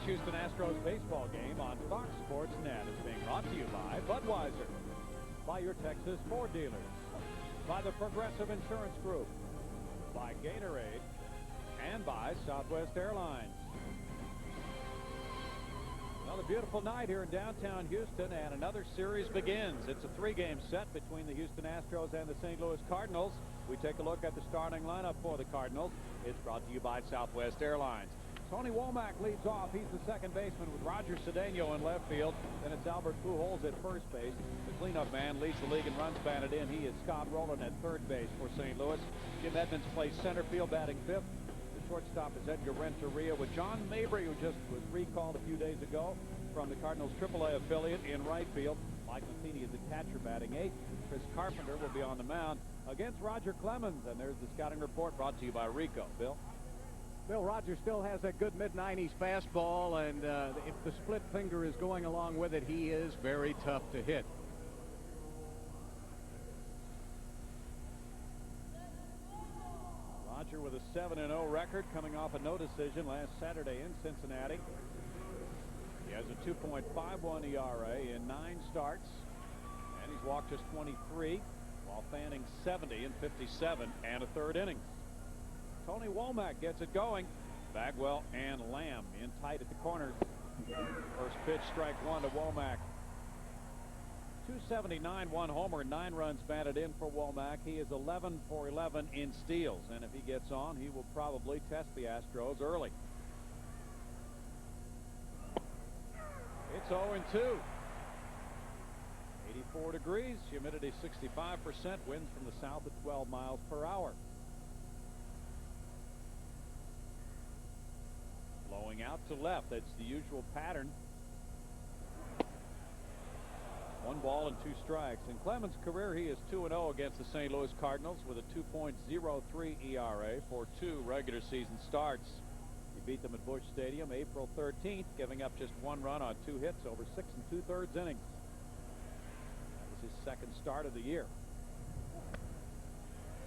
Houston Astros baseball game on Fox Sports Net is being brought to you by Budweiser, by your Texas Ford dealers, by the Progressive Insurance Group, by Gatorade, and by Southwest Airlines. Another beautiful night here in downtown Houston, and another series begins. It's a three-game set between the Houston Astros and the St. Louis Cardinals. We take a look at the starting lineup for the Cardinals. It's brought to you by Southwest Airlines. Tony Womack leads off. He's the second baseman with Roger Cedeno in left field. Then it's Albert Pujols at first base. The cleanup man leads the league in runs batted in. He is Scott Rowland at third base for St. Louis. Jim Edmonds plays center field, batting fifth. The shortstop is Edgar Renteria, with John Mabry, who just was recalled a few days ago from the Cardinals AAA affiliate, in right field. Mike Matheny is the catcher, batting eighth. Chris Carpenter will be on the mound against Roger Clemens. And there's the scouting report brought to you by Rico. Bill? Bill, Roger still has that good mid-90s fastball, and if the split finger is going along with it, he is very tough to hit. Roger with a 7-0 record, coming off a no decision last Saturday in Cincinnati. He has a 2.51 ERA in 9 starts, and he's walked just 23 while fanning 70 in 57 and a third innings. Tony Womack gets it going. Bagwell and Lamb in tight at the corners. First pitch, strike one to Womack. 279, one homer, 9 runs batted in for Womack. He is 11 for 11 in steals, and if he gets on, he will probably test the Astros early. It's 0-2. 84 degrees, humidity 65%, winds from the south at 12 miles per hour. Blowing out to left. That's the usual pattern. 1 ball and 2 strikes. In Clemens' career, he is 2-0 against the St. Louis Cardinals with a 2.03 ERA for 2 regular season starts. He beat them at Busch Stadium April 13th, giving up just 1 run on 2 hits over 6 2/3 innings. That was his second start of the year.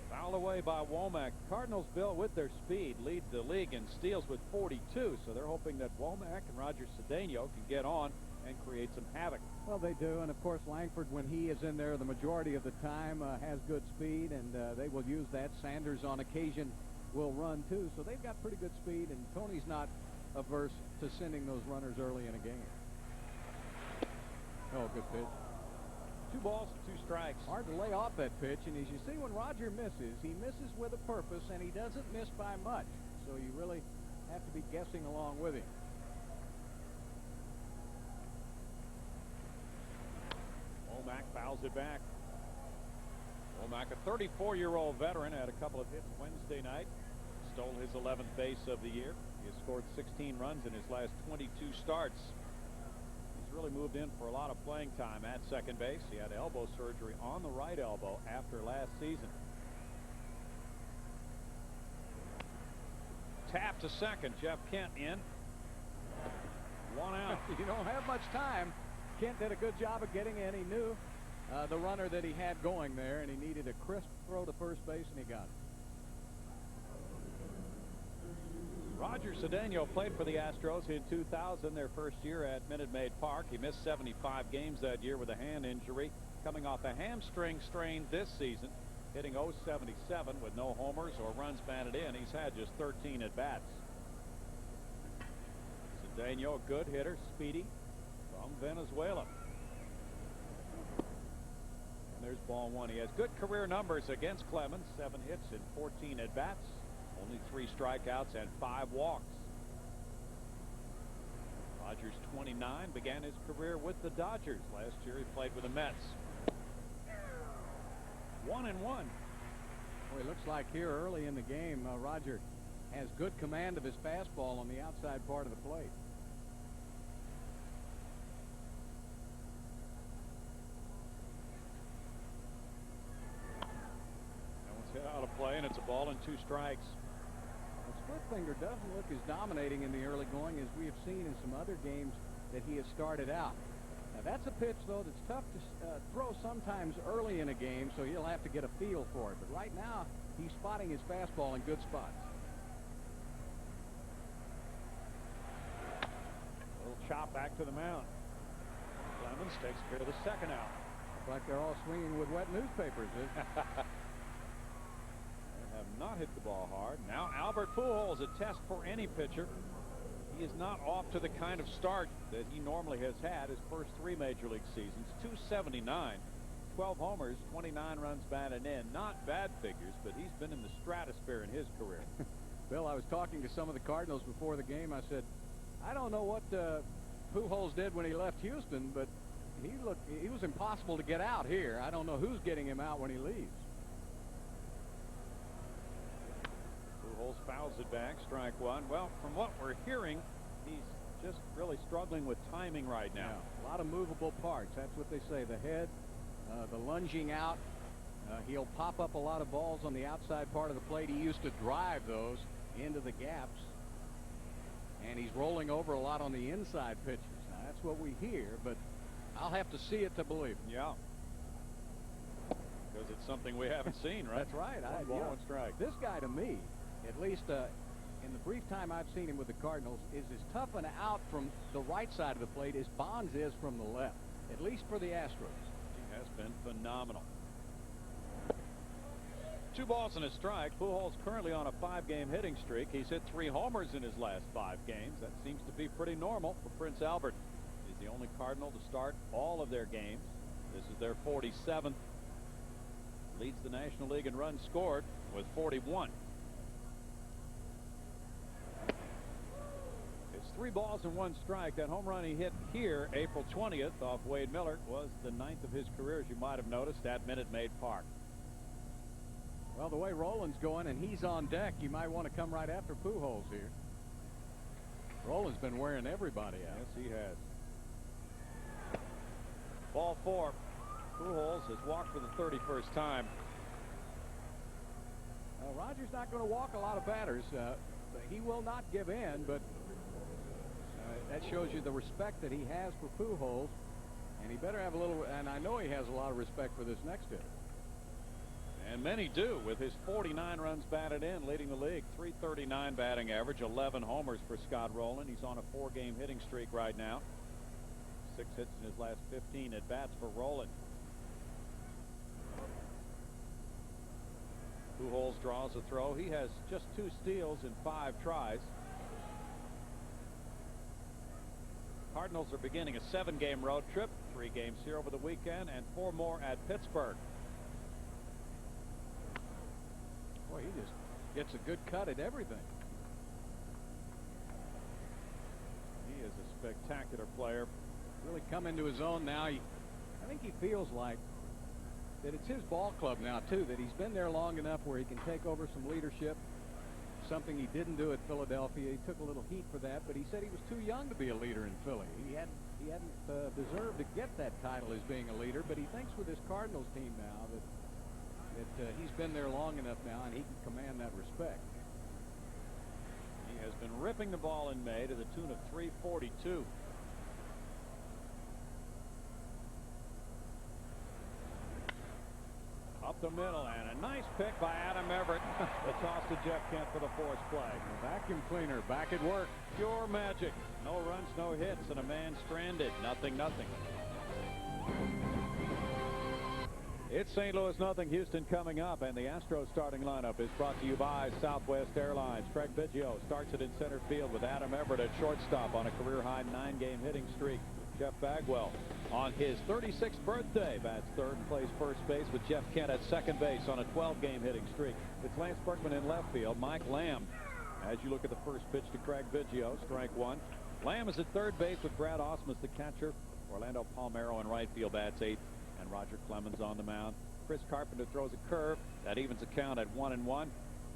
Fouled away by Womack. Cardinals, Bill, with their speed, lead the league in steals with 42, so they're hoping that Womack and Roger Cedeno can get on and create some havoc. Well, they do, and of course Langford, when he is in there the majority of the time, has good speed, and they will use that. Sanders on occasion will run too, so they've got pretty good speed, and Tony's not averse to sending those runners early in a game. Oh, good pitch. 2 balls and 2 strikes. Hard to lay off that pitch, and as you see, when Roger misses, he misses with a purpose, and he doesn't miss by much, so you really have to be guessing along with him. Womack fouls it back. Womack, a 34-year-old veteran, had a couple of hits Wednesday night. Stole his 11th base of the year. He has scored 16 runs in his last 22 starts. He's really moved in for a lot of playing time at second base. He had elbow surgery on the right elbow after last season. Tap to second. Jeff Kent in. 1 out. You don't have much time. Kent did a good job of getting in. He knew the runner that he had going there, and he needed a crisp throw to first base, and he got it. Roger Cedeno played for the Astros in 2000, their first year at Minute Maid Park. He missed 75 games that year with a hand injury, coming off a hamstring strain this season, hitting .077 with no homers or runs batted in. He's had just 13 at-bats. Cedeno, a good hitter, speedy, from Venezuela. And there's ball 1. He has good career numbers against Clemens, 7 hits and 14 at-bats. Only 3 strikeouts and 5 walks. Rogers, 29, began his career with the Dodgers. Last year he played with the Mets. 1-1. Well, it looks like here early in the game, Roger has good command of his fastball on the outside part of the plate. That one's hit out of play, and it's a ball and 2 strikes. Split finger doesn't look as dominating in the early going as we have seen in some other games that he has started out. Now that's a pitch, though, that's tough to throw sometimes early in a game, so he'll have to get a feel for it. But right now, he's spotting his fastball in good spots. chop back to the mound. Clemens takes care of the second out. Looks like they're all swinging with wet newspapers. They have not hit the ball hard. Now Albert Pujols, a test for any pitcher. He is not off to the kind of start that he normally has had his first 3 major league seasons. 279, 12 homers, 29 runs batted in. Not bad figures, but he's been in the stratosphere in his career. Bill, I was talking to some of the Cardinals before the game. I said, I don't know what Pujols did when he left Houston, but he was impossible to get out here. I don't know who's getting him out when he leaves. Pujols fouls it back, strike one. Well, from what we're hearing, he's just really struggling with timing right now. Yeah, a lot of movable parts. That's what they say. The head, the lunging out. He'll pop up a lot of balls on the outside part of the plate. He used to drive those into the gaps. And he's rolling over a lot on the inside pitches. Now, that's what we hear, but I'll have to see it to believe it. Yeah. Because it's something we haven't seen, right? That's right. One ball, one strike. This guy, to me, at least in the brief time I've seen him with the Cardinals, is as tough an out from the right side of the plate as Bonds is from the left, at least for the Astros. He has been phenomenal. 2 balls and a strike. Pujols currently on a 5-game hitting streak. He's hit 3 homers in his last 5 games. That seems to be pretty normal for Prince Albert. He's the only Cardinal to start all of their games. This is their 47th. Leads the National League in runs scored with 41. It's 3 balls and 1 strike. That home run he hit here April 20th off Wade Miller was the 9th of his career, as you might have noticed, at Minute Maid Park. Well, the way Roland's going and he's on deck, you might want to come right after Pujols here. Roland's been wearing everybody out. Yes, he has. Ball 4. Pujols has walked for the 31st time. Roger's not going to walk a lot of batters. He will not give in, but that shows you the respect that he has for Pujols. And he better have a little, and I know he has a lot of respect for this next hitter. And many do, with his 49 runs batted in, leading the league. .339 batting average, 11 homers for Scott Rowland. He's on a 4-game hitting streak right now. 6 hits in his last 15 at bats for Rowland. Pujols draws a throw. He has just 2 steals in 5 tries. Cardinals are beginning a 7-game road trip. 3 games here over the weekend and 4 more at Pittsburgh. Boy, he just gets a good cut at everything. He is a spectacular player. Really come into his own now. I think he feels like that it's his ball club now, too, that he's been there long enough where he can take over some leadership, something he didn't do at Philadelphia. He took a little heat for that, but he said he was too young to be a leader in Philly. He hadn't deserved to get that title as being a leader, but he thinks with his Cardinals team now that he's been there long enough now and he can command that respect. He has been ripping the ball in May to the tune of .342. Up the middle, and a nice pick by Adam Everett. The toss to Jeff Kent for the force play. The vacuum cleaner back at work. Pure magic. No runs, no hits, and a man stranded. Nothing. It's St. Louis nothing, Houston coming up, and the Astros starting lineup is brought to you by Southwest Airlines. Craig Biggio starts it in center field with Adam Everett at shortstop on a career-high 9-game hitting streak. Jeff Bagwell on his 36th birthday bats third and plays first base with Jeff Kent at second base on a 12-game hitting streak. It's Lance Berkman in left field. Mike Lamb, as you look at the first pitch to Craig Biggio, strike 1. Lamb is at third base with Brad Ausmus, the catcher. Orlando Palmeiro in right field bats 8th. And Roger Clemens on the mound. Chris Carpenter throws a curve. That evens the count at 1-1.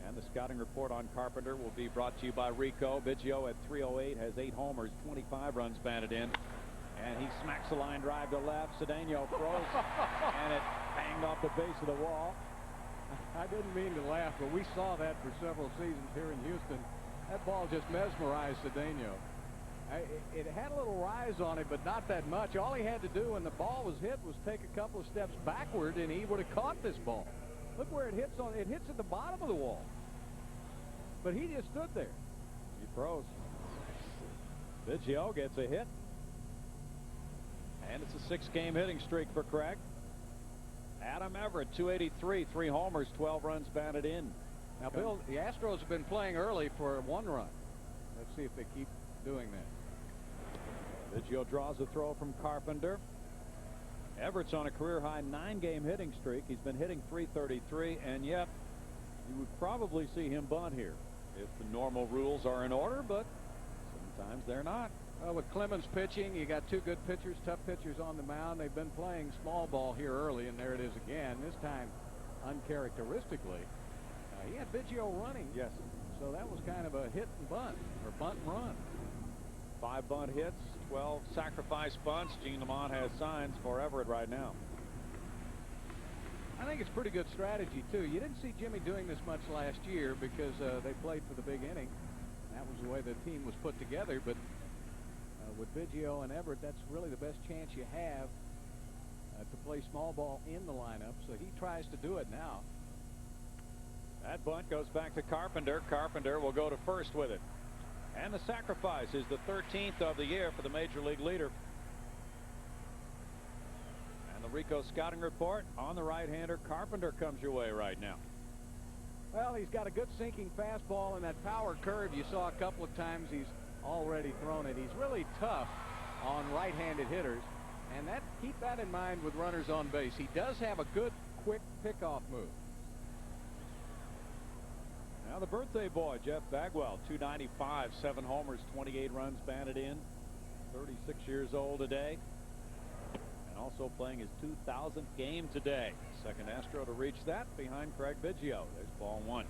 And the scouting report on Carpenter will be brought to you by Rico. Biggio at .308 has 8 homers, 25 runs batted in. And he smacks a line drive to left. Cedeno throws, and it banged off the base of the wall. I didn't mean to laugh, but we saw that for several seasons here in Houston. That ball just mesmerized Cedeno. It had a little rise on it, but not that much. All he had to do when the ball was hit was take a couple of steps backward, and he would have caught this ball. Look where it hits on. It hits at the bottom of the wall. But he just stood there. He froze. Biggio gets a hit. And it's a 6-game hitting streak for Craig. Adam Everett, 283, 3 homers, 12 runs batted in. Now, Bill, the Astros have been playing early for 1 run. Let's see if they keep doing that. Biggio draws a throw from Carpenter. Everett's on a career-high 9-game hitting streak. He's been hitting .333, and yet you would probably see him bunt here if the normal rules are in order, but sometimes they're not. Well, with Clemens pitching, you got 2 good pitchers, tough pitchers on the mound. They've been playing small ball here early, and there it is again. This time, uncharacteristically, he had Biggio running. Yes. So that was kind of a hit and bunt, or bunt and run. 5 bunt hits, 12 sacrifice bunts. Gene Lamont has signs for Everett right now. I think it's pretty good strategy, too. You didn't see Jimmy doing this much last year because they played for the big inning. That was the way the team was put together, but with Biggio and Everett, that's really the best chance you have to play small ball in the lineup, so he tries to do it now. That bunt goes back to Carpenter. Carpenter will go to first with it. And the sacrifice is the 13th of the year for the major league leader. And the Rico scouting report on the right-hander Carpenter comes your way right now. Well, he's got a good sinking fastball, and that power curve you saw a couple of times he's already thrown it. He's really tough on right-handed hitters, and keep that in mind with runners on base. He does have a good quick pickoff move. Now the birthday boy, Jeff Bagwell, 295, 7 homers, 28 runs batted in, 36 years old today, and also playing his 2,000th game today. Second Astro to reach that behind Craig Biggio. There's ball 1.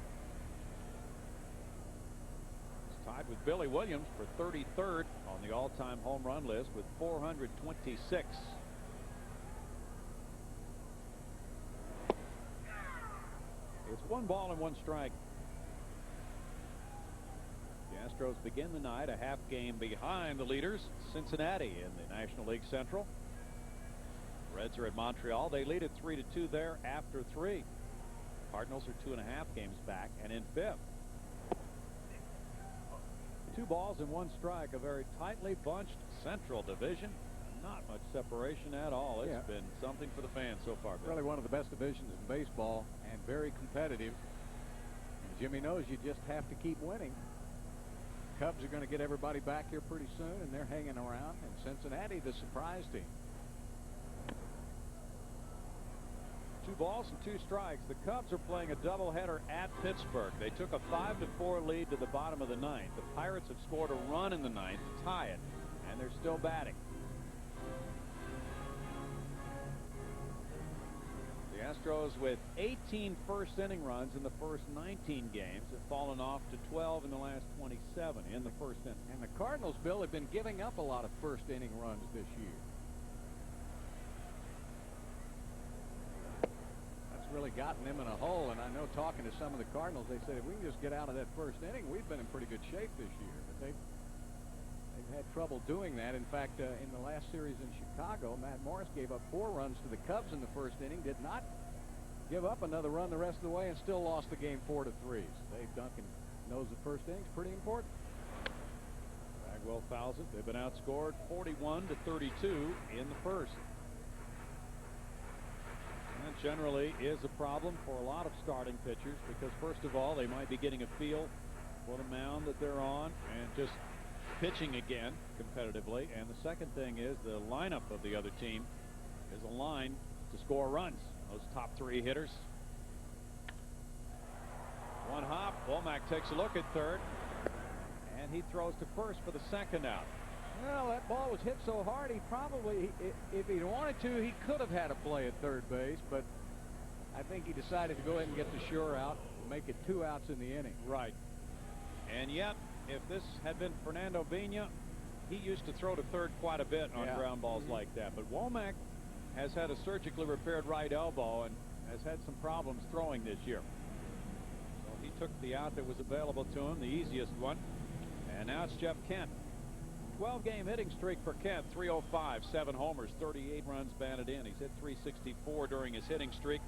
He's tied with Billy Williams for 33rd on the all-time home run list with 426. It's 1 ball and 1 strike. The Astros begin the night a half game behind the leaders, Cincinnati, in the National League Central. Reds are at Montreal. They lead at 3-2 there after 3. Cardinals are 2.5 games back and in 5th. 2 balls and 1 strike. A very tightly bunched Central Division. Not much separation at all. It's been something for the fans so far, Bill. Really one of the best divisions in baseball and very competitive. And Jimmy knows you just have to keep winning. Cubs are going to get everybody back here pretty soon, and they're hanging around. And Cincinnati, the surprise team. 2 balls and 2 strikes. The Cubs are playing a doubleheader at Pittsburgh. They took a 5-4 lead to the bottom of the 9th. The Pirates have scored a run in the 9th to tie it, and they're still batting. The Astros with 18 first-inning runs in the first 19 games have fallen off to 12 in the last 27 in the first inning. And the Cardinals, Bill, have been giving up a lot of first-inning runs this year. That's really gotten them in a hole, and I know talking to some of the Cardinals, they said if we can just get out of that first inning, we've been in pretty good shape this year. But they've had trouble doing that. In fact, in the last series in Chicago, Matt Morris gave up 4 runs to the Cubs in the first inning, did not give up another run the rest of the way, and still lost the game 4-3. So Dave Duncan knows the first inning's pretty important. Bagwell fouls it. They've been outscored 41-32 in the first. And that generally is a problem for a lot of starting pitchers because, first of all, they might be getting a feel for the mound that they're on and just pitching again competitively. And the second thing is the lineup of the other team is aligned to score runs. Those top 3 hitters. 1 hop. Womack takes a look at third, and he throws to first for the second out. Well, that ball was hit so hard, he probably, if he'd wanted to, he could have had a play at third base, but I think he decided to go ahead and get the sure out and make it 2 outs in the inning. Right. And yet, if this had been Fernando Bina, he used to throw to third quite a bit on ground balls like that. But Womack has had a surgically repaired right elbow and has had some problems throwing this year. So he took the out that was available to him, the easiest one. And now it's Jeff Kent. 12-game hitting streak for Kent, 305, 7 homers, 38 runs batted in. He's hit .364 during his hitting streak.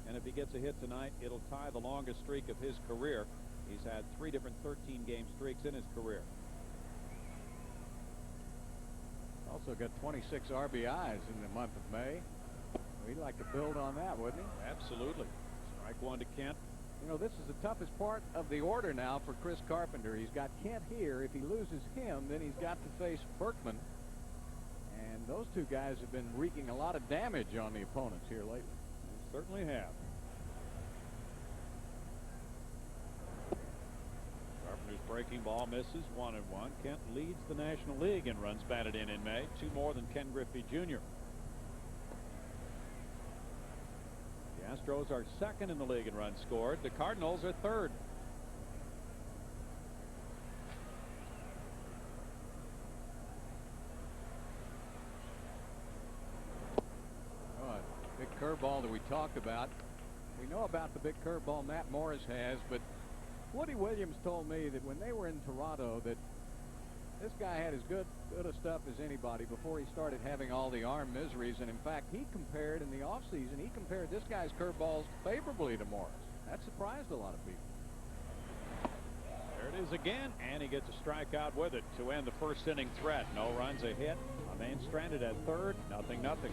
And if he gets a hit tonight, it'll tie the longest streak of his career. He's had 3 different 13-game streaks in his career. Also got 26 RBIs in the month of May. He'd like to build on that, wouldn't he? Absolutely. Strike one to Kent. You know, this is the toughest part of the order now for Chris Carpenter. He's got Kent here. If he loses him, then he's got to face Berkman. And those two guys have been wreaking a lot of damage on the opponents here lately. They certainly have. Carpenter's breaking ball misses 1-1. Kent leads the National League in runs batted in May, 2 more than Ken Griffey Jr. The Astros are second in the league in runs scored. The Cardinals are third. Big curveball that we talked about. We know about the big curveball Matt Morris has, but Woody Williams told me that when they were in Toronto that this guy had as good a stuff as anybody before he started having all the arm miseries. And in fact, he compared in the offseason, he compared this guy's curveballs favorably to Morris. That surprised a lot of people. There it is again, and he gets a strikeout with it to end the first inning threat. No runs, a hit. Remains stranded at third. 0-0.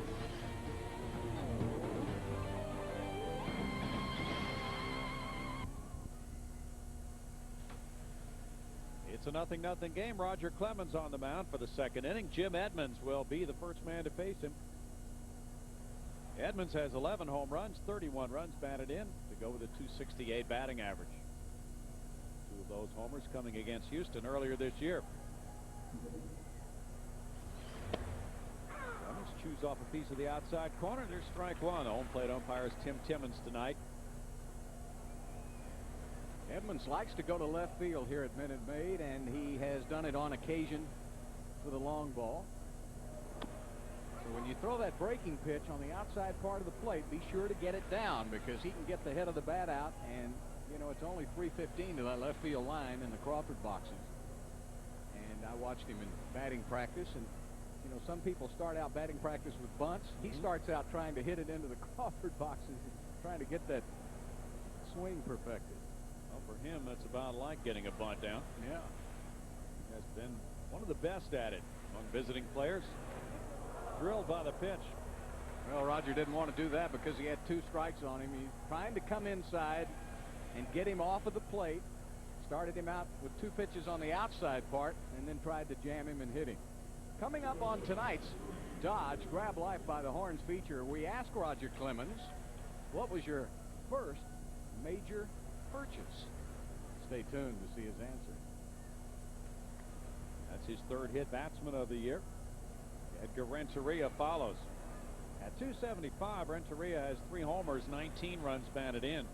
It's a 0-0 game. Roger Clemens on the mound for the second inning. Jim Edmonds will be the first man to face him. Edmonds has 11 home runs, 31 runs batted in to go with a .268 batting average. 2 of those homers coming against Houston earlier this year. Clemens chews off a piece of the outside corner. There's strike one. The home plate umpire is Tim Timmons tonight. Edmonds likes to go to left field here at Minute Maid, and he has done it on occasion with a long ball. So when you throw that breaking pitch on the outside part of the plate, be sure to get it down because he can get the head of the bat out. And you know, it's only 315 to that left field line in the Crawford boxes. And I watched him in batting practice, and you know, some people start out batting practice with bunts. He starts out trying to hit it into the Crawford boxes, trying to get that swing perfected. Well, for him, that's about like getting a bunt down. Yeah. He has been one of the best at it among visiting players. Drilled by the pitch. Well, Roger didn't want to do that because he had 2 strikes on him. He's trying to come inside and get him off of the plate. Started him out with 2 pitches on the outside part and then tried to jam him and hit him. Coming up on tonight's Dodge Grab Life by the Horns feature, we asked Roger Clemens, what was your first major purchase? Stay tuned to see his answer. That's his 3rd hit batsman of the year. Edgar Renteria follows. At .275, Renteria has 3 homers, 19 runs batted in.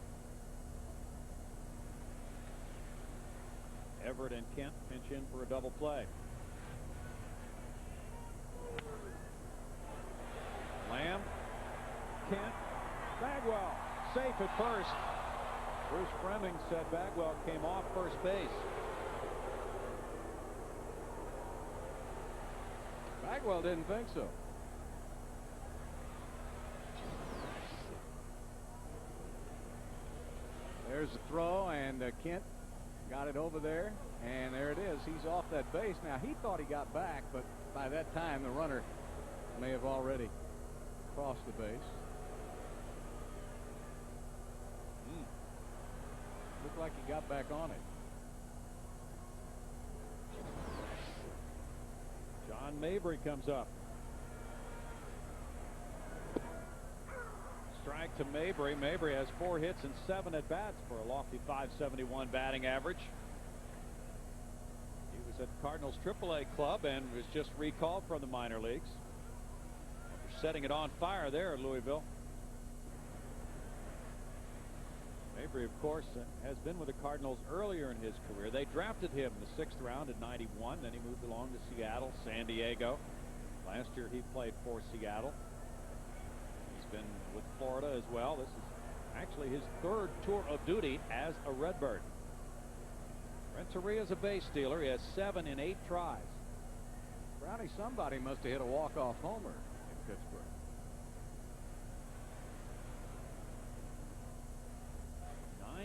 Everett and Kent pinch in for a double play. Lamb, Kent, Bagwell, safe at first. Bruce Fremming said Bagwell came off first base. Bagwell didn't think so. There's the throw, and Kent got it over there, and there it is. He's off that base. Now, he thought he got back, but by that time, the runner may have already crossed the base. Looked like he got back on it. John Mabry comes up. Strike to Mabry. Mabry has 4 hits and 7 at bats for a lofty .571 batting average. He was at Cardinals AAA club and was just recalled from the minor leagues after setting it on fire there at Louisville. Mabry, of course, has been with the Cardinals earlier in his career. They drafted him in the 6th round in '91. Then he moved along to Seattle, San Diego. Last year he played for Seattle. He's been with Florida as well. This is actually his 3rd tour of duty as a Redbird. Renteria is a base stealer. He has 7 in 8 tries. Brownie, somebody must have hit a walk-off homer in Pittsburgh.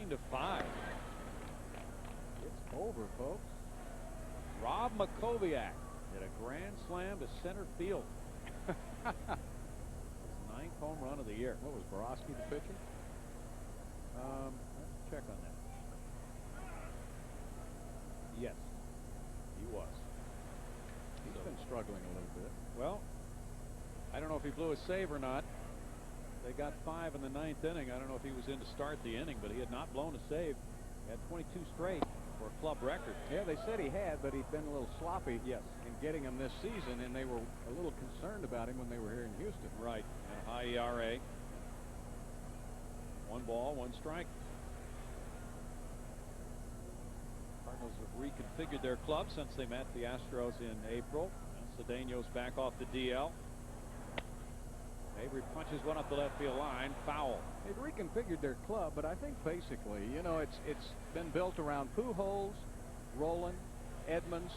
9-5. It's over, folks. Rob Makoviak hit a a grand slam to center field. His 9th home run of the year. What was Borowski the pitcher? Let's check on that. Yes, he was. He's been struggling a little bit. Well, I don't know if he blew a save or not. They got 5 in the 9th inning. I don't know if he was in to start the inning, but he had not blown a save. He had 22 straight for a club record. Yeah, they said he had, but he'd been a little sloppy. Yes. In getting him this season, and they were a little concerned about him when they were here in Houston. Right. And a high ERA. 1 ball, 1 strike. Cardinals have reconfigured their club since they met the Astros in April. Cedeno's back off the DL. Avery punches one up the left field line. Foul. They've reconfigured their club, but I think basically, you know, it's been built around Pujols, Roland, Edmonds,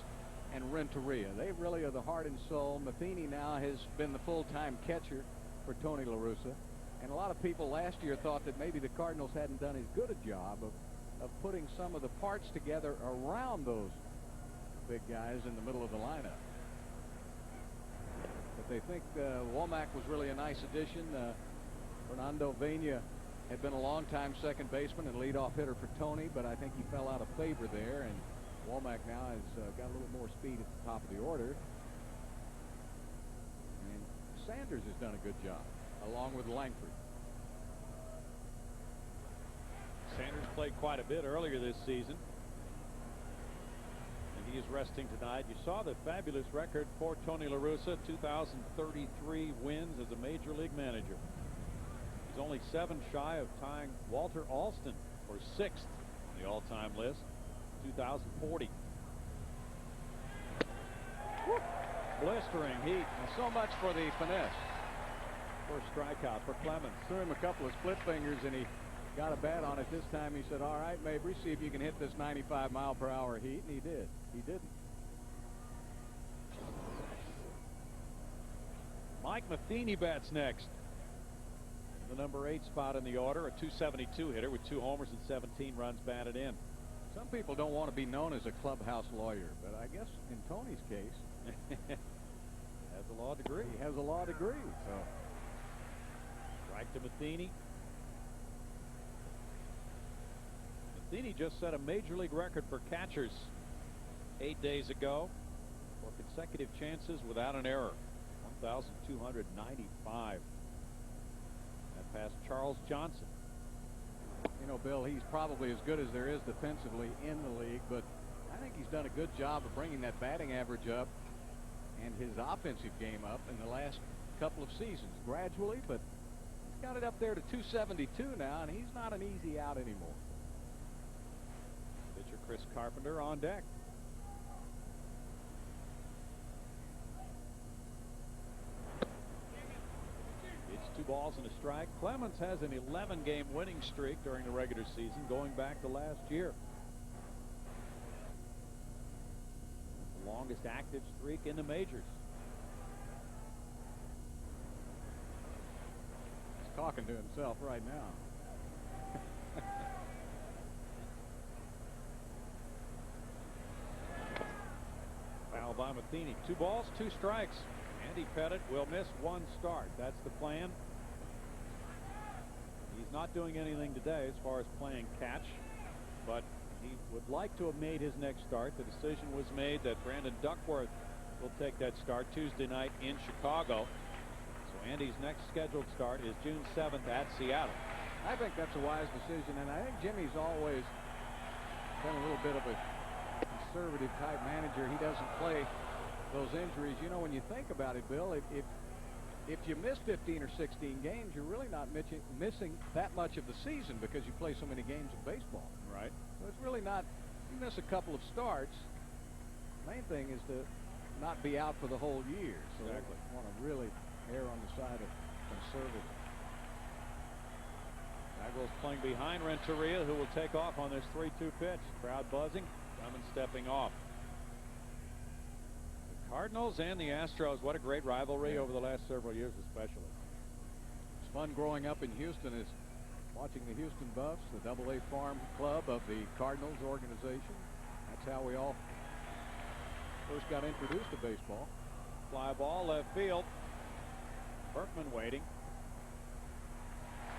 and Renteria. They really are the heart and soul. Matheny now has been the full-time catcher for Tony La Russa. And a lot of people last year thought that maybe the Cardinals hadn't done as good a job of putting some of the parts together around those big guys in the middle of the lineup. But they think Womack was really a nice addition. Fernando Vena had been a long-time second baseman and leadoff hitter for Tony, but I think he fell out of favor there, and Womack now has got a little more speed at the top of the order. And Sanders has done a good job, along with Langford. Sanders played quite a bit earlier this season. He is resting tonight. You saw the fabulous record for Tony La Russa, 2,033 wins as a major league manager. He's only 7 shy of tying Walter Alston for 6th on the all-time list, 2,040. Woo! Blistering heat. And so much for the finesse. First strikeout for Clemens. Threw him a couple of split fingers, and he got a bat on it this time. He said, all right, Mabry, see if you can hit this 95-mile-per-hour heat, and he did. He didn't. Mike Matheny bats next. The number 8 spot in the order, a .272 hitter with 2 homers and 17 runs batted in. Some people don't want to be known as a clubhouse lawyer, but I guess in Tony's case, has a law degree. He has a law degree. So strike to Matheny. Matheny just set a major league record for catchers 8 days ago for consecutive chances without an error. 1,295. That passed Charles Johnson. You know, Bill, he's probably as good as there is defensively in the league, but I think he's done a good job of bringing that batting average up and his offensive game up in the last couple of seasons, gradually, but he's got it up there to .272 now, and he's not an easy out anymore. Pitcher Chris Carpenter on deck. It's 2 balls and a strike. Clemens has an 11-game winning streak during the regular season going back to last year. The longest active streak in the majors. He's talking to himself right now. Foul by Matheny. 2 balls, 2 strikes. Andy Pettit will miss 1 start. That's the plan. He's not doing anything today as far as playing catch, but he would like to have made his next start. The decision was made that Brandon Duckworth will take that start Tuesday night in Chicago. So Andy's next scheduled start is June 7th at Seattle. I think that's a wise decision, and I think Jimmy's always been a little bit of a conservative type manager. He doesn't play those injuries. You know, when you think about it, Bill, if you miss 15 or 16 games, you're really not missing that much of the season because you play so many games of baseball. Right. So it's really not, you miss a couple of starts, main thing is to not be out for the whole year. So exactly. I want to really err on the side of conservative. Bagwell's playing behind Renteria, who will take off on this 3-2 pitch. Crowd buzzing. Clemens stepping off. The Cardinals and the Astros, what a great rivalry over the last several years especially. It's fun growing up in Houston is watching the Houston Buffs, the AA farm club of the Cardinals organization. That's how we all first got introduced to baseball. Fly ball left field. Berkman waiting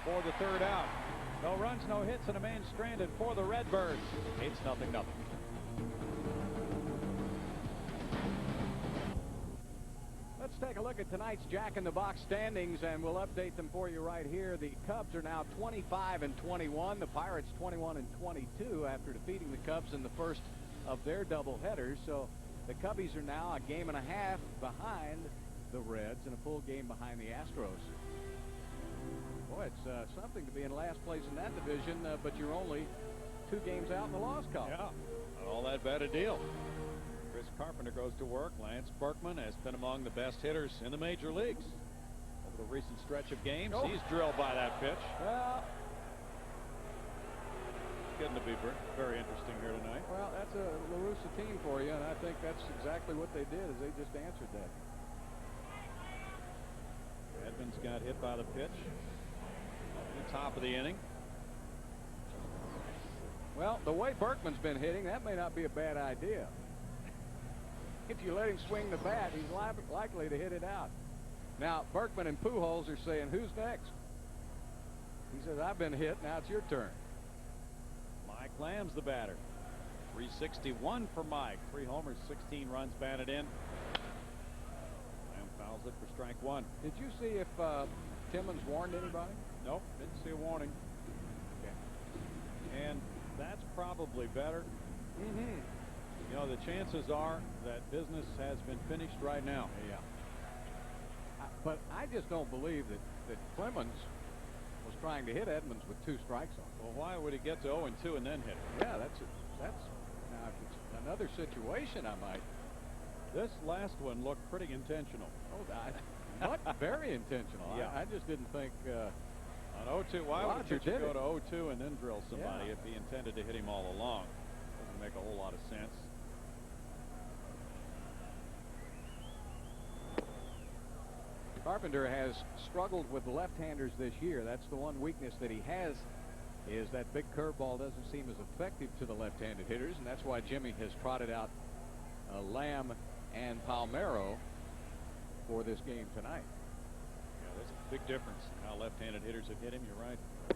for the third out. No runs, no hits, and a man stranded for the Redbirds. It's 0-0. Let's take a look at tonight's Jack in the Box standings, and we'll update them for you right here. The Cubs are now 25-21. The Pirates 21-22 after defeating the Cubs in the first of their doubleheaders. So the Cubbies are now a game and a half behind the Reds and a full game behind the Astros. Boy, it's something to be in last place in that division, but you're only 2 games out in the loss column. Yeah, not all that bad a deal. Chris Carpenter goes to work. Lance Berkman has been among the best hitters in the major leagues over the recent stretch of games. Oh. He's drilled by that pitch. Well, Getting to be very interesting here tonight. well, that's a LaRussa team for you, and I think that's exactly what they did, is they just answered that. Edmonds got hit by the pitch at the top of the inning. Well, the way Berkman's been hitting, that may not be a bad idea. If you let him swing the bat, he's likely to hit it out. Now, Berkman and Pujols are saying, who's next? He says, I've been hit, now it's your turn. Mike Lamb's the batter. 361 for Mike. 3 homers, 16 runs batted in. Lamb fouls it for strike 1. Did you see if Timmons warned anybody? Nope, didn't see a warning. Okay. And that's probably better. Mm-hmm. You know, the chances are that business has been finished right now. Yeah. But I just don't believe that Clemens was trying to hit Edmonds with 2 strikes on him. Well, why would he get to 0-2 and then hit it? Yeah, that's now if it's another situation, I might. This last one looked pretty intentional. Oh, very intentional. Yeah. I just didn't think. On 0-2, why would Roger you did go it. to 0-2 and then drill somebody Yeah. if he intended to hit him all along? Doesn't make a whole lot of sense. Carpenter has struggled with left-handers this year. That's the one weakness that he has, is that big curveball doesn't seem as effective to the left-handed hitters, and that's why Jimmy has trotted out Lamb and Palmeiro for this game tonight. Yeah, there's a big difference in how left-handed hitters have hit him. You're right. A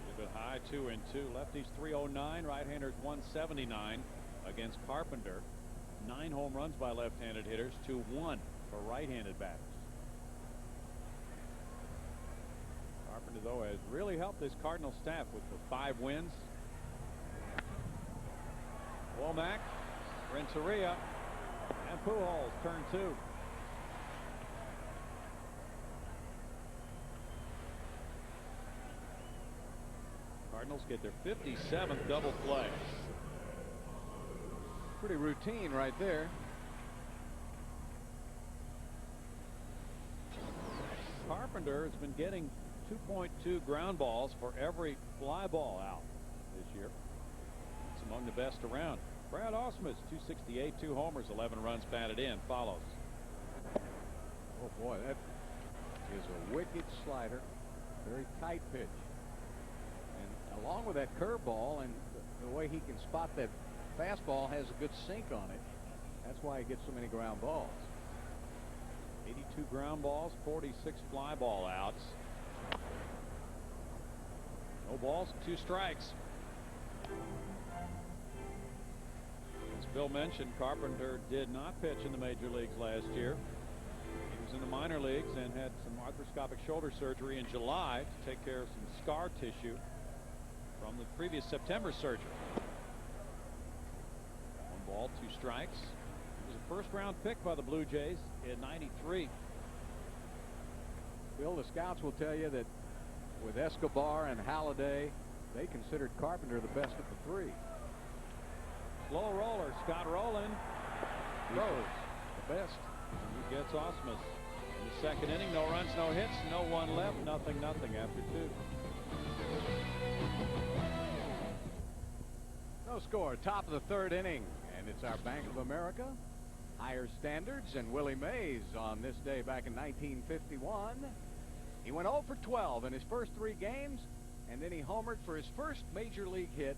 little bit high, 2-2. Lefties 309, right-handers 179 against Carpenter. 9 home runs by left-handed hitters to 1 for right-handed batters. Carpenter, though, has really helped this Cardinal staff with the 5 wins. Womack, Renteria, and Pujols, turn 2. Cardinals get their 57th double play. Pretty routine right there. Carpenter has been getting 2.2 ground balls for every fly ball out this year. It's among the best around. Brad Ausmus, 268, 2 homers, 11 runs batted in, follows. Oh boy, that is a wicked slider. Very tight pitch. And along with that curveball and the way he can spot that fastball, has a good sink on it. That's why he gets so many ground balls. 82 ground balls, 46 fly ball outs. No balls, 2 strikes. As Bill mentioned, Carpenter did not pitch in the major leagues last year. He was in the minor leagues and had some arthroscopic shoulder surgery in July to take care of some scar tissue from the previous September surgery. 1 ball, 2 strikes. He was a first-round pick by the Blue Jays in '93. Bill, the scouts will tell you that with Escobar and Halladay, they considered Carpenter the best of the 3. Slow roller, Scott Rowland throws The best. He gets Ausmus in the second inning. No runs, no hits, no 1 left, nothing after 2. No score, top of the 3rd inning, and it's our Bank of America higher standards and Willie Mays on this day back in 1951. He went 0 for 12 in his first 3 games, and then he homered for his first major league hit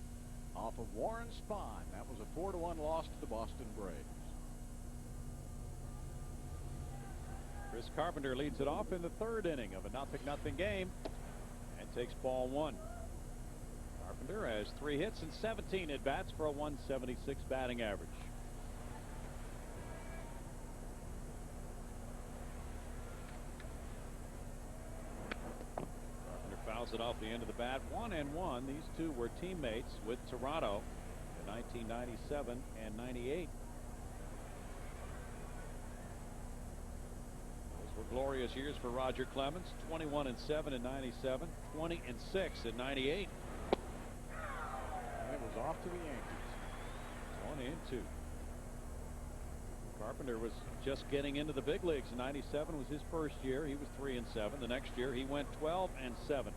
off of Warren Spahn. That was a 4-1 loss to the Boston Braves. Chris Carpenter leads it off in the third inning of a 0-0 game and takes ball one. Carpenter has 3 hits and 17 at bats for a 176 batting average. Carpenter fouls it off the end of the bat. 1-1. These two were teammates with Toronto in 1997 and 98. Those were glorious years for Roger Clemens. 21-7 in 97, 20-6 in 98. It was off to the Yankees. 1-2. Carpenter was just getting into the big leagues. 97 was his first year. He was 3-7. The next year he went 12-7. Well,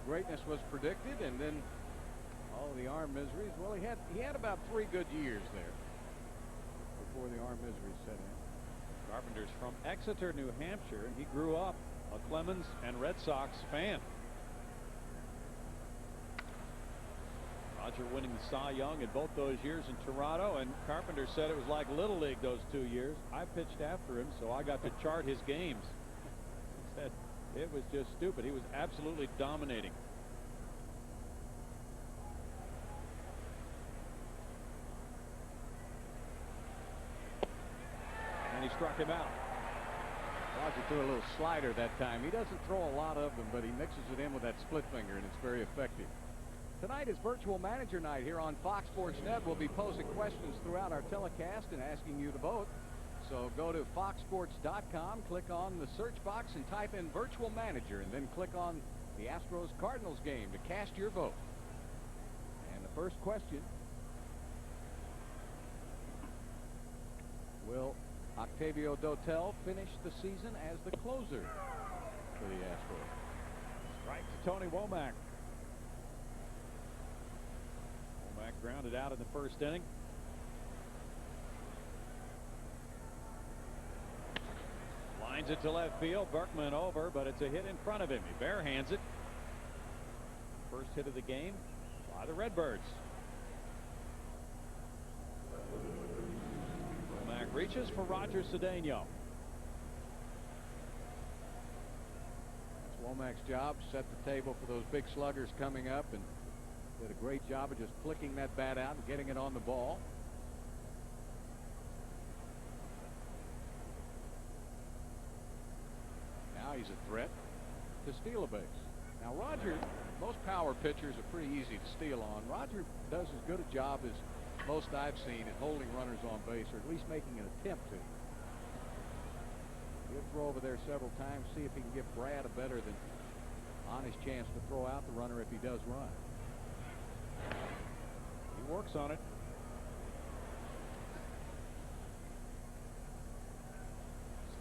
greatness was predicted, and then all of the arm miseries. Well, he had about 3 good years there before the arm miseries set in. Carpenter's from Exeter, New Hampshire, and he grew up a Clemens and Red Sox fan. Roger winning the Cy Young in both those years in Toronto, and Carpenter said it was like Little League those 2 years. I pitched after him, so I got to chart his games. He said it was just stupid. He was absolutely dominating. And he struck him out. Roger threw a little slider that time. He doesn't throw a lot of them, but he mixes it in with that split finger, and it's very effective. Tonight is Virtual Manager Night here on Fox Sports Net. We'll be posing questions throughout our telecast and asking you to vote. So go to foxsports.com, click on the search box, and type in Virtual Manager, and then click on the Astros-Cardinals game to cast your vote. And the first question: will Octavio Dotel finished the season as the closer for the Astros? Strike to Tony Womack. Womack grounded out in the first inning. Lines it to left field. Berkman over, but it's a hit in front of him. He barehands it. First hit of the game by the Redbirds. Reaches for Roger Cedeno. It's Womack's job. Set the table for those big sluggers coming up, and did a great job of just flicking that bat out and getting it on the ball. Now he's a threat to steal a base. Now Roger, most power pitchers are pretty easy to steal on. Roger does as good a job as most I've seen at holding runners on base, or at least making an attempt to. He'll throw over there several times, see if he can give Brad a better than honest chance to throw out the runner if he does run. He works on it.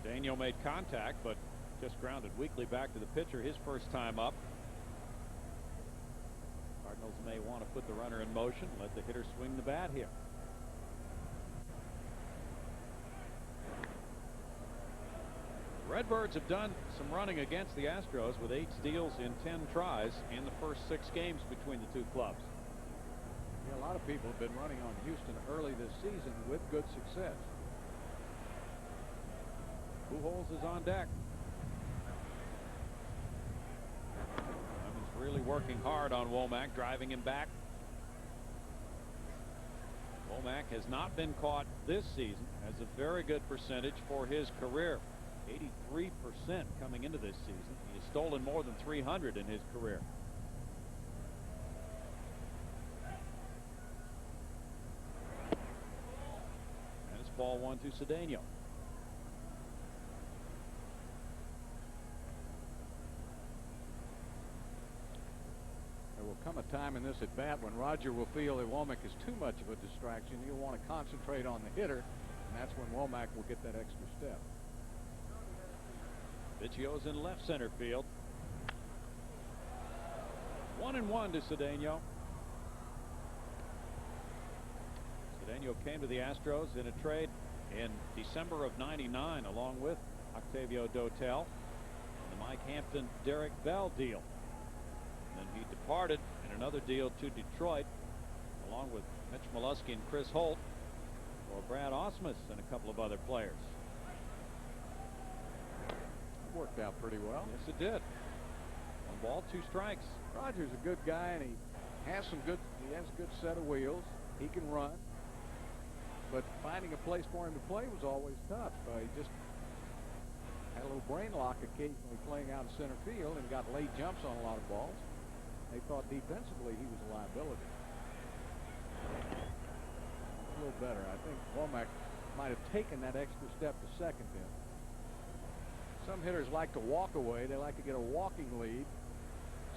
Cedeno made contact, but just grounded weakly back to the pitcher his first time up. Cardinals may want to put the runner in motion, let the hitter swing the bat here. The Redbirds have done some running against the Astros with 8 steals in 10 tries in the first 6 games between the two clubs. Yeah, a lot of people have been running on Houston early this season with good success. Pujols is on deck. Really working hard on Womack, driving him back. Womack has not been caught this season, has a very good percentage for his career. 83% coming into this season. He has stolen more than 300 in his career. And it's ball 1 to Cedeno. There will come a time in this at bat when Roger will feel that Womack is too much of a distraction. He'll want to concentrate on the hitter, and that's when Womack will get that extra step. Biggio's in left center field. 1-1 to Cedeno. Cedeno came to the Astros in a trade in December of '99 along with Octavio Dotel. In the Mike Hampton, Derek Bell deal. And then he departed in another deal to Detroit, along with Mitch Molesky and Chris Holt, or Brad Ausmus and a couple of other players. It worked out pretty well. Yes, it did. 1 ball, 2 strikes. Roger's a good guy, and he has a good set of wheels. He can run, but finding a place for him to play was always tough. He just had a little brain lock occasionally playing out in center field and got late jumps on a lot of balls. They thought defensively he was a liability. A little better. I think Womack might have taken that extra step to second then. Some hitters like to walk away. They like to get a walking lead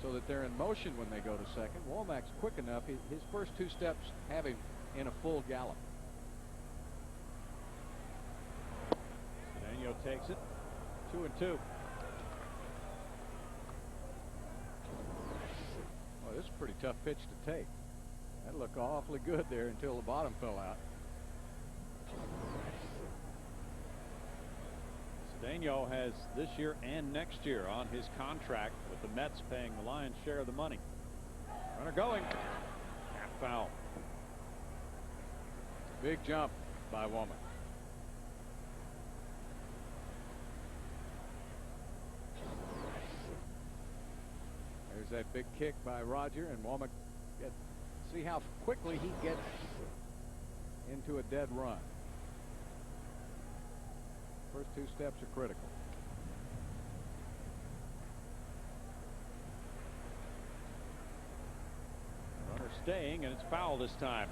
so that they're in motion when they go to second. Womack's quick enough. His first 2 steps have him in a full gallop. Daniel takes it. 2-2. Well, this is a pretty tough pitch to take. That looked awfully good there until the bottom fell out. Cedeno has this year and next year on his contract, with the Mets paying the lion's share of the money. Runner going. Half foul. Big jump by Womack. There's that big kick by Roger, and Womack, see how quickly he gets into a dead run. First 2 steps are critical. Runner staying, and it's foul this time.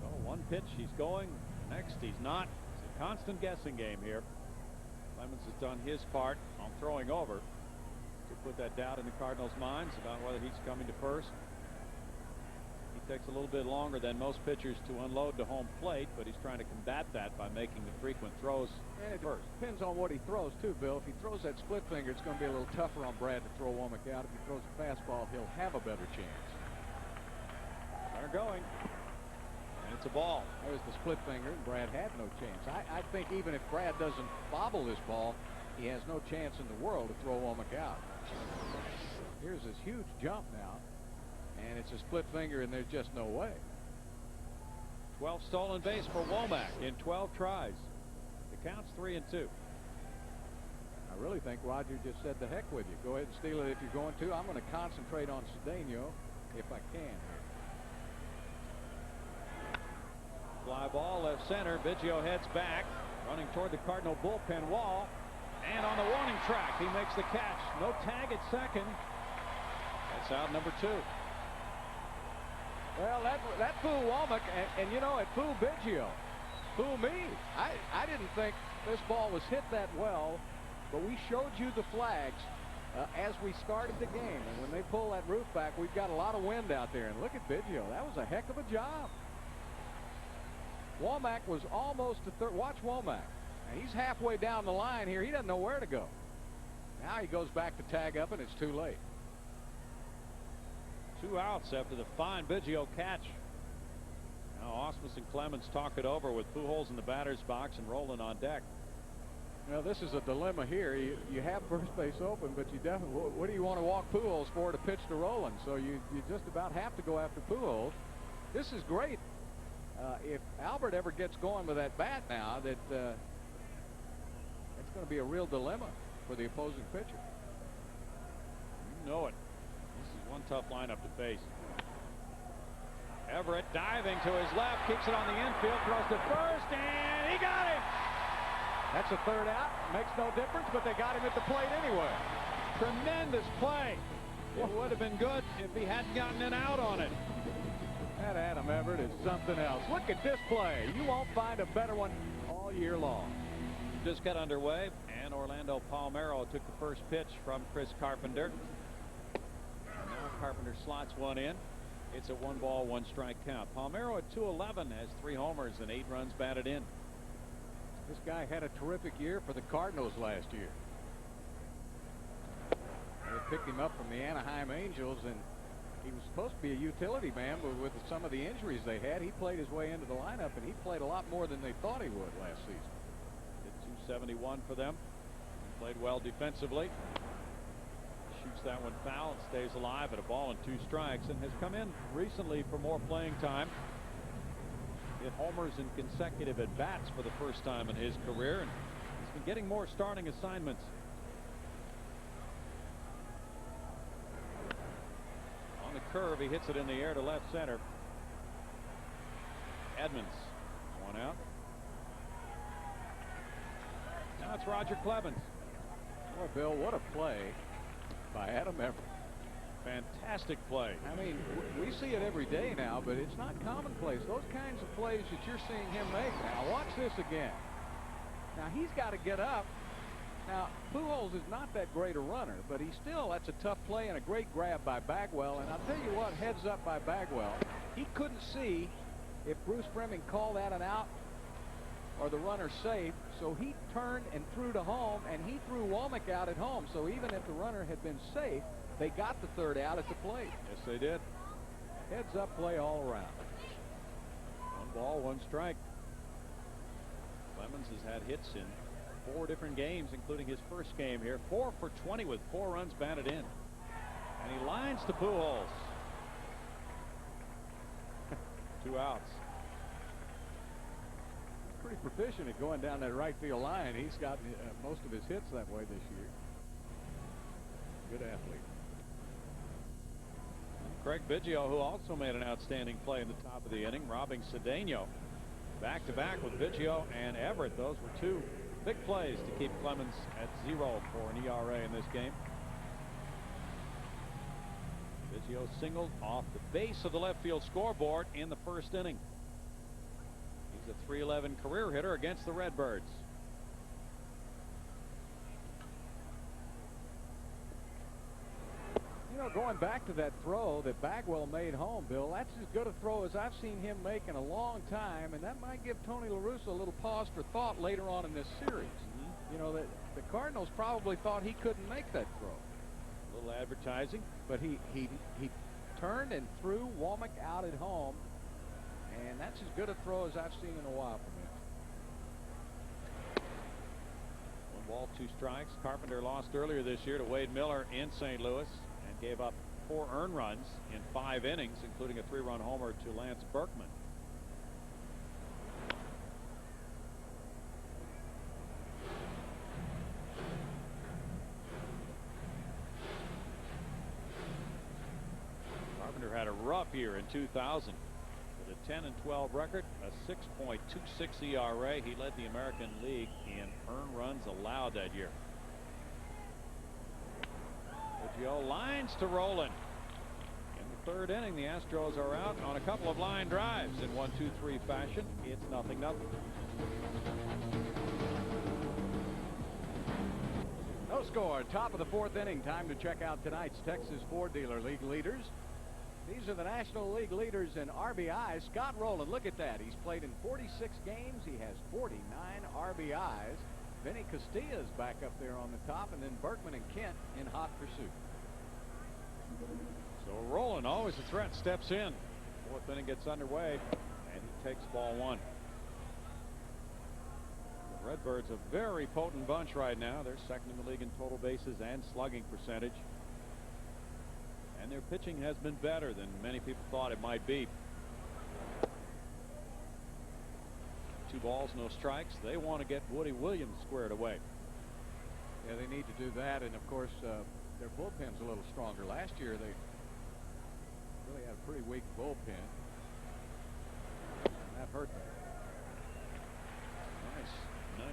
So 1 pitch, he's going. Next, he's not. It's a constant guessing game here. Clemens has done his part on throwing over to put that doubt in the Cardinals' minds about whether he's coming to first. He takes a little bit longer than most pitchers to unload to home plate, but he's trying to combat that by making the frequent throws And it first. depends on what he throws too, Bill. If he throws that split finger, it's going to be a little tougher on Brad to throw Womack out. If he throws a fastball, he'll have a better chance. Runner going, and it's a ball. There's the split finger, and Brad had no chance. I think even if Brad doesn't bobble this ball, he has no chance in the world to throw Womack out. Here's this huge jump now, and it's a split finger, and there's just no way. 12 stolen base for Womack in 12 tries. The count's 3-2. I really think Roger just said the heck with you. Go ahead and steal it if you're going to. I'm going to concentrate on Cedeno if I can. Fly ball left center. Biggio heads back, running toward the Cardinal bullpen wall, and on the warning track he makes the catch. No tag at second. That's out number 2. Well, that fooled Womack, and you know, it fooled Biggio. Fooled me. I didn't think this ball was hit that well, but we showed you the flags as we started the game, and when they pull that roof back, we've got a lot of wind out there. And look at Biggio. That was a heck of a job. Womack was almost to third. Watch Womack. And he's halfway down the line here. He doesn't know where to go. Now he goes back to tag up, and it's too late. 2 outs after the fine Biggio catch. Now Ausmus and Clemens talk it over with Pujols in the batter's box and Rolen on deck. Well, this is a dilemma here. You have first base open, but you definitely, what do you want to walk Pujols for to pitch to Rolen? So you just about have to go after Pujols. This is great. If Albert ever gets going with that bat now, it's going to be a real dilemma for the opposing pitcher. You know it. This is one tough lineup to face. Everett diving to his left, keeps it on the infield, throws to first, and he got him. That's a third out. Makes no difference, but they got him at the plate anyway. Tremendous play. It would have been good if he hadn't gotten an out on it. That Adam Everett is something else. Look at this play. You won't find a better one all year long. Just got underway, and Orlando Palmeiro took the first pitch from Chris Carpenter. And now Carpenter slots one in. It's a 1-ball, 1-strike count. Palmeiro at 211 has 3 homers and 8 runs batted in. This guy had a terrific year for the Cardinals last year. They picked him up from the Anaheim Angels, and he was supposed to be a utility man, but with some of the injuries they had, he played his way into the lineup, and he played a lot more than they thought he would last season. Hit 271 for them. Played well defensively. Shoots that one foul and stays alive at a ball and 2 strikes, and has come in recently for more playing time. Hit homers in consecutive at bats for the first time in his career, and he's been getting more starting assignments. On the curve, he hits it in the air to left center. Edmonds, 1 out. Now it's Roger Clemens. Boy, Bill, what a play by Adam Everett. Fantastic play. I mean, we see it every day now, but it's not commonplace. Those kinds of plays that you're seeing him make. Now, watch this again. Now, he's got to get up. Now, Pujols is not that great a runner, but that's a tough play and a great grab by Bagwell. And I'll tell you what, heads up by Bagwell. He couldn't see if Bruce Fleming called that an out or the runner safe, so he turned and threw to home, and he threw Womack out at home. So even if the runner had been safe, they got the 3rd out at the plate. Yes, they did. Heads up play all around. 1 ball, 1 strike. Clemens has had hits in 4 different games, including his first game here. 4 for 20 with 4 runs batted in. And he lines to Pujols. 2 outs. Pretty proficient at going down that right field line. He's got most of his hits that way this year. Good athlete. Craig Biggio, who also made an outstanding play in the top of the inning, robbing Cedeno. Back-to-back with Biggio and Everett. Those were 2 big plays to keep Clemens at 0 for an ERA in this game. Biggio singled off the base of the left field scoreboard in the first inning. He's a .311 career hitter against the Redbirds. You know, going back to that throw that Bagwell made home, Bill, that's as good a throw as I've seen him make in a long time, and that might give Tony La Russa a little pause for thought later on in this series. You know, that the Cardinals probably thought he couldn't make that throw. A little advertising. But he turned and threw Womack out at home, and that's as good a throw as I've seen in a while from him. 1 ball, 2 strikes. Carpenter lost earlier this year to Wade Miller in St. Louis and gave up 4 earned runs in 5 innings, including a 3-run homer to Lance Berkman. Carpenter had a rough year in 2000 with a 10-12 record, a 6.26 ERA. He led the American League in earned runs allowed that year. Biggio lines to Roland. In the 3rd inning, the Astros are out on a couple of line drives in 1-2-3 fashion. It's 0-0. No score. Top of the 4th inning. Time to check out tonight's Texas Ford Dealer League leaders. These are the National League leaders in RBIs. Scott Rowland, look at that. He's played in 46 games. He has 49 RBIs. Vinny Castilla's back up there on the top, and then Berkman and Kent in hot pursuit. So Rowland, always a threat, steps in. 4th inning gets underway, and he takes ball 1. The Redbirds, a very potent bunch right now. They're 2nd in the league in total bases and slugging percentage. And their pitching has been better than many people thought it might be. 2 balls, no strikes. They want to get Woody Williams squared away. Yeah, they need to do that, and of course their bullpen's a little stronger. Last year they really had a pretty weak bullpen, and that hurt them. Nice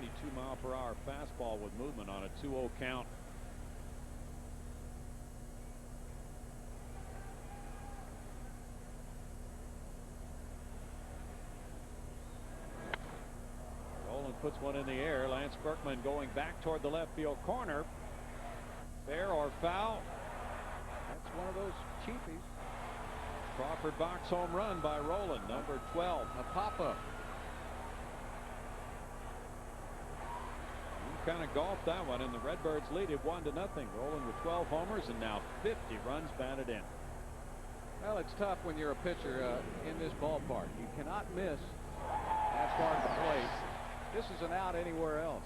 92-mile-per-hour fastball with movement on a 2-0 count. Puts one in the air. Lance Berkman going back toward the left field corner. Fair or foul? That's one of those cheapies. Crawford box home run by Rowland, number 12. A pop-up. You kind of golfed that one, and the Redbirds lead it 1-0. Rowland with 12 homers and now 50 runs batted in. Well, it's tough when you're a pitcher in this ballpark. You cannot miss that far to the plate. This is an out anywhere else.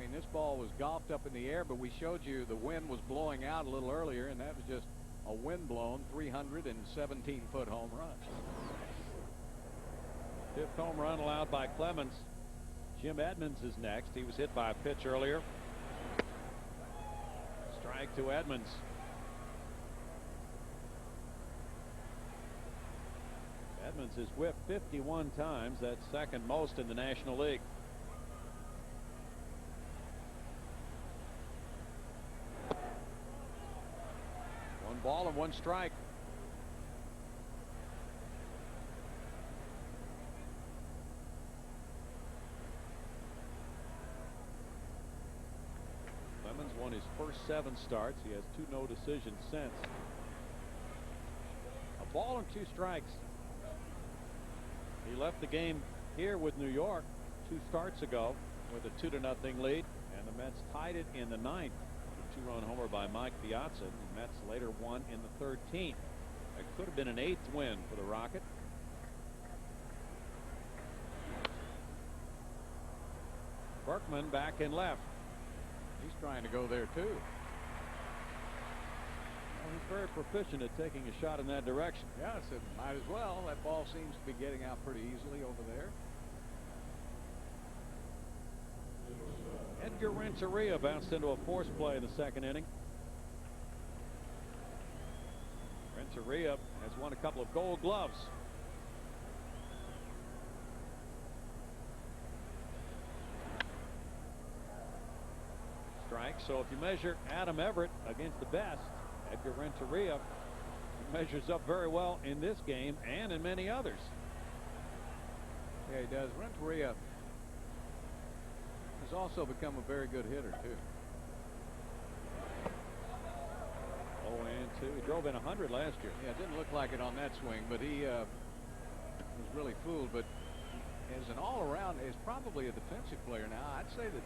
mean, this ball was golfed up in the air, but we showed you the wind was blowing out a little earlier, and that was just a wind-blown 317-foot home run. 5th home run allowed by Clemens. Jim Edmonds is next. He was hit by a pitch earlier. Strike to Edmonds. Edmonds has whipped 51 times. That's second most in the National League. One ball and one strike. Clemens won his first 7 starts. He has 2 no decisions since. A ball and 2 strikes. He left the game here with New York 2 starts ago with a 2-0 lead, and the Mets tied it in the 9th. A 2-run homer by Mike Piazza. The Mets later won in the 13th. It could have been an 8th win for the Rocket. Berkman back in left. He's trying to go there too. Well, he's very proficient at taking a shot in that direction. Yeah, I said might as well. That ball seems to be getting out pretty easily over there. Edgar Renteria bounced into a force play in the 2nd inning. Renteria has won a couple of Gold Gloves. Strike. So if you measure Adam Everett against the best, Edgar Renteria measures up very well in this game and in many others. Yeah, he does. Renteria has also become a very good hitter too. 0-2. He drove in 100 last year. Yeah, it didn't look like it on that swing, but he was really fooled. But as an all-around, is probably a defensive player now. I'd say that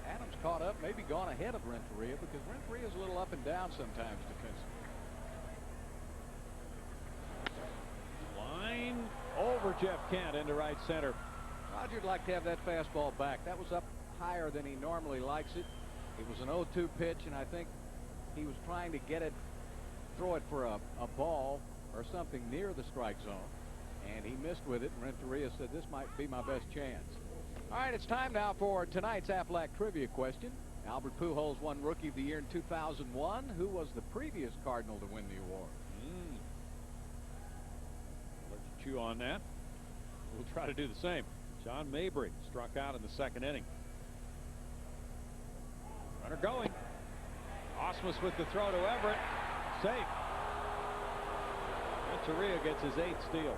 Adams caught up, maybe gone ahead of Renteria, because Renteria's a little up and down sometimes defensively. Line over Jeff Kent into right center. Roger'd like to have that fastball back. That was up higher than he normally likes it. It was an 0-2 pitch, and I think he was trying to get it, throw it for a ball or something near the strike zone, and he missed with it. And Renteria said, this might be my best chance. All right, it's time now for tonight's Aflac trivia question. Albert Pujols won Rookie of the Year in 2001. Who was the previous Cardinal to win the award? Let you chew on that. We'll try to do the same. John Mabry struck out in the 2nd inning. Runner going. Osmus with the throw to Everett. Safe. Renteria gets his 8th steal.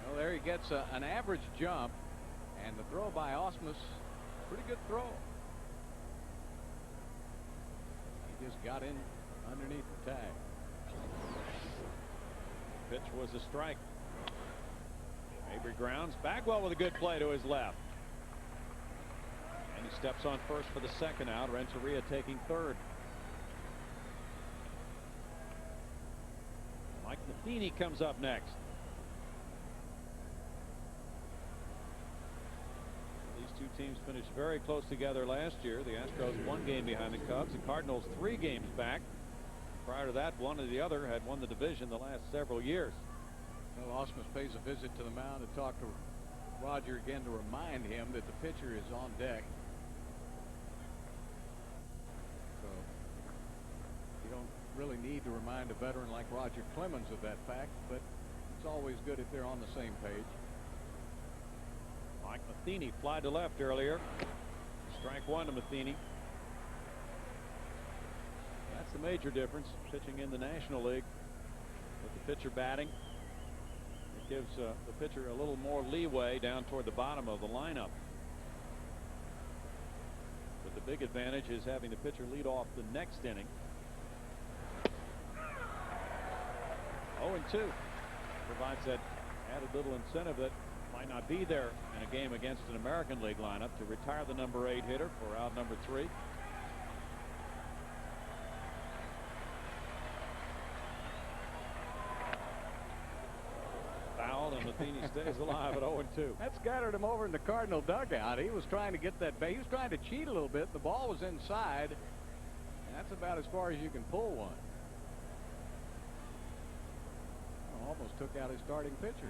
Well, there he gets an average jump, and the throw by Osmus, pretty good throw. He just got in underneath the tag. Pitch was a strike. Mabry grounds. Bagwell with a good play to his left. And he steps on first for the 2nd out. Renteria taking 3rd. Mike Matheny comes up next. These two teams finished very close together last year. The Astros 1 game behind the Cubs. The Cardinals 3 games back. Prior to that, one or the other had won the division the last several years. Well, Osmus pays a visit to the mound to talk to Roger again to remind him that the pitcher is on deck. So you don't really need to remind a veteran like Roger Clemens of that fact, but it's always good if they're on the same page. Mike Matheny fly to left earlier. Strike 1 to Matheny. That's the major difference pitching in the National League with the pitcher batting. It gives the pitcher a little more leeway down toward the bottom of the lineup. But the big advantage is having the pitcher lead off the next inning. 0-2 provides that added little incentive that might not be there in a game against an American League lineup to retire the number 8 hitter for out number 3. Matheny stays alive at 0-2. That scattered him over in the Cardinal dugout. He was trying to get that base. He was trying to cheat a little bit. The ball was inside. And that's about as far as you can pull one. Almost took out his starting pitcher.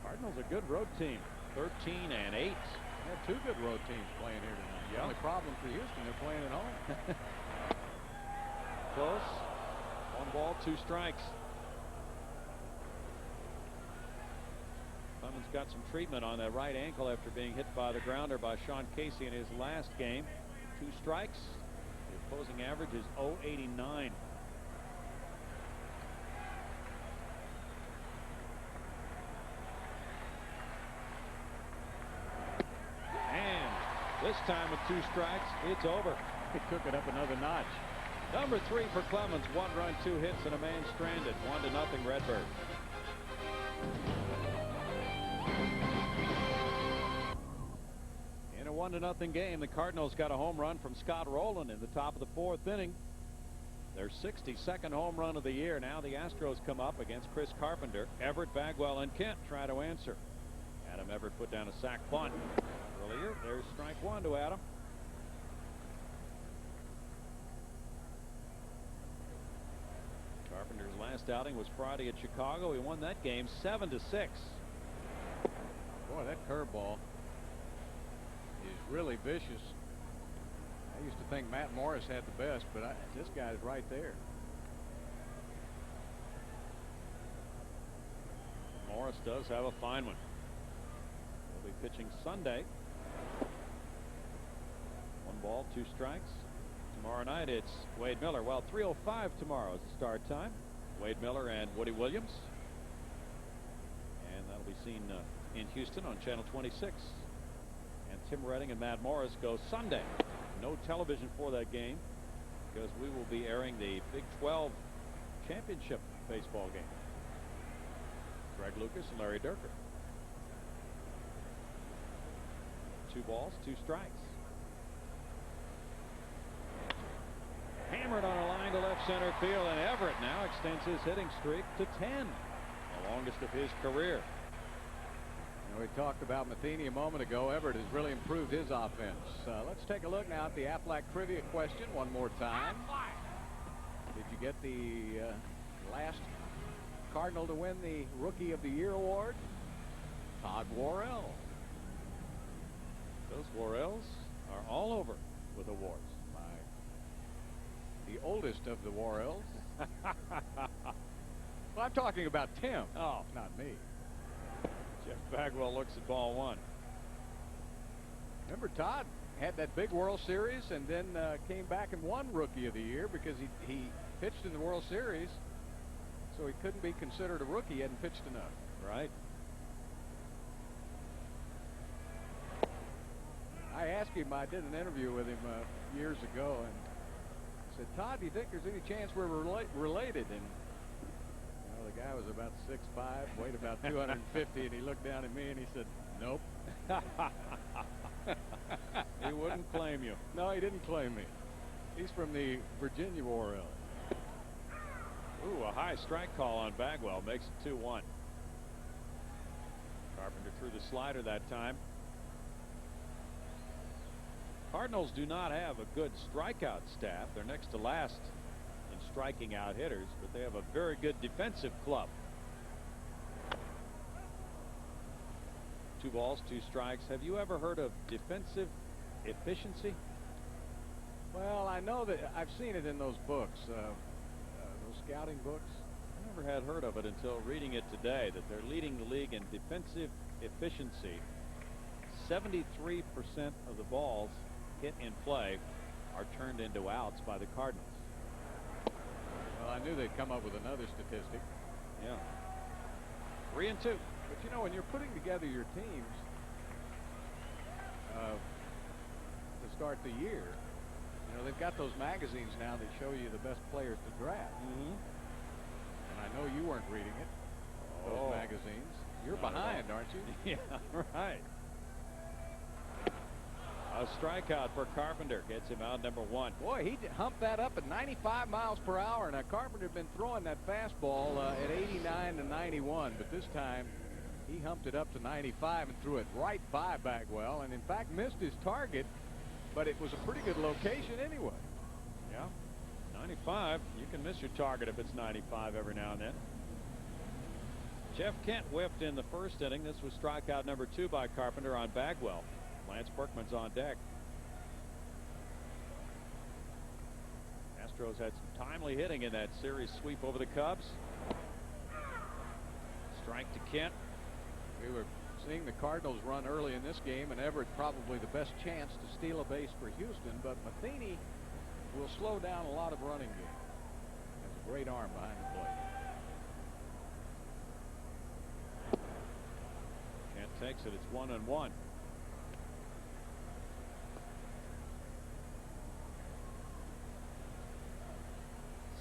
Cardinals a good road team. 13-8. They had two good road teams playing here tonight. The only problem for Houston, they're playing at home. Close. 1 ball, 2 strikes. Clemens got some treatment on that right ankle after being hit by the grounder by Sean Casey in his last game. 2 strikes. The opposing average is .089. This time with 2 strikes, it's over. He took it up another notch. Number 3 for Clemens. 1 run, 2 hits, and a man stranded. 1-0 Redbird. In a 1-0 game, the Cardinals got a home run from Scott Rowland in the top of the 4th inning. Their 62nd home run of the year. Now the Astros come up against Chris Carpenter. Everett, Bagwell, and Kent try to answer. Adam Everett put down a sac bunt earlier. There's strike 1 to Adam. Carpenter's last outing was Friday at Chicago. He won that game 7-6. Boy, that curveball is really vicious. I used to think Matt Morris had the best, but this guy's right there. Morris does have a fine one. He'll be pitching Sunday. 1 ball, 2 strikes. Tomorrow night it's Wade Miller. Well, 3:05 tomorrow is the start time. Wade Miller and Woody Williams. And that'll be seen in Houston on Channel 26. And Tim Redding and Matt Morris go Sunday. No television for that game because we will be airing the Big 12 championship baseball game. Greg Lucas and Larry Durker. 2 balls, 2 strikes. Hammered on a line to left center field, and Everett now extends his hitting streak to 10, the longest of his career. You know, we talked about Matheny a moment ago. Everett has really improved his offense. Let's take a look now at the Aflac trivia question one more time. Did you get the last Cardinal to win the Rookie of the Year award? Todd Worrell. Those Worrells are all over with awards. The oldest of the Worrells. Well, I'm talking about Tim. Oh, not me. Jeff Bagwell looks at ball 1. Remember, Todd had that big World Series and then came back and won Rookie of the Year because he pitched in the World Series, so he couldn't be considered a rookie. He hadn't pitched enough. Right. I asked him, I did an interview with him years ago, and I said, Todd, do you think there's any chance we're related? And you know, the guy was about 6'5", weighed about 250, and he looked down at me and he said, nope. He wouldn't claim you. No, he didn't claim me. He's from the Virginia Worrell. Ooh, a high strike call on Bagwell makes it 2-1. Carpenter threw the slider that time. Cardinals do not have a good strikeout staff. They're next to last in striking out hitters, but they have a very good defensive club. 2 balls, 2 strikes. Have you ever heard of defensive efficiency? Well, I know that I've seen it in those books, those scouting books. I never had heard of it until reading it today, that they're leading the league in defensive efficiency. 73% of the balls hit in play are turned into outs by the Cardinals. Well, I knew they'd come up with another statistic. Yeah. 3-2. But you know, when you're putting together your teams to start the year, you know, they've got those magazines now that show you the best players to draft. And I know you weren't reading it, those magazines. You're behind, aren't you? Yeah, right. A strikeout for Carpenter gets him out number 1. Boy, he humped that up at 95 miles per hour. Now, Carpenter had been throwing that fastball at 89 to 91, but this time he humped it up to 95 and threw it right by Bagwell, and in fact missed his target, but it was a pretty good location anyway. Yeah, 95. You can miss your target if it's 95 every now and then. Jeff Kent whiffed in the first inning. This was strikeout number 2 by Carpenter on Bagwell. Lance Berkman's on deck. Astros had some timely hitting in that series sweep over the Cubs. Strike to Kent. We were seeing the Cardinals run early in this game, and Everett probably the best chance to steal a base for Houston, but Matheny will slow down a lot of running game. Has a great arm behind the plate. Kent takes it. It's 1-1.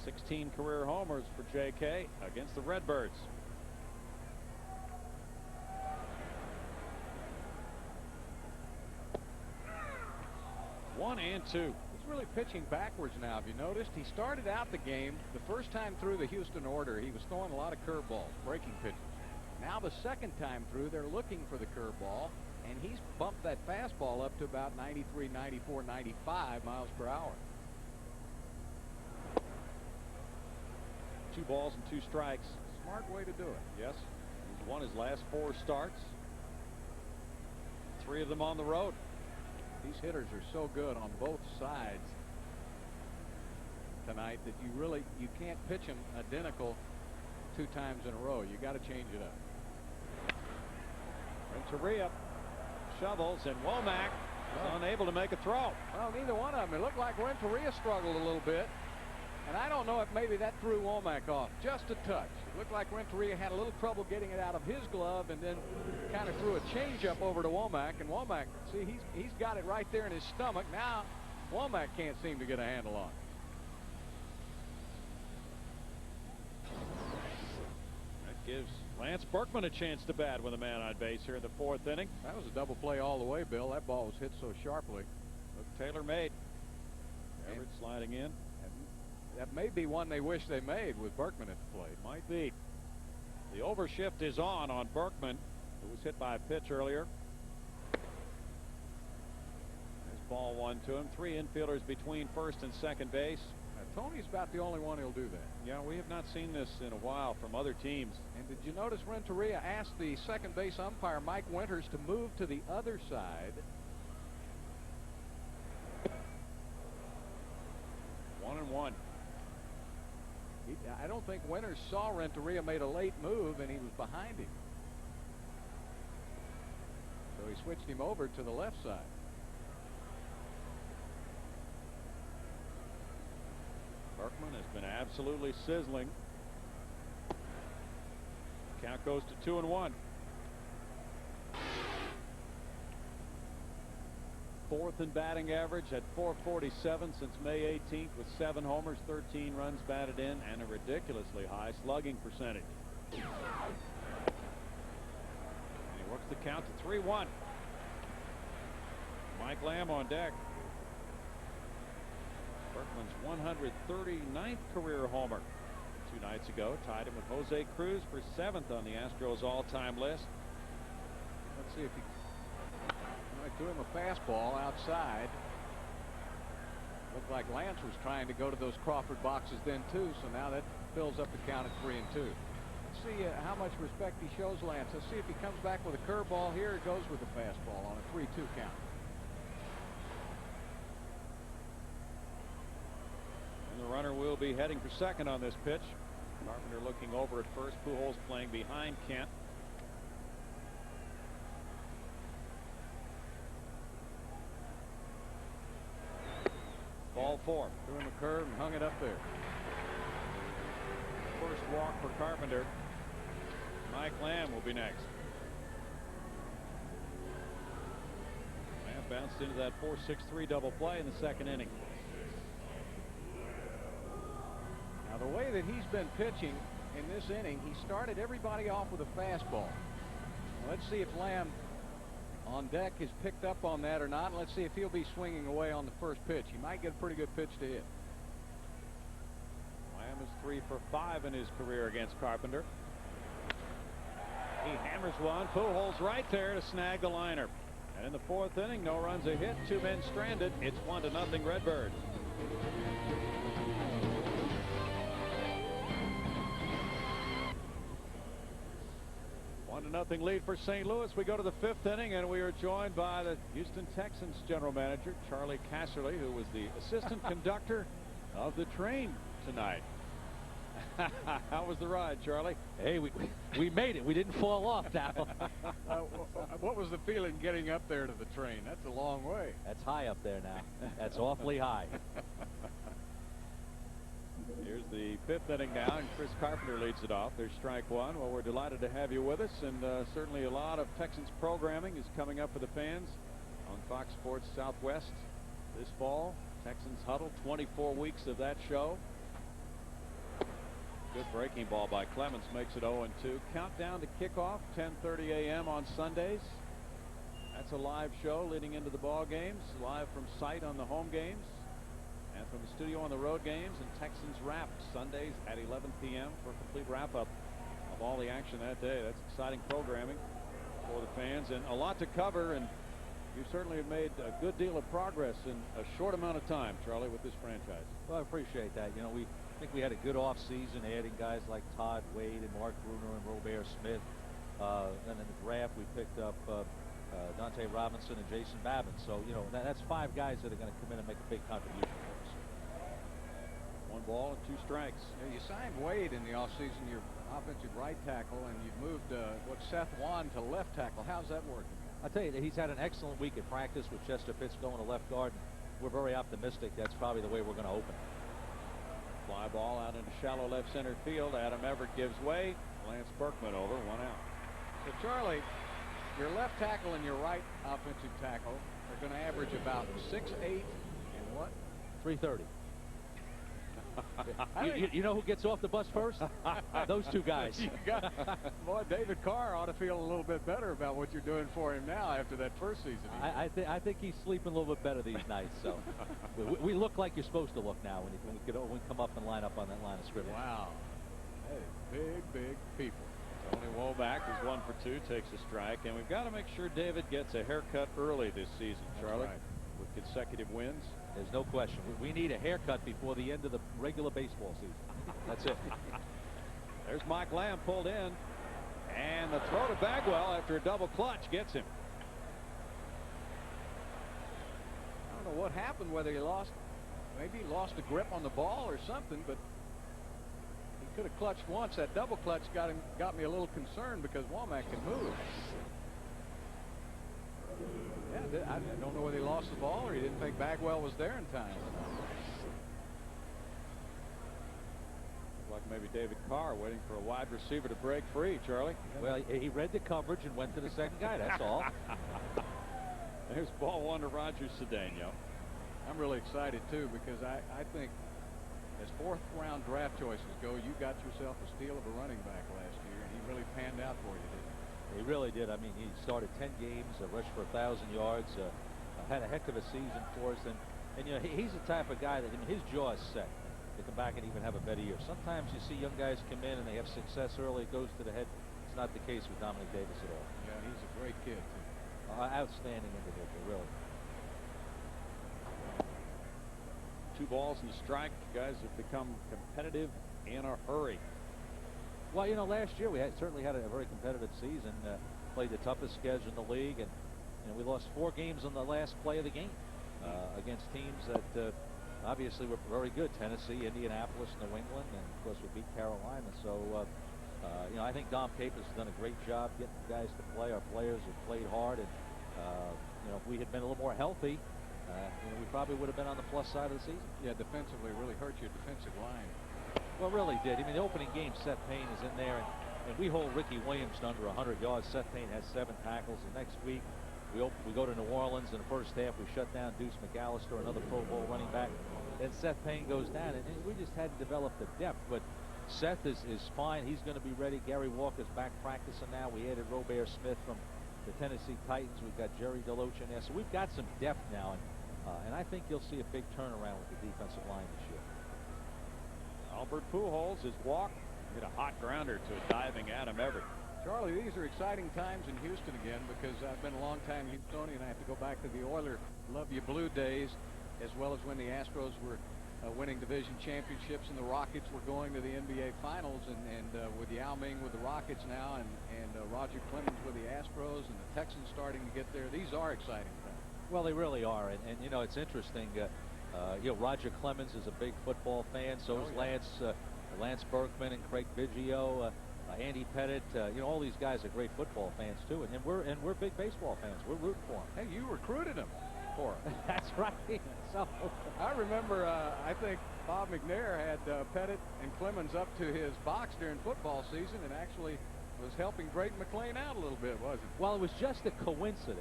16 career homers for J.K. against the Redbirds. 1-2. He's really pitching backwards now. Have you noticed? He started out the game the first time through the Houston order. He was throwing a lot of curveballs, breaking pitches. Now the second time through, they're looking for the curveball, and he's bumped that fastball up to about 93, 94, 95 miles per hour. 2 balls and 2 strikes. Smart way to do it. Yes. He's won his last 4 starts. 3 of them on the road. These hitters are so good on both sides tonight that you can't pitch them identical 2 times in a row. You got to change it up. Renteria shovels, and Womack is unable to make a throw. Well, neither one of them. It looked like Renteria struggled a little bit. And I don't know if maybe that threw Womack off just a touch. It looked like Renteria had a little trouble getting it out of his glove, and then kind of threw a changeup over to Womack. And Womack, see, he's got it right there in his stomach. Now Womack can't seem to get a handle on it. That gives Lance Berkman a chance to bat with a man on base here in the 4th inning. That was a double play all the way, Bill. That ball was hit so sharply. Look, Taylor made. Everett sliding in. That may be one they wish they made with Berkman at the plate. Might be. The overshift is on Berkman, who was hit by a pitch earlier. There's ball 1 to him. 3 infielders between first and second base. Now, Tony's about the only one who'll do that. Yeah, we have not seen this in a while from other teams. And did you notice Renteria asked the second base umpire Mike Winters to move to the other side? 1-1. I don't think Winters saw Renteria made a late move, and he was behind him. So he switched him over to the left side. Berkman has been absolutely sizzling. Count goes to 2-1. 4th in batting average at .447 since May 18th with 7 homers, 13 runs batted in, and a ridiculously high slugging percentage. And he works the count to 3-1. Mike Lamb on deck. Berkman's 139th career homer 2 nights ago tied him with Jose Cruz for 7th on the Astros all-time list. Let's see if he threw him a fastball outside. Looked like Lance was trying to go to those Crawford boxes then too, so now that fills up the count at 3-2. Let's see how much respect he shows Lance. Let's see if he comes back with a curveball here. It goes with the fastball on a 3-2 count. And the runner will be heading for second on this pitch. Carpenter looking over at first. Pujols playing behind Kent. Ball 4. Threw him a curve and hung it up there. First walk for Carpenter. Mike Lamb will be next. Lamb bounced into that 4-6-3 double play in the 2nd inning. Now the way that he's been pitching in this inning, he started everybody off with a fastball. Let's see if Lamb on deck has picked up on that or not. Let's see if he'll be swinging away on the first pitch. He might get a pretty good pitch to hit. Lamb is 3 for 5 in his career against Carpenter. He hammers one. Pujols right there to snag the liner. And in the 4th inning, no runs a hit, 2 men stranded. It's 1-0 Redbirds. Nothing lead for St. Louis. We go to the 5th inning, and we are joined by the Houston Texans general manager, Charlie Casserly, who was the assistant conductor of the train tonight. How was the ride, Charlie? Hey, we made it. We didn't fall off now. What was the feeling getting up there to the train? That's a long way. That's high up there now. That's awfully high. Here's the 5th inning now, and Chris Carpenter leads it off. There's strike one. Well, we're delighted to have you with us, and certainly a lot of Texans programming is coming up for the fans on Fox Sports Southwest this fall. Texans Huddle, 24 weeks of that show. Good breaking ball by Clemens makes it 0-2. Countdown to kickoff, 10:30 a.m. on Sundays. That's a live show leading into the ball games, live from site on the home games. And from the studio on the road games, and Texans Wrapped Sundays at 11 p.m. for a complete wrap-up of all the action that day. That's exciting programming for the fans and a lot to cover, and you certainly have made a good deal of progress in a short amount of time, Charlie, with this franchise. Well, I appreciate that. You know, I think we had a good off-season, adding guys like Todd Wade and Mark Bruner and Robert Smith. And in the draft, we picked up Dante Robinson and Jason Babin. So, you know, that's 5 guys that are going to come in and make a big contribution for us. 1 ball and 2 strikes. Yeah, you signed Wade in the offseason, your offensive right tackle, and you've moved Seth Wan to left tackle. How's that working? I'll tell you that he's had an excellent week at practice with Chester Pitts going to left guard. We're very optimistic that's probably the way we're going to open. Fly ball out into shallow left center field. Adam Everett gives way. Lance Berkman over, 1 out. So, Charlie, your left tackle and your right offensive tackle are going to average about 6'8" and what? 330. You know who gets off the bus first? Those 2 guys. Boy, David Carr ought to feel a little bit better about what you're doing for him now after that first season. I think he's sleeping a little bit better these nights. So we look like you're supposed to look now when we come up and line up on that line of scrimmage. Wow. That is big people. Tony Woback is 1 for 2, takes a strike, and we've got to make sure David gets a haircut early this season, Charlie, right, with consecutive wins. There's no question. We need a haircut before the end of the regular baseball season. That's it. There's Mike Lamb pulled in, and the throw to Bagwell after a double clutch gets him. I don't know what happened, whether maybe he lost a grip on the ball or something, but he could have clutched once. That double clutch got me a little concerned because Womack can move. Yeah, I don't know whether he lost the ball or he didn't think Bagwell was there in time. Like maybe David Carr waiting for a wide receiver to break free, Charlie. Well, he read the coverage and went to the second guy, that's all. There's ball 1 to Roger Cedeno. I'm really excited, too, because I think as 4th-round draft choices go, you got yourself a steal of a running back last year, and he really panned out for you, didn't he? He really did. I mean, he started 10 games, rushed for 1,000 yards, had a heck of a season for us. And you know, he's the type of guy that, I mean, his jaw is set to come back and even have a better year. Sometimes you see young guys come in and they have success early, it goes to the head. It's not the case with Dominic Davis at all. Yeah, he's a great kid, too. Outstanding individual, really. 2 balls and a strike. You guys have become competitive in a hurry. Well, you know, last year we certainly had a very competitive season. Played the toughest schedule in the league, and we lost 4 games on the last play of the game against teams that obviously were very good: Tennessee, Indianapolis, New England, and of course we beat Carolina. So, you know, I think Dom Capers has done a great job getting guys to play. Our players have played hard, and you know, if we had been a little more healthy, you know, we probably would have been on the plus side of the season. Yeah, defensively really hurt your defensive line. Well, really did. I mean, the opening game, Seth Payne is in there, and we hold Ricky Williams to under 100 yards. Seth Payne has 7 tackles. And next week, we go to New Orleans. In the first half, we shut down Deuce McAllister, another Pro Bowl running back. Then Seth Payne goes down, and we just hadn't developed the depth. But Seth is fine. He's going to be ready. Gary Walker's back practicing now. We added Robert Smith from the Tennessee Titans. We've got Jerry DeLoach in there. So we've got some depth now, and I think you'll see a big turnaround with the defensive line this year. Albert Pujols has walked, hit a hot grounder to a diving Adam Everett. Charlie, these are exciting times in Houston again, because I've been a long-time Houstonian. I have to go back to the Oilers Love You Blue days, as well as when the Astros were winning division championships and the Rockets were going to the NBA Finals, and with Yao Ming with the Rockets now, and Roger Clemens with the Astros, and the Texans starting to get there. These are exciting times. Well, they really are, and you know, it's interesting. You know, Roger Clemens is a big football fan. So is Lance Berkman and Craig Biggio, Andy Pettit. You know, all these guys are great football fans too, and we're big baseball fans. We're rooting for them. Hey, you recruited them for them. That's right. So I remember, I think Bob McNair had Pettit and Clemens up to his box during football season, and actually was helping Drayton McClain out a little bit, wasn't it? Well, it was just a coincidence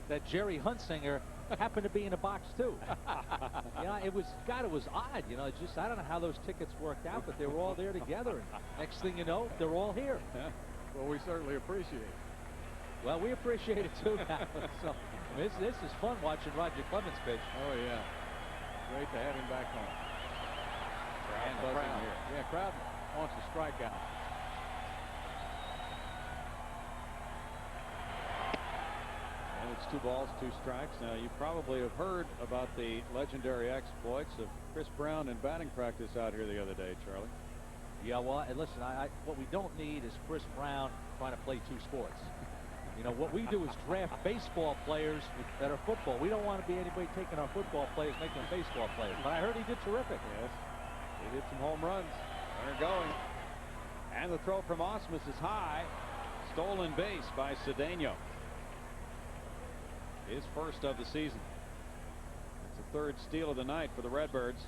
that Jerry Hunsinger happened to be in the box too. You know, it was odd. You know, it's just, I don't know how those tickets worked out, but they were all there together. And next thing you know, they're all here. Well, we certainly appreciate it. Well, we appreciate it too now. So I mean, this is fun watching Roger Clemens pitch. Oh yeah, great to have him back home. And the crowd here. Yeah, crowd wants to strike out. And it's 2 balls, 2 strikes. Now, you probably have heard about the legendary exploits of Chris Brown in batting practice out here the other day, Charlie. Yeah, well, and listen, what we don't need is Chris Brown trying to play 2 sports. You know, what we do is draft baseball players that are football. We don't want to be anybody taking our football players, making them baseball players. But I heard he did terrific. Yes, he hit some home runs. They're going. And the throw from Osmus is high. Stolen base by Cedeno. His first of the season. It's the 3rd steal of the night for the Redbirds.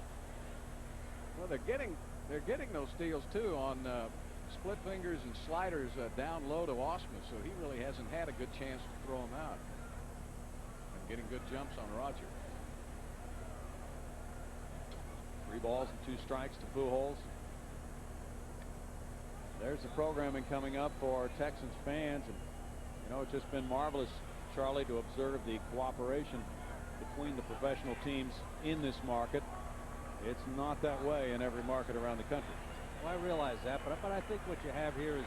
Well, they're getting those steals too on split fingers and sliders down low to Osmus, so he really hasn't had a good chance to throw them out. And getting good jumps on Roger. 3 balls and 2 strikes to Pujols. There's the programming coming up for Texans fans, and you know, it's just been marvelous, Charlie, to observe the cooperation between the professional teams in this market. It's not that way in every market around the country. Well, I realize that, but I think what you have here is,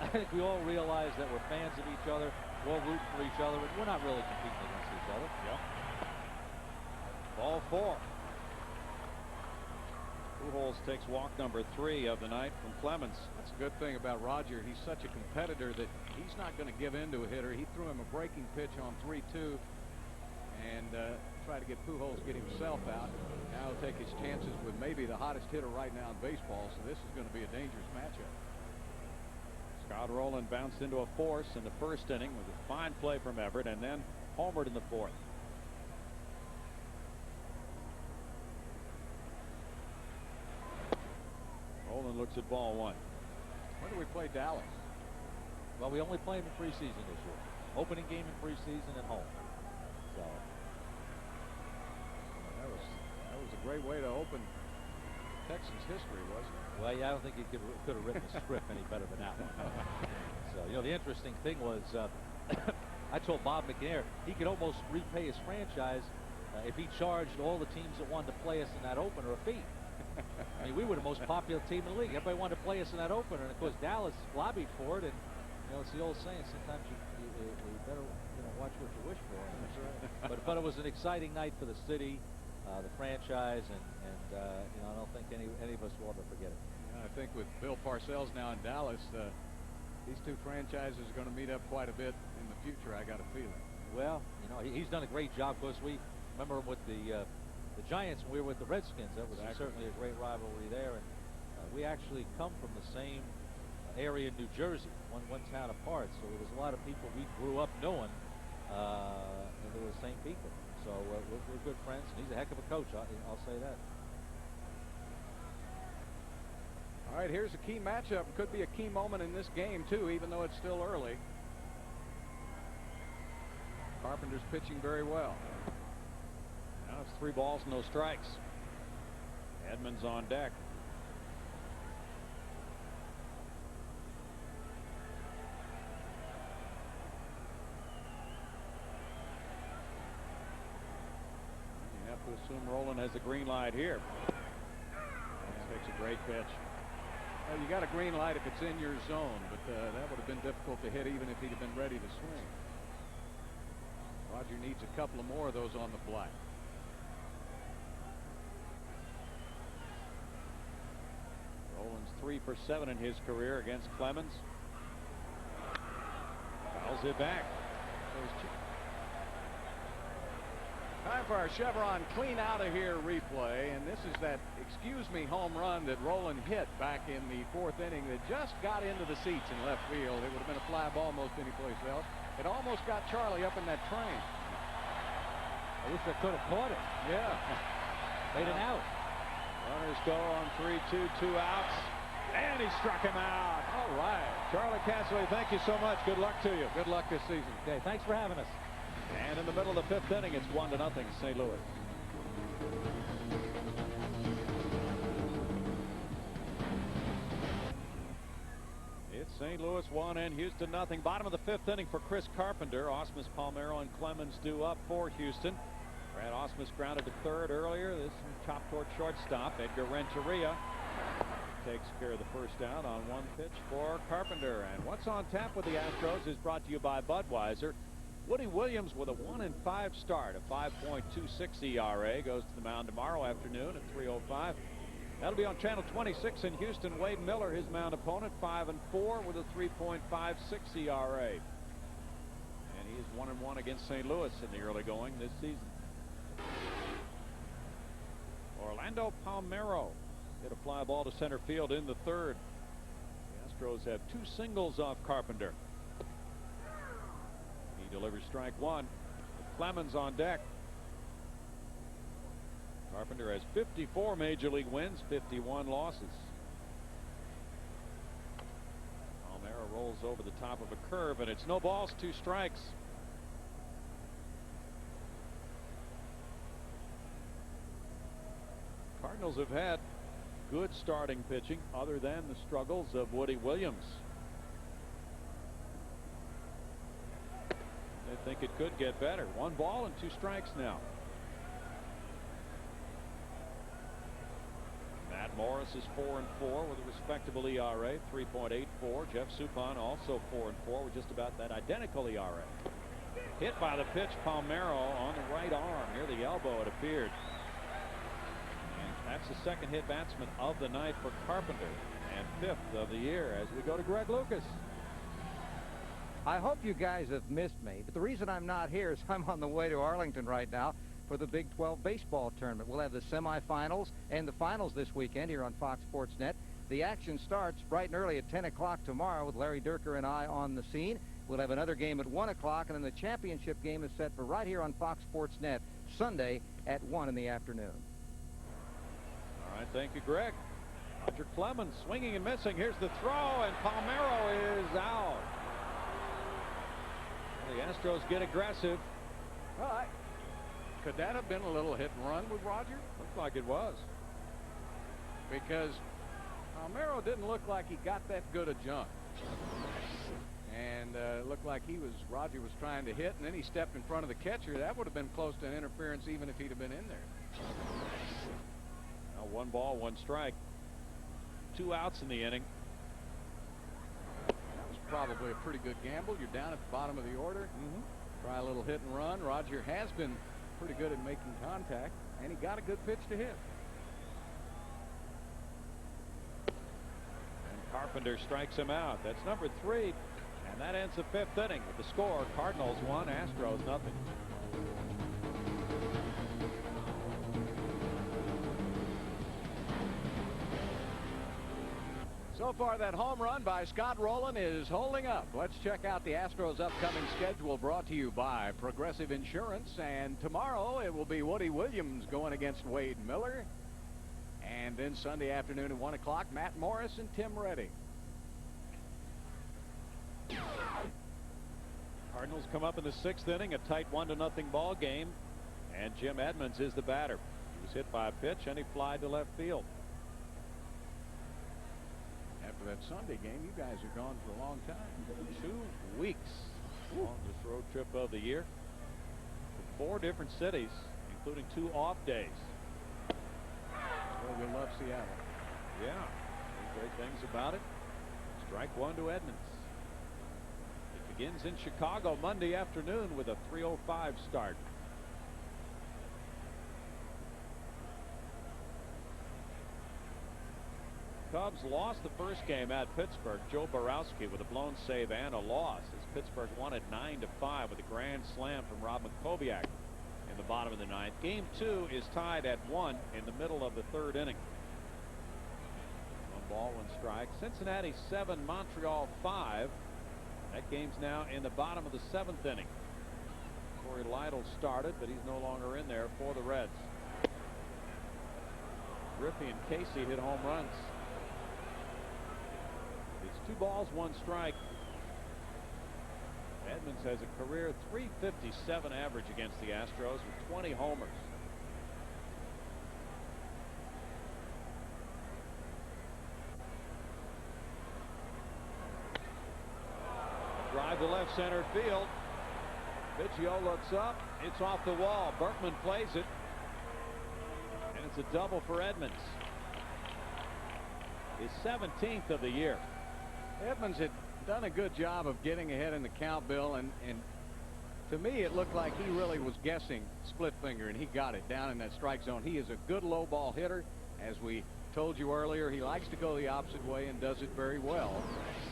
I think we all realize that we're fans of each other, we're all rooting for each other, and we're not really competing against each other. Yep. Ball 4. Pujols takes walk number 3 of the night from Clemens. That's a good thing about Roger. He's such a competitor that he's not going to give in to a hitter. He threw him a breaking pitch on 3-2 and try to get Pujols get himself out. Now he'll take his chances with maybe the hottest hitter right now in baseball, so this is going to be a dangerous matchup. Scott Rowland bounced into a force in the 1st inning with a fine play from Everett, and then homered in the 4th. Rowland looks at ball 1. When do we play Dallas? Well, we only play them in preseason this year. Opening game in preseason at home. So that was a great way to open Texans history, wasn't it? Well, yeah, I don't think he could have written the script any better than that one. So, you know, the interesting thing was, I told Bob McNair he could almost repay his franchise if he charged all the teams that wanted to play us in that opener a fee. I mean, we were the most popular team in the league. Everybody wanted to play us in that opener, and of course Dallas lobbied for it. And you know, it's the old saying: sometimes you better watch what you wish for. But it was an exciting night for the city, the franchise, and you know, I don't think any of us will ever forget it. Yeah, I think with Bill Parcells now in Dallas, these 2 franchises are going to meet up quite a bit in the future. I got a feeling. Well, you know, he's done a great job. Of course, we remember him with the Giants when we were with the Redskins. That was certainly a great rivalry there, and we actually come from the same area in New Jersey, one town apart. So there was a lot of people we grew up knowing, and they were the same people. So we're good friends, and he's a heck of a coach. I'll say that. All right, here's a key matchup. Could be a key moment in this game too, even though it's still early. Carpenter's pitching very well. Now it's 3 balls, no strikes. Edmonds on deck. assume Rolen has the green light here. Takes a great pitch. Well, you got a green light if it's in your zone, but that would have been difficult to hit even if he'd have been ready to swing. Roger needs a couple of more of those on the fly. Rolen's 3 for 7 in his career against Clemens. Fouls it back. Time for our Chevron clean out of here replay, and this is that excuse me home run that Rolen hit back in the 4th inning that just got into the seats in left field. It would have been a fly ball most any place else. It almost got Charlie up in that train. I wish I could have caught it. Yeah. Made an out. Runners go on 3-2, 2 outs, and he struck him out. All right. Charlie Casserly, thank you so much. Good luck to you. Good luck this season. Okay, thanks for having us. And in the middle of the 5th inning, it's 1-0 St. Louis. It's St. Louis 1 and Houston nothing. Bottom of the 5th inning for Chris Carpenter. Osmus, Palmeiro, and Clemens due up for Houston. Brad Osmus grounded to 3rd earlier. This one chopped toward shortstop. Edgar Renteria takes care of the first out on 1 pitch for Carpenter. And what's on tap with the Astros is brought to you by Budweiser. Woody Williams with a 1-5 start, a 5.26 ERA, goes to the mound tomorrow afternoon at 3:05. That'll be on channel 26 in Houston. Wade Miller, his mound opponent, 5-4 with a 3.56 ERA. And he is 1-1 against St. Louis in the early going this season. Orlando Palmeiro hit a fly ball to center field in the 3rd. The Astros have 2 singles off Carpenter. He delivers strike 1. With Clemens on deck. Carpenter has 54 major league wins, 51 losses. Palmeiro rolls over the top of a curve, and it's no balls, 2 strikes. Cardinals have had good starting pitching other than the struggles of Woody Williams. They think it could get better. 1 ball and 2 strikes now. Matt Morris is 4-4 with a respectable ERA, 3.84. Jeff Suppan also 4-4 with just about that identical ERA. Hit by the pitch, Palmeiro on the right arm near the elbow, it appeared. And that's the 2nd hit batsman of the night for Carpenter and 5th of the year as we go to Greg Lucas. I hope you guys have missed me, but the reason I'm not here is I'm on the way to Arlington right now for the Big 12 baseball tournament. We'll have the semifinals and the finals this weekend here on Fox Sports Net. The action starts bright and early at 10 o'clock tomorrow with Larry Dierker and I on the scene. We'll have another game at 1 o'clock, and then the championship game is set for right here on Fox Sports Net Sunday at 1 in the afternoon. All right, thank you, Greg. Roger Clemens swinging and missing. Here's the throw, and Palmeiro is out. The Astros get aggressive. Well, could that have been a little hit and run with Roger? Looks like it was. Because Palmeiro didn't look like he got that good a jump. And it looked like Roger was trying to hit, and then he stepped in front of the catcher. That would have been close to an interference even if he'd have been in there. Now 1 ball, 1 strike. 2 outs in the inning. Probably a pretty good gamble. You're down at the bottom of the order. Try a little hit and run. Roger has been pretty good at making contact, and he got a good pitch to hit. And Carpenter strikes him out. That's number 3, and that ends the 5th inning with the score: Cardinals 1, Astros nothing. So far, that home run by Scott Rolen is holding up. Let's check out the Astros' upcoming schedule, brought to you by Progressive Insurance. And tomorrow it will be Woody Williams going against Wade Miller. And then Sunday afternoon at 1 o'clock, Matt Morris and Tim Reddy. Cardinals come up in the 6th inning, a tight 1-0 ball game, and Jim Edmonds is the batter. He was hit by a pitch and he flied to left field. After that Sunday game, you guys are gone for a long time. 2 weeks. Longest road trip of the year. 4 different cities, including 2 off days. Well, we love Seattle. Yeah, great things about it. Strike 1 to Edmonds. It begins in Chicago Monday afternoon with a 3:05 start. Cubs lost the first game at Pittsburgh. Joe Borowski with a blown save and a loss as Pittsburgh won at 9-5 with a grand slam from Rob Makoviak in the bottom of the 9th. Game 2 is tied at 1 in the middle of the 3rd inning. 1 ball, 1 strike. Cincinnati 7, Montreal 5. That game's now in the bottom of the 7th inning. Corey Lytle started, but he's no longer in there for the Reds. Griffey and Casey hit home runs. It's 2 balls, 1 strike. Edmonds has a career .357 average against the Astros with 20 homers. Drive to left center field. Biggio looks up. It's off the wall. Berkman plays it. And it's a double for Edmonds. His 17th of the year. Edmonds had done a good job of getting ahead in the count, Bill, and to me it looked like he really was guessing split finger, and he got it down in that strike zone. He is a good low ball hitter. As we told you earlier, he likes to go the opposite way and does it very well.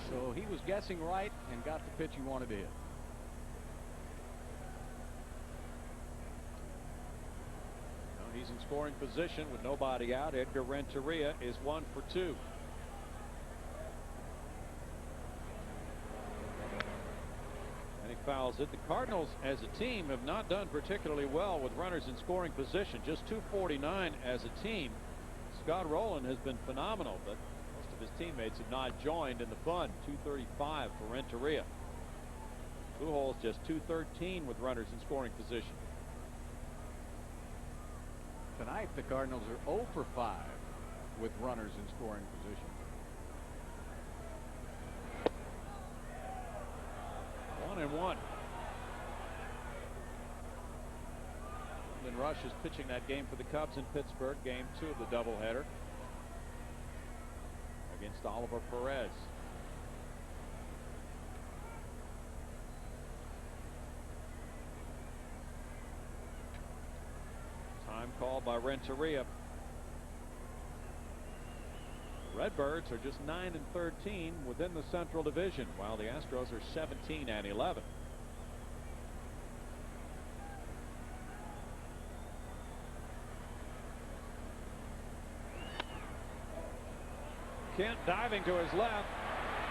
So he was guessing right and got the pitch he wanted to hit. Now he's in scoring position with nobody out. Edgar Renteria is 1 for 2. And he fouls it. The Cardinals as a team have not done particularly well with runners in scoring position. Just .249 as a team. Scott Rowland has been phenomenal, but most of his teammates have not joined in the fun. .235 for Renteria. Pujols just .213 with runners in scoring position. Tonight the Cardinals are 0 for 5 with runners in scoring position. 1-1. Lynn Rush is pitching that game for the Cubs in Pittsburgh. Game 2 of the doubleheader against Oliver Perez. Time called by Renteria. The Redbirds are just 9-13 within the Central Division, while the Astros are 17-11. Kent diving to his left,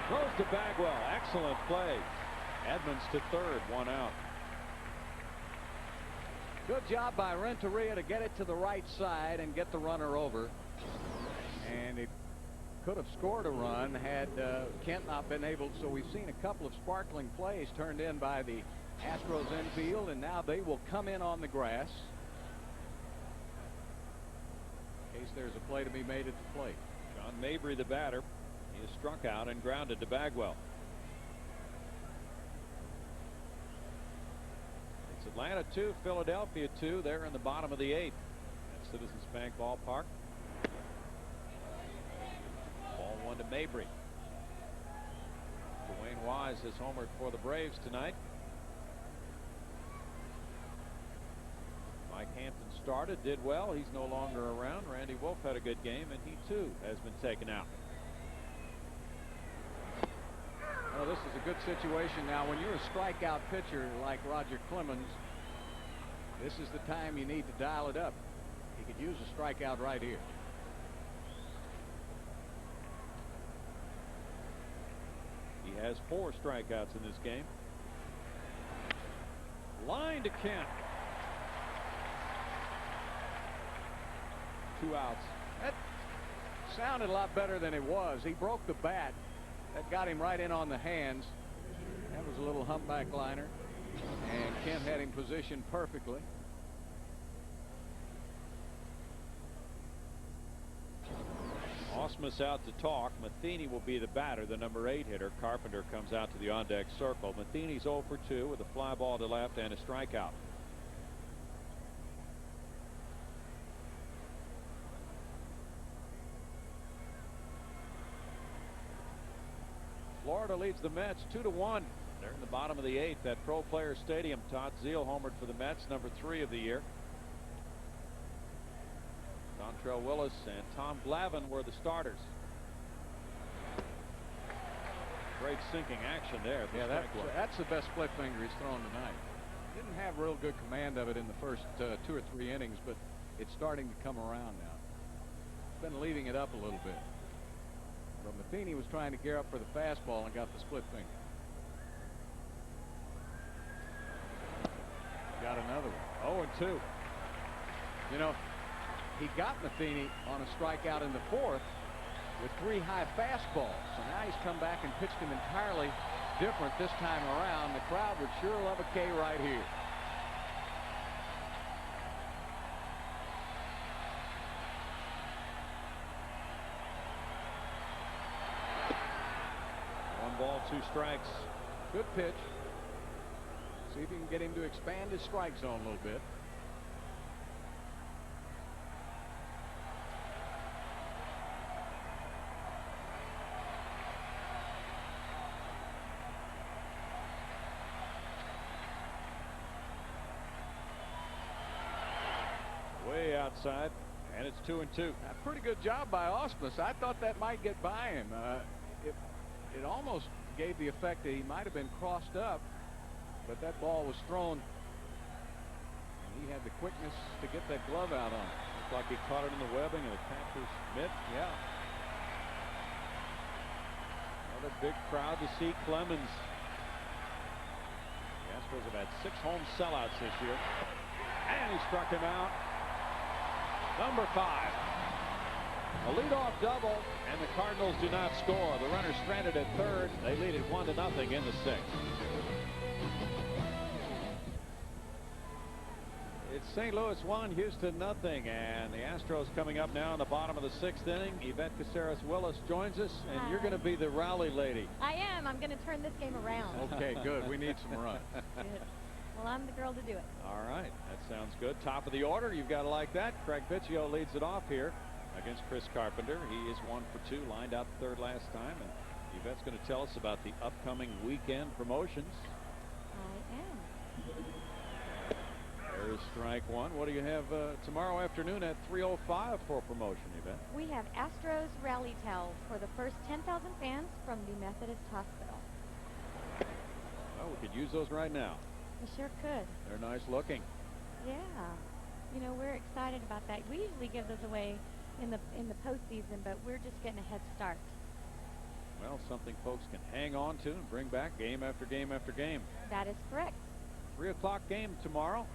throws to Bagwell. Excellent play. Edmonds to third, 1 out. Good job by Renteria to get it to the right side and get the runner over. And it could have scored a run had Kent not been able. So we've seen a couple of sparkling plays turned in by the Astros infield, and now they will come in on the grass in case there's a play to be made at the plate. John Mabry, the batter, he is struck out and grounded to Bagwell. It's Atlanta 2, Philadelphia 2. They're in the bottom of the 8th at Citizens Bank Ballpark. Ball 1 to Mabry. Dwayne Wise has homered for the Braves tonight. Mike Hampton started, did well. He's no longer around. Randy Wolf had a good game, and he too has been taken out. Well, this is a good situation now. When you're a strikeout pitcher like Roger Clemens, this is the time you need to dial it up. He could use a strikeout right here. He has 4 strikeouts in this game. Line to Kent. 2 outs. That sounded a lot better than it was. He broke the bat. That got him right in on the hands. That was a little humpback liner. And Kent had him positioned perfectly. Ausmus out to talk. Matheny will be the batter, the number 8 hitter. Carpenter comes out to the on-deck circle. Matheny's 0 for 2 with a fly ball to left and a strikeout. Florida leads the Mets 2-1. They're in the bottom of the 8th at Pro Player Stadium. Todd Zeile homered for the Mets, number 3 of the year. Dontrelle Willis and Tom Glavine were the starters. Great sinking action there. Yeah, that's the best split finger he's thrown tonight. Didn't have real good command of it in the first 2 or 3 innings, but it's starting to come around now. Been leaving it up a little bit. But Matheny was trying to gear up for the fastball and got the split finger. Got another one. 0-2. You know, he got Matheny on a strikeout in the 4th with 3 high fastballs. So now he's come back and pitched him entirely different this time around. The crowd would sure love a K right here. One ball, 2 strikes. Good pitch. See if you can get him to expand his strike zone a little bit. Way outside, and it's 2-2. A pretty good job by Ausmus. I thought that might get by him. It almost gave the effect that he might have been crossed up, but that ball was thrown, and he had the quickness to get that glove out on it. Looked like he caught it in the webbing of the catcher's mitt. Yeah. Another big crowd to see Clemens. The Astros have had 6 home sellouts this year, and he struck him out. Number 5. A leadoff double, and the Cardinals do not score. The runner stranded at third. They lead it 1-0 in the 6th. It's St. Louis 1, Houston 0, and the Astros coming up now in the bottom of the 6th inning. Yvette Caceres-Willis joins us, and you're going to be the rally lady. I am. I'm going to turn this game around. Okay, good. We need some runs. Good. Well, I'm the girl to do it. All right, that sounds good. Top of the order, you've got to like that. Craig Biggio leads it off here against Chris Carpenter. He is 1 for 2, lined out third last time, and Yvette's going to tell us about the upcoming weekend promotions. I am. There's strike 1. What do you have tomorrow afternoon at 3:05 for promotion, Yvette? We have Astros rally towels for the first 10,000 fans from the Methodist Hospital. Well, we could use those right now. We sure could. They're nice looking. Yeah. You know, we're excited about that. We usually give those away in the postseason, but we're just getting a head start. Well, something folks can hang on to and bring back game after game after game. That is correct. 3 o'clock game tomorrow.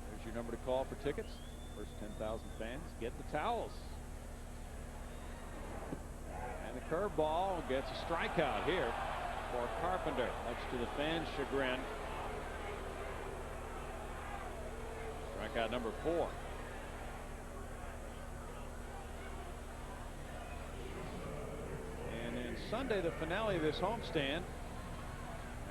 There's your number to call for tickets. First 10,000 fans get the towels. And the curveball gets a strikeout here for Carpenter, much to the fans' chagrin. Strikeout number 4. And then Sunday, the finale of this homestand.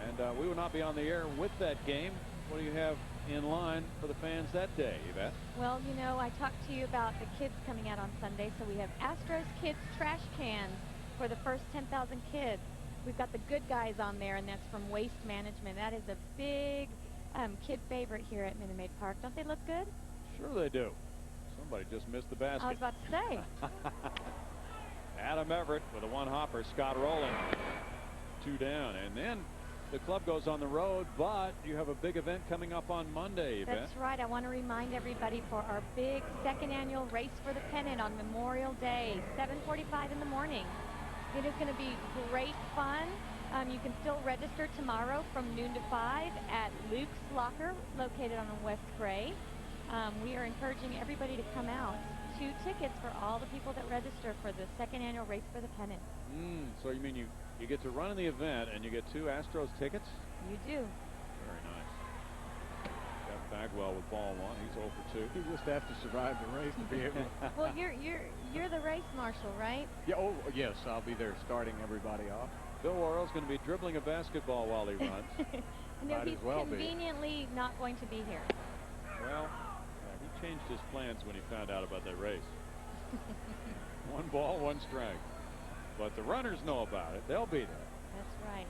And we will not be on the air with that game. What do you have in line for the fans that day, Yvette? Well, you know, I talked to you about the kids coming out on Sunday, so we have Astros Kids trash cans for the first 10,000 kids. We've got the good guys on there, and that's from Waste Management. That is a big kid favorite here at Minute Maid Park. Don't they look good? Sure they do. Somebody just missed the basket. I was about to say. Adam Everett with a 1-hopper. Scott Rowland 2 down. And then the club goes on the road, but you have a big event coming up on Monday, Yvette. That's right. I want to remind everybody for our big 2nd annual Race for the Pennant on Memorial Day, 7:45 in the morning. It is going to be great fun. You can still register tomorrow from noon to 5 at Luke's Locker, located on West Gray. We are encouraging everybody to come out. 2 tickets for all the people that register for the 2nd annual Race for the Pennant. So you mean you get to run in the event and you get 2 Astros tickets? You do. Very nice. Jeff Bagwell with ball 1. He's 0 for 2. You just have to survive the race to be able to. Well, you're the race marshal, right? Yeah. Oh, yes. I'll be there starting everybody off. Bill Worrell's going to be dribbling a basketball while he runs. No, Might he's as well be. conveniently not going to be here. Well, he changed his plans when he found out about that race. 1 ball, 1 strike. But the runners know about it. They'll be there. That's right.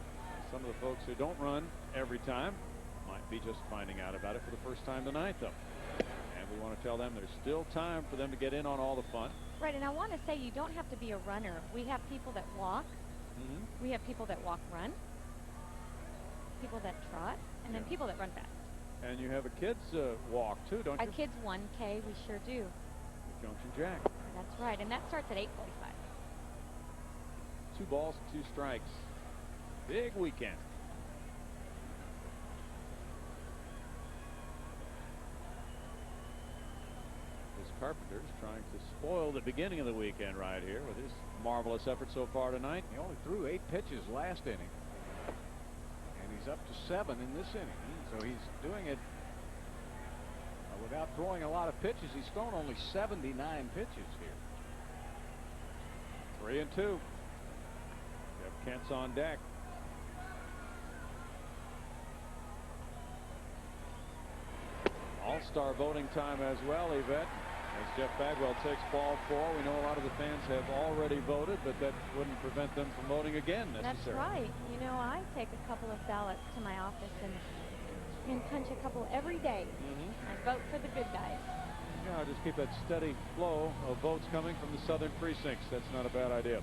Some of the folks who don't run every time might be just finding out about it for the first time tonight, though. And we want to tell them there's still time for them to get in on all the fun. Right, and I want to say you don't have to be a runner. We have people that walk. We have people that walk-run, people that trot, and then people that run fast. And you have a kids walk, too, don't you? A kids 1K, we sure do. Junction Jack. That's right, and that starts at 8:45. 2 balls, 2 strikes. Big weekend. This Carpenter's trying to spoil the beginning of the weekend right here with his marvelous effort so far tonight. He only threw 8 pitches last inning. And he's up to 7 in this inning. So he's doing it without throwing a lot of pitches. He's thrown only 79 pitches here. 3-2. Jeff Kent's on deck. All-star voting time as well, Yvette. As Jeff Bagwell takes ball 4, we know a lot of the fans have already voted, but that wouldn't prevent them from voting again necessarily. That's right. You know, I take a couple of ballots to my office and punch a couple every day. I vote for the good guys. Yeah, just keep that steady flow of votes coming from the southern precincts. That's not a bad idea.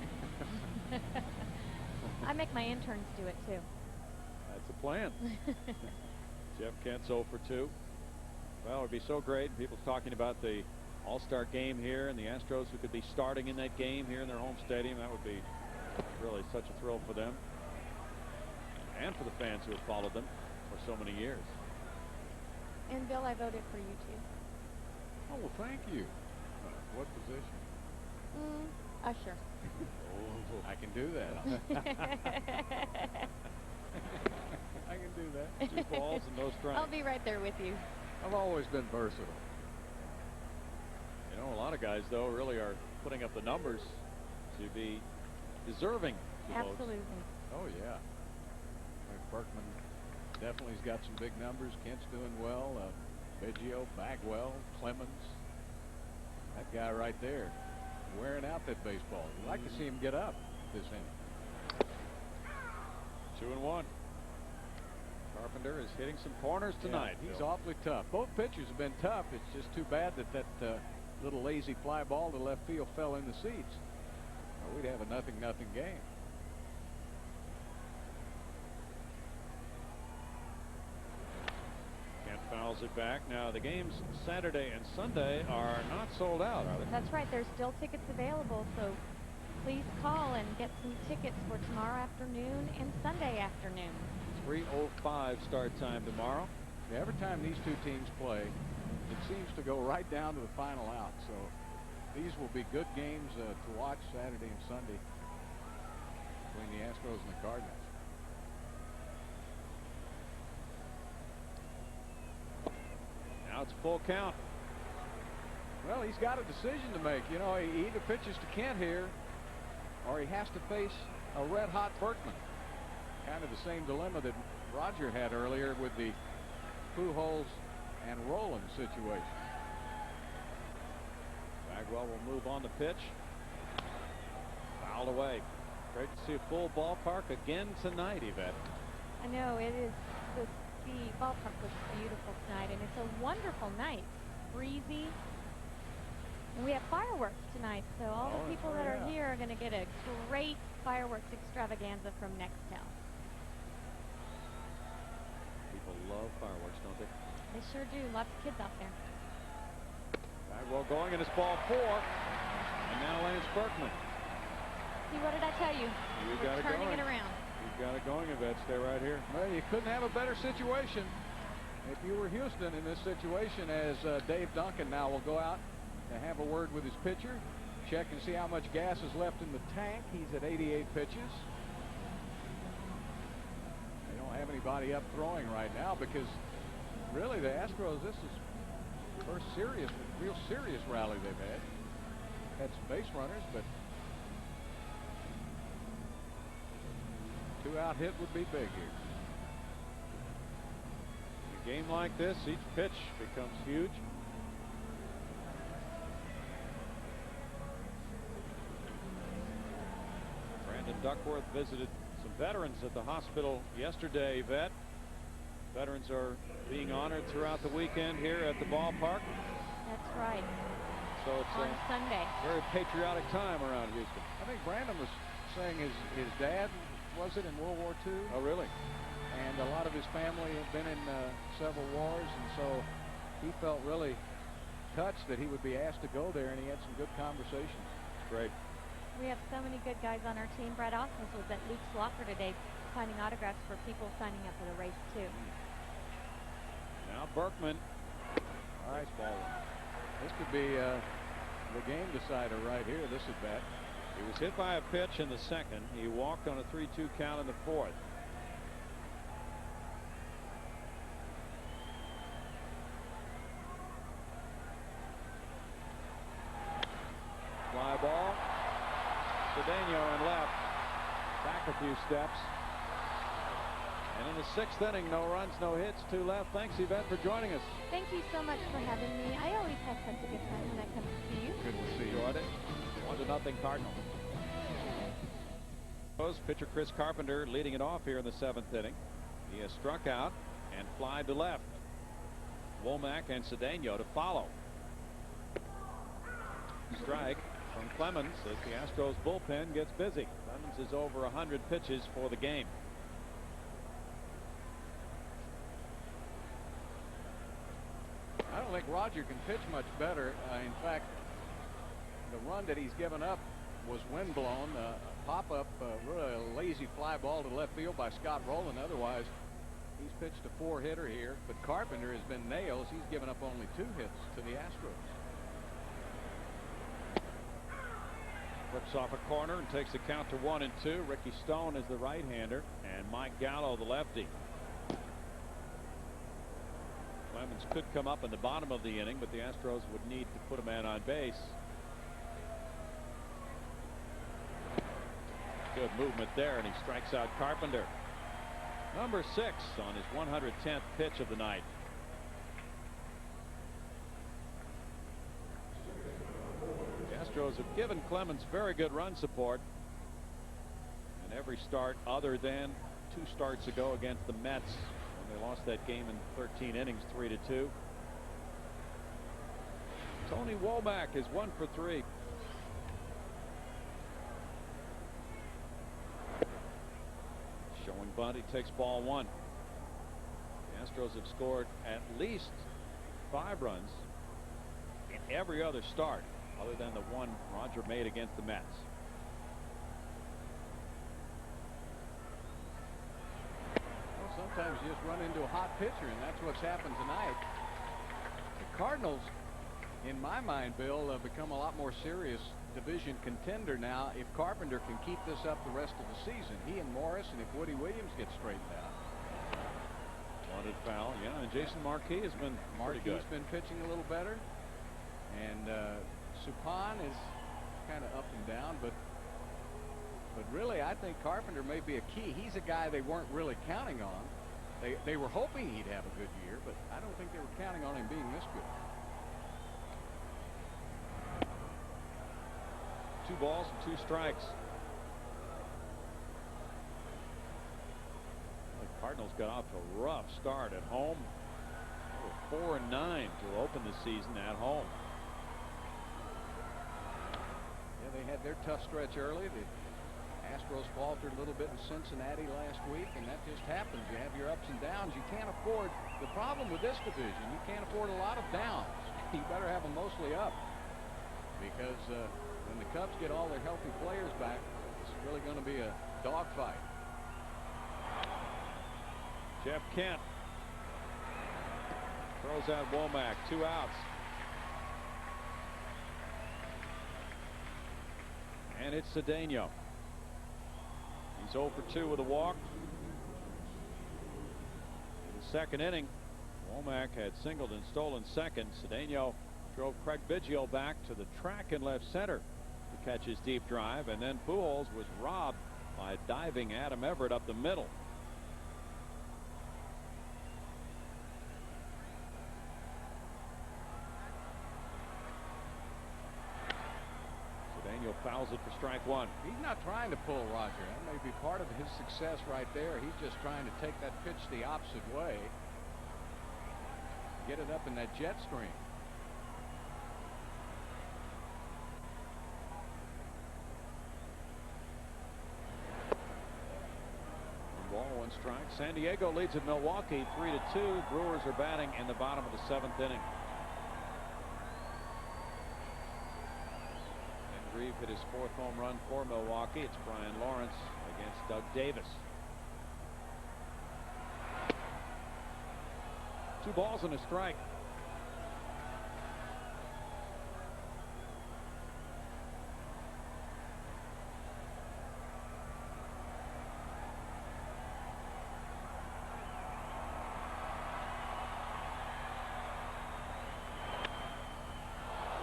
I make my interns do it too. That's the plan. Jeff Kent's 0 for 2. Well, it would be so great. People talking about the All-Star game here and the Astros who could be starting in that game here in their home stadium. That would be really such a thrill for them and for the fans who have followed them for so many years. And Bill, I voted for you too. Oh, well, thank you. What position? Usher. Oh, I can do that. I can do that. 2 balls and no strikes. I'll be right there with you. I've always been versatile. You know, a lot of guys, though, really are putting up the numbers to be deserving the votes. Absolutely. Oh, yeah. Berkman definitely has got some big numbers. Kent's doing well. Biggio, Bagwell, Clemens. That guy right there wearing out that baseball. You'd like to see him get up this inning. 2-1. Carpenter is hitting some corners tonight. Yeah, he's awfully tough. Both pitchers have been tough. It's just too bad that little lazy fly ball to left field fell in the seats. Or we'd have a 0-0 game. Kent fouls it back. Now the games Saturday and Sunday are not sold out, are they? That's right. There's still tickets available, so please call and get some tickets for tomorrow afternoon and Sunday afternoon. 3:05 start time tomorrow. Yeah, every time these two teams play, it seems to go right down to the final out. So these will be good games to watch Saturday and Sunday between the Astros and the Cardinals. Now it's full count. Well, he's got a decision to make. You know, he either pitches to Kent here or he has to face a red-hot Berkman. Kind of the same dilemma that Roger had earlier with the Pujols and Roland situation. Bagwell will move on the pitch. Fouled away. Great to see a full ballpark again tonight, Yvette. I know it is. The ballpark was beautiful tonight, and it's a wonderful night. Breezy. And we have fireworks tonight, so all the people that are here are going to get a great fireworks extravaganza from Nextel. People love fireworks, don't they? They sure do. Lots of kids out there. Bagwell going, and it's ball 4. And now Lance Berkman. See, what did I tell you? You We're got it turning going. it around. You've got it going, Yvette. Stay right here. Well, you couldn't have a better situation if you were Houston in this situation, as Dave Duncan now will go out to have a word with his pitcher, check and see how much gas is left in the tank. He's at 88 pitches. They don't have anybody up throwing right now because really the Astros, this is the first real serious rally they've had. Had some base runners, but 2-out hit would be big here. In a game like this, each pitch becomes huge. Brandon Duckworth visited some veterans at the hospital yesterday, Vet. Veterans are being honored throughout the weekend here at the ballpark. That's right. So it's on Sunday. Very patriotic time around Houston. I think Brandon was saying his dad was it in World War II. Oh, really? And a lot of his family had been in several wars, and so he felt really touched that he would be asked to go there, and he had some good conversations. Great. We have so many good guys on our team. Brett Ausmus was at Luke's locker today signing autographs for people signing up for the race, too. Now Berkman. All right, this could be the game decider right here, this at bat. He was hit by a pitch in the second. He walked on a 3-2 count in the fourth. Fly ball. Cardinals in left. Back a few steps. And in the sixth inning, no runs, no hits, 2 left. Thanks, Yvette, for joining us. Thank you so much for having me. I always have such a good time when I come to see you. Good to see you. Enjoyed it. 1-0 Cardinals. Pitcher Chris Carpenter leading it off here in the 7th inning. He has struck out and flied to left. Womack and Cedeno to follow. Strike from Clemens as the Astros bullpen gets busy. Clemens is over 100 pitches for the game. I don't think Roger can pitch much better. In fact, the run that he's given up was windblown. Pop-up, really a lazy fly ball to left field by Scott Rowland. Otherwise, he's pitched a 4-hitter here. But Carpenter has been nails. He's given up only 2 hits to the Astros. Flips off a corner and takes the count to 1-2. Ricky Stone is the right-hander and Mike Gallo the lefty. Clemens could come up in the bottom of the inning, but the Astros would need to put a man on base. Good movement there, and he strikes out Carpenter. Number 6 on his 110th pitch of the night. The Astros have given Clemens very good run support in every start other than 2 starts ago against the Mets when they lost that game in 13 innings 3-2. Tony Womack is 1 for 3. Showing bunt, he takes ball 1. The Astros have scored at least 5 runs in every other start other than the one Roger made against the Mets. Well, sometimes you just run into a hot pitcher, and that's what's happened tonight. The Cardinals, in my mind, Bill, have become a lot more serious division contender now if Carpenter can keep this up the rest of the season. He and Morris, and if Woody Williams gets straightened out. Wanted foul, yeah, and Jason Marquis has been pretty good. Marquis been pitching a little better, and Suppan is kind of up and down, but really I think Carpenter may be a key. He's a guy they weren't really counting on. They were hoping he'd have a good year, but I don't think they were counting on him being this good. 2 balls and 2 strikes. The Cardinals got off to a rough start at home. They were 4-9 to open the season at home. Yeah, they had their tough stretch early. The Astros faltered a little bit in Cincinnati last week, and that just happens. You have your ups and downs. You can't afford the problem with this division. You can't afford a lot of downs. You better have them mostly up, because when the Cubs get all their healthy players back, it's really going to be a dogfight. Jeff Kent throws out Womack. 2 outs. And it's Cedeno. He's 0 for 2 with a walk. In the second inning, Womack had singled and stolen second. Cedeno drove Craig Biggio back to the track in left center to catch his deep drive, and then Pujols was robbed by diving Adam Everett up the middle. Cedeno He'll fouls it for strike one. He's not trying to pull Roger. That may be part of his success right there. He's just trying to take that pitch the opposite way. Get it up in that jet stream. One ball, one strike. San Diego leads at Milwaukee 3-2. Brewers are batting in the bottom of the 7th inning. Reeve hit his 4th home run for Milwaukee. It's Brian Lawrence against Doug Davis. 2 balls and a strike.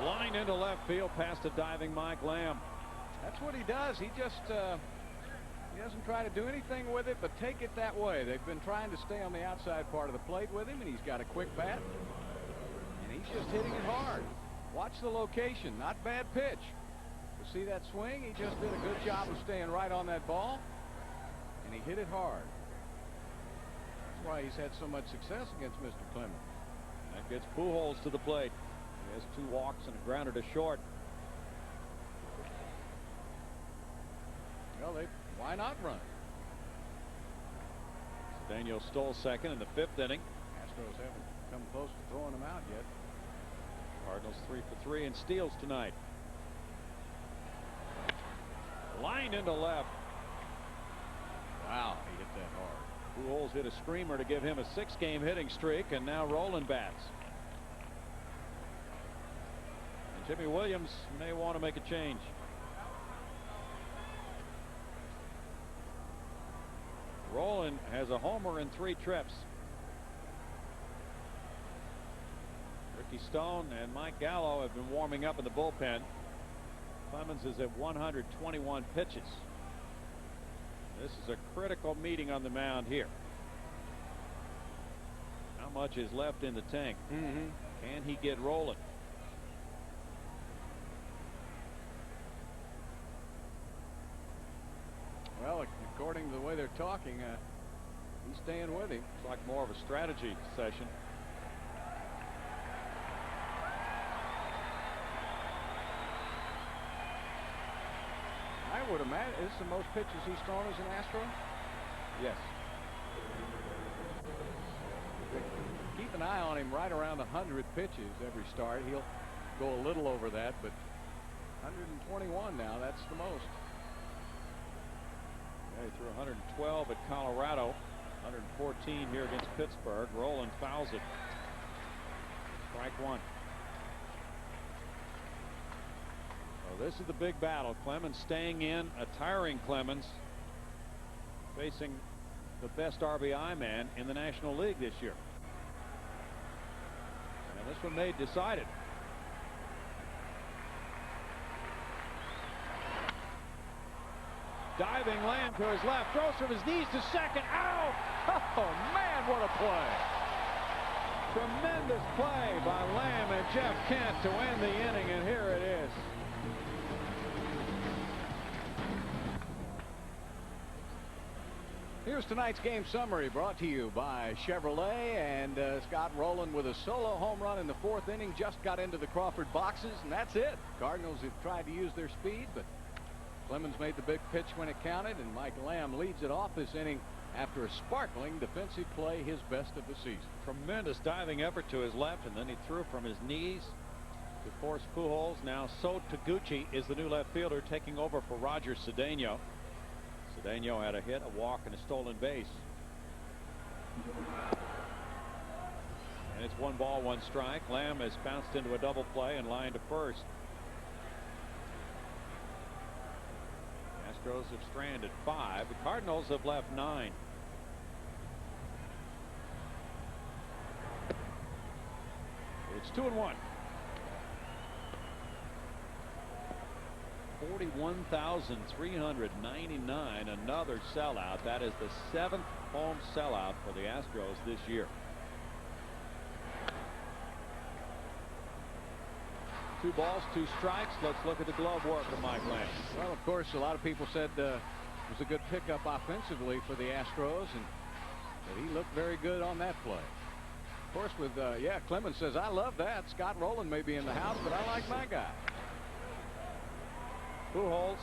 Line into left field past a diving Mike Lamb. That's what he does. He just he doesn't try to do anything with it but take it that way. They've been trying to stay on the outside part of the plate with him, and he's got a quick bat, and he's just hitting it hard. Watch the location. Not bad pitch. You see that swing? He just did a good job of staying right on that ball, and he hit it hard. That's why he's had so much success against Mr. Clemens. That gets Pujols to the plate. He has 2 walks and a grounder to short. Well, why not run? Daniel stole second in the 5th inning. Astros haven't come close to throwing him out yet. Cardinals 3 for 3 in steals tonight. Line into left. Wow, he hit that hard. Pujols hit a screamer to give him a 6-game hitting streak, and now Rolen bats. And Jimmy Williams may want to make a change. Rolen has a homer in 3 trips. Ricky Stone and Mike Gallo have been warming up in the bullpen. Clemens is at 121 pitches. This is a critical meeting on the mound here. How much is left in the tank? Can he get rolling? Well, according to the way they're talking, he's staying with him. It's like more of a strategy session. I would imagine this is the most pitches he's thrown as an Astro. Yes. Keep an eye on him right around 100 pitches every start. He'll go a little over that, but 121 now, that's the most. Yeah, he threw 112 at Colorado, 114 here against Pittsburgh. Rolen fouls it. Strike one. Well, this is the big battle. Clemens staying in, a tiring Clemens facing the best RBI man in the National League this year. And this one made decided. Diving Lamb to his left, throws from his knees to second. Out! Oh man, what a play! Tremendous play by Lamb and Jeff Kent to end the inning, and here it is. Here's tonight's game summary brought to you by Chevrolet, and Scott Rolen with a solo home run in the 4th inning, just got into the Crawford boxes, and that's it. Cardinals have tried to use their speed, but Clemens made the big pitch when it counted, and Mike Lamb leads it off this inning after a sparkling defensive play, his best of the season. Tremendous diving effort to his left, and then he threw from his knees to force Pujols. Now So Taguchi is the new left fielder, taking over for Roger Cedeno. Cedeno had a hit, a walk, and a stolen base. And it's 1 ball, 1 strike. Lamb has bounced into a double play and lined to first. The Astros have stranded 5. The Cardinals have left 9. It's 2-1. 41,399, another sellout. That is the 7th home sellout for the Astros this year. 2 balls, 2 strikes. Let's look at the glove work of Mike Lamb. Well, of course, a lot of people said it was a good pickup offensively for the Astros, and that he looked very good on that play. Of course, with Clemens says, I love that. Scott Rowland may be in the house, but I like my guy. Pujols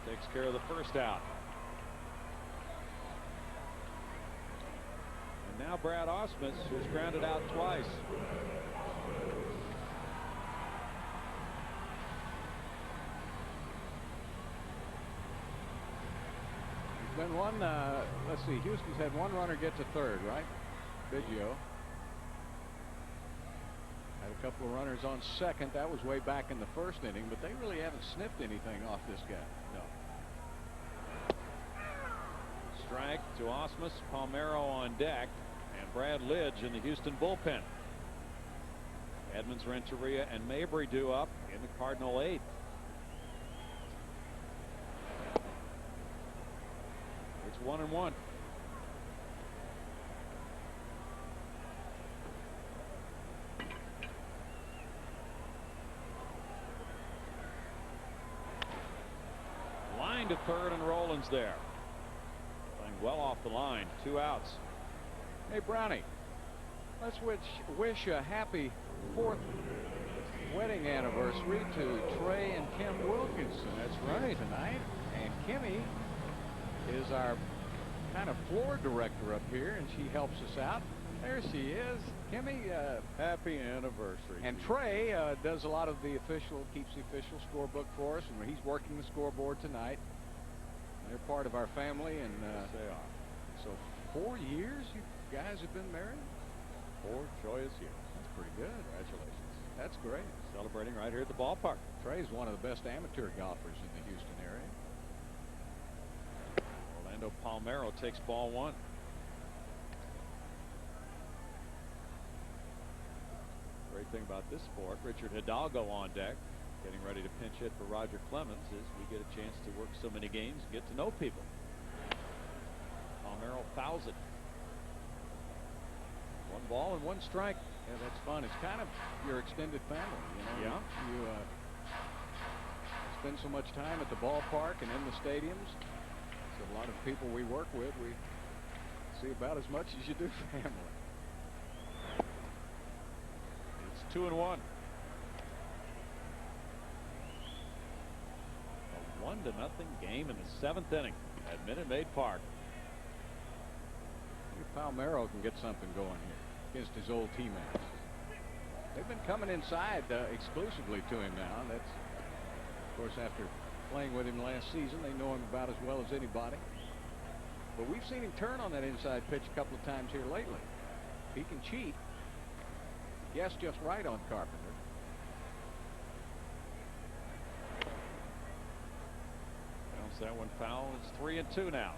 takes care of the first out. And now Brad Ausmus, who's grounded out twice. There's been one, let's see, Houston's had one runner get to third, right? Biggio. Had a couple of runners on second. That was way back in the first inning, but they really haven't sniffed anything off this guy. No. Strike to Ausmus, Palmeiro on deck, and Brad Lidge in the Houston bullpen. Edmonds, Renteria, and Mabry due up in the Cardinal 8th. It's 1-1. Line to third, and Rollins there. Playing well off the line. 2 outs. Hey, Brownie, let's wish a happy 4th wedding anniversary to Trey and Kim Wilkinson. That's right, tonight. And Kimmy is our kind of floor director up here, and she helps us out. There she is. Kimmy, happy anniversary. And Trey does a lot of the keeps the official scorebook for us, and he's working the scoreboard tonight. They're part of our family, and Yes, they are. so 4 years you guys have been married? 4 joyous years. That's pretty good. Congratulations. That's great. Celebrating right here at the ballpark. Trey's one of the best amateur golfers in the Houston area. Orlando Palmeiro takes ball 1. Great thing about this sport, Richard Hidalgo on deck, getting ready to pinch hit for Roger Clemens, is we get a chance to work so many games and get to know people. Palmeiro fouls it. 1 ball and 1 strike. Yeah, that's fun. It's kind of your extended family, you know. Yeah. You spend so much time at the ballpark and in the stadiums. So a lot of people we work with, we see about as much as you do family. It's 2-1. A 1-0 game in the 7th inning at Minute Maid Park. Maybe Palmeiro can get something going here against his old teammates. They've been coming inside exclusively to him now. That's, of course, after playing with him last season, they know him about as well as anybody. But we've seen him turn on that inside pitch a couple of times here lately. He can cheat. Guessed just right on Carpenter. Bounce that one foul. It's 3-2 now.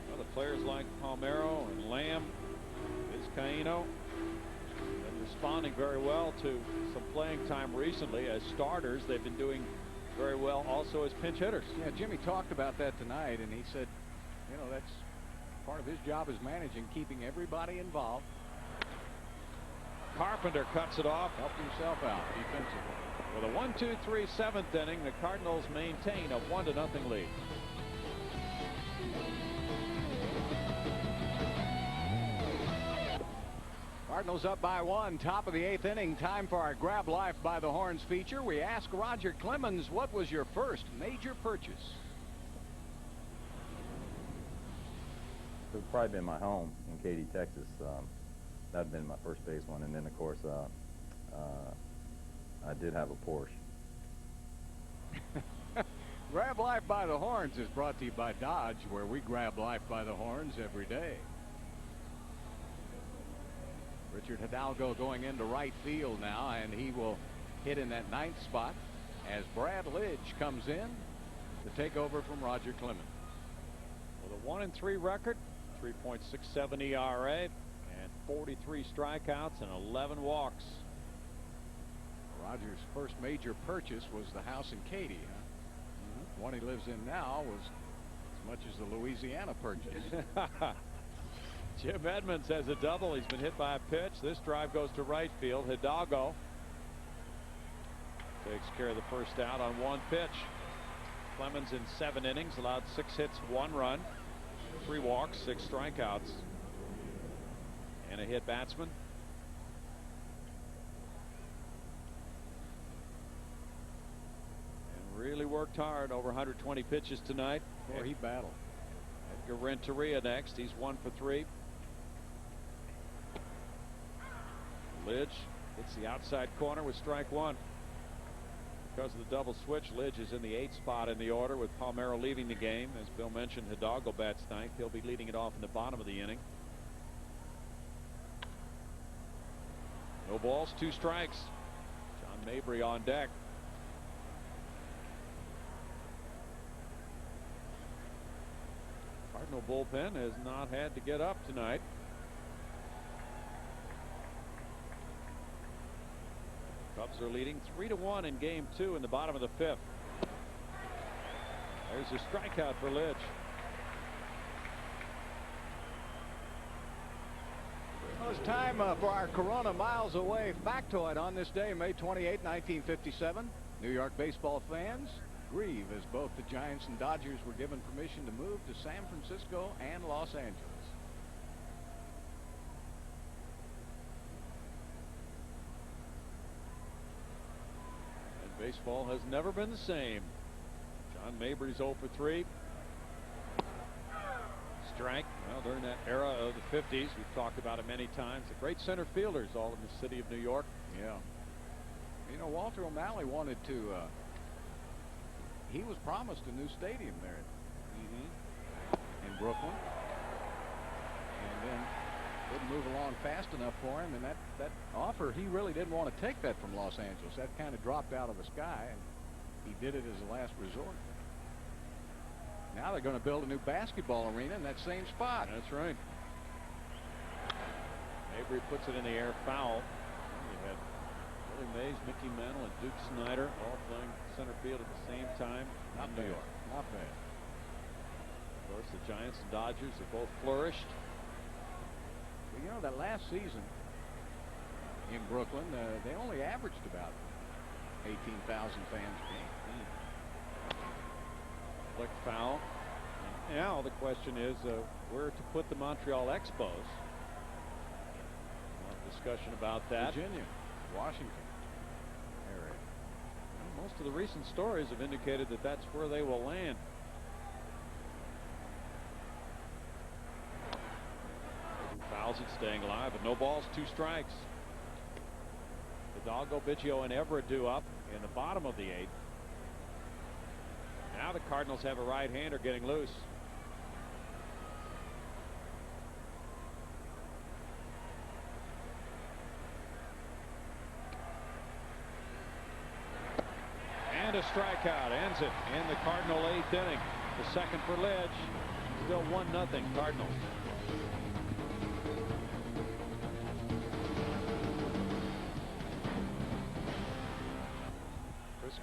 Well, the players like Palmeiro and Lamb, Vizcaíno, been responding very well to some playing time recently as starters. They've been doing very well also as pinch hitters. Yeah, Jimmy talked about that tonight, and he said, you know, that's part of his job is managing, keeping everybody involved. Carpenter cuts it off. Helped himself out defensively. With a 1-2-3 7th inning, the Cardinals maintain a 1-0 lead. Cardinals up by 1, top of the 8th inning. Time for our Grab Life by the Horns feature. We ask Roger Clemens, what was your first major purchase? It would probably been my home in Katy, Texas. That'd been my first base one, and then of course I did have a Porsche. Grab Life by the Horns is brought to you by Dodge, where we grab life by the horns every day. Richard Hidalgo going into right field now, and he will hit in that 9th spot as Brad Lidge comes in to take over from Roger Clemens. With a 1-3 record, 3.67 ERA, and 43 strikeouts and 11 walks. Roger's first major purchase was the house in Katy, huh? The one he lives in now was as much as the Louisiana purchase. Jim Edmonds has a double. He's been hit by a pitch. This drive goes to right field. Hidalgo takes care of the first out on one pitch. Clemens in 7 innings allowed 6 hits, 1 run, 3 walks, 6 strikeouts, and a hit batsman. And really worked hard, over 120 pitches tonight. Boy, he battled. Edgar Renteria next. He's 1 for 3. Lidge hits the outside corner with strike 1. Because of the double switch, Lidge is in the 8th spot in the order with Palmeiro leaving the game. As Bill mentioned, Hidalgo bats 9th. He'll be leading it off in the bottom of the inning. No balls, 2 strikes. John Mabry on deck. Cardinal bullpen has not had to get up tonight. Cubs are leading 3-1 in game 2 in the bottom of the 5th. There's a strikeout for Lidge. Well, it's time for our Corona Miles Away factoid on this day, May 28, 1957. New York baseball fans grieve as both the Giants and Dodgers were given permission to move to San Francisco and Los Angeles. Baseball has never been the same. John Mabry's 0 for 3. Strike. Well, during that era of the 50s, we've talked about it many times. The great center fielders all in the city of New York. Yeah. You know, Walter O'Malley wanted to, he was promised a new stadium there in Brooklyn. And then didn't move along fast enough for him, and that offer, he really didn't want to take that from Los Angeles. That kind of dropped out of the sky, and he did it as a last resort. Now they're going to build a new basketball arena in that same spot. That's right. Mabry puts it in the air, foul. You had Willie Mays, Mickey Mantle, and Duke Snyder all playing center field at the same time. Not New York. Not bad. Of course, the Giants and Dodgers have both flourished. Well, you know, that last season in Brooklyn, they only averaged about 18,000 fans a game. Flick foul. And now the question is where to put the Montreal Expos. We'll have discussion about that. Virginia, Washington area. Well, most of the recent stories have indicated that that's where they will land. Fouls it, staying alive, but no balls, 2 strikes. Hidalgo, Biggio, and Everett due up in the bottom of the 8th. Now the Cardinals have a right-hander getting loose. And a strikeout ends it in the Cardinal 8th inning. The second for Lidge. Still 1-0 Cardinals.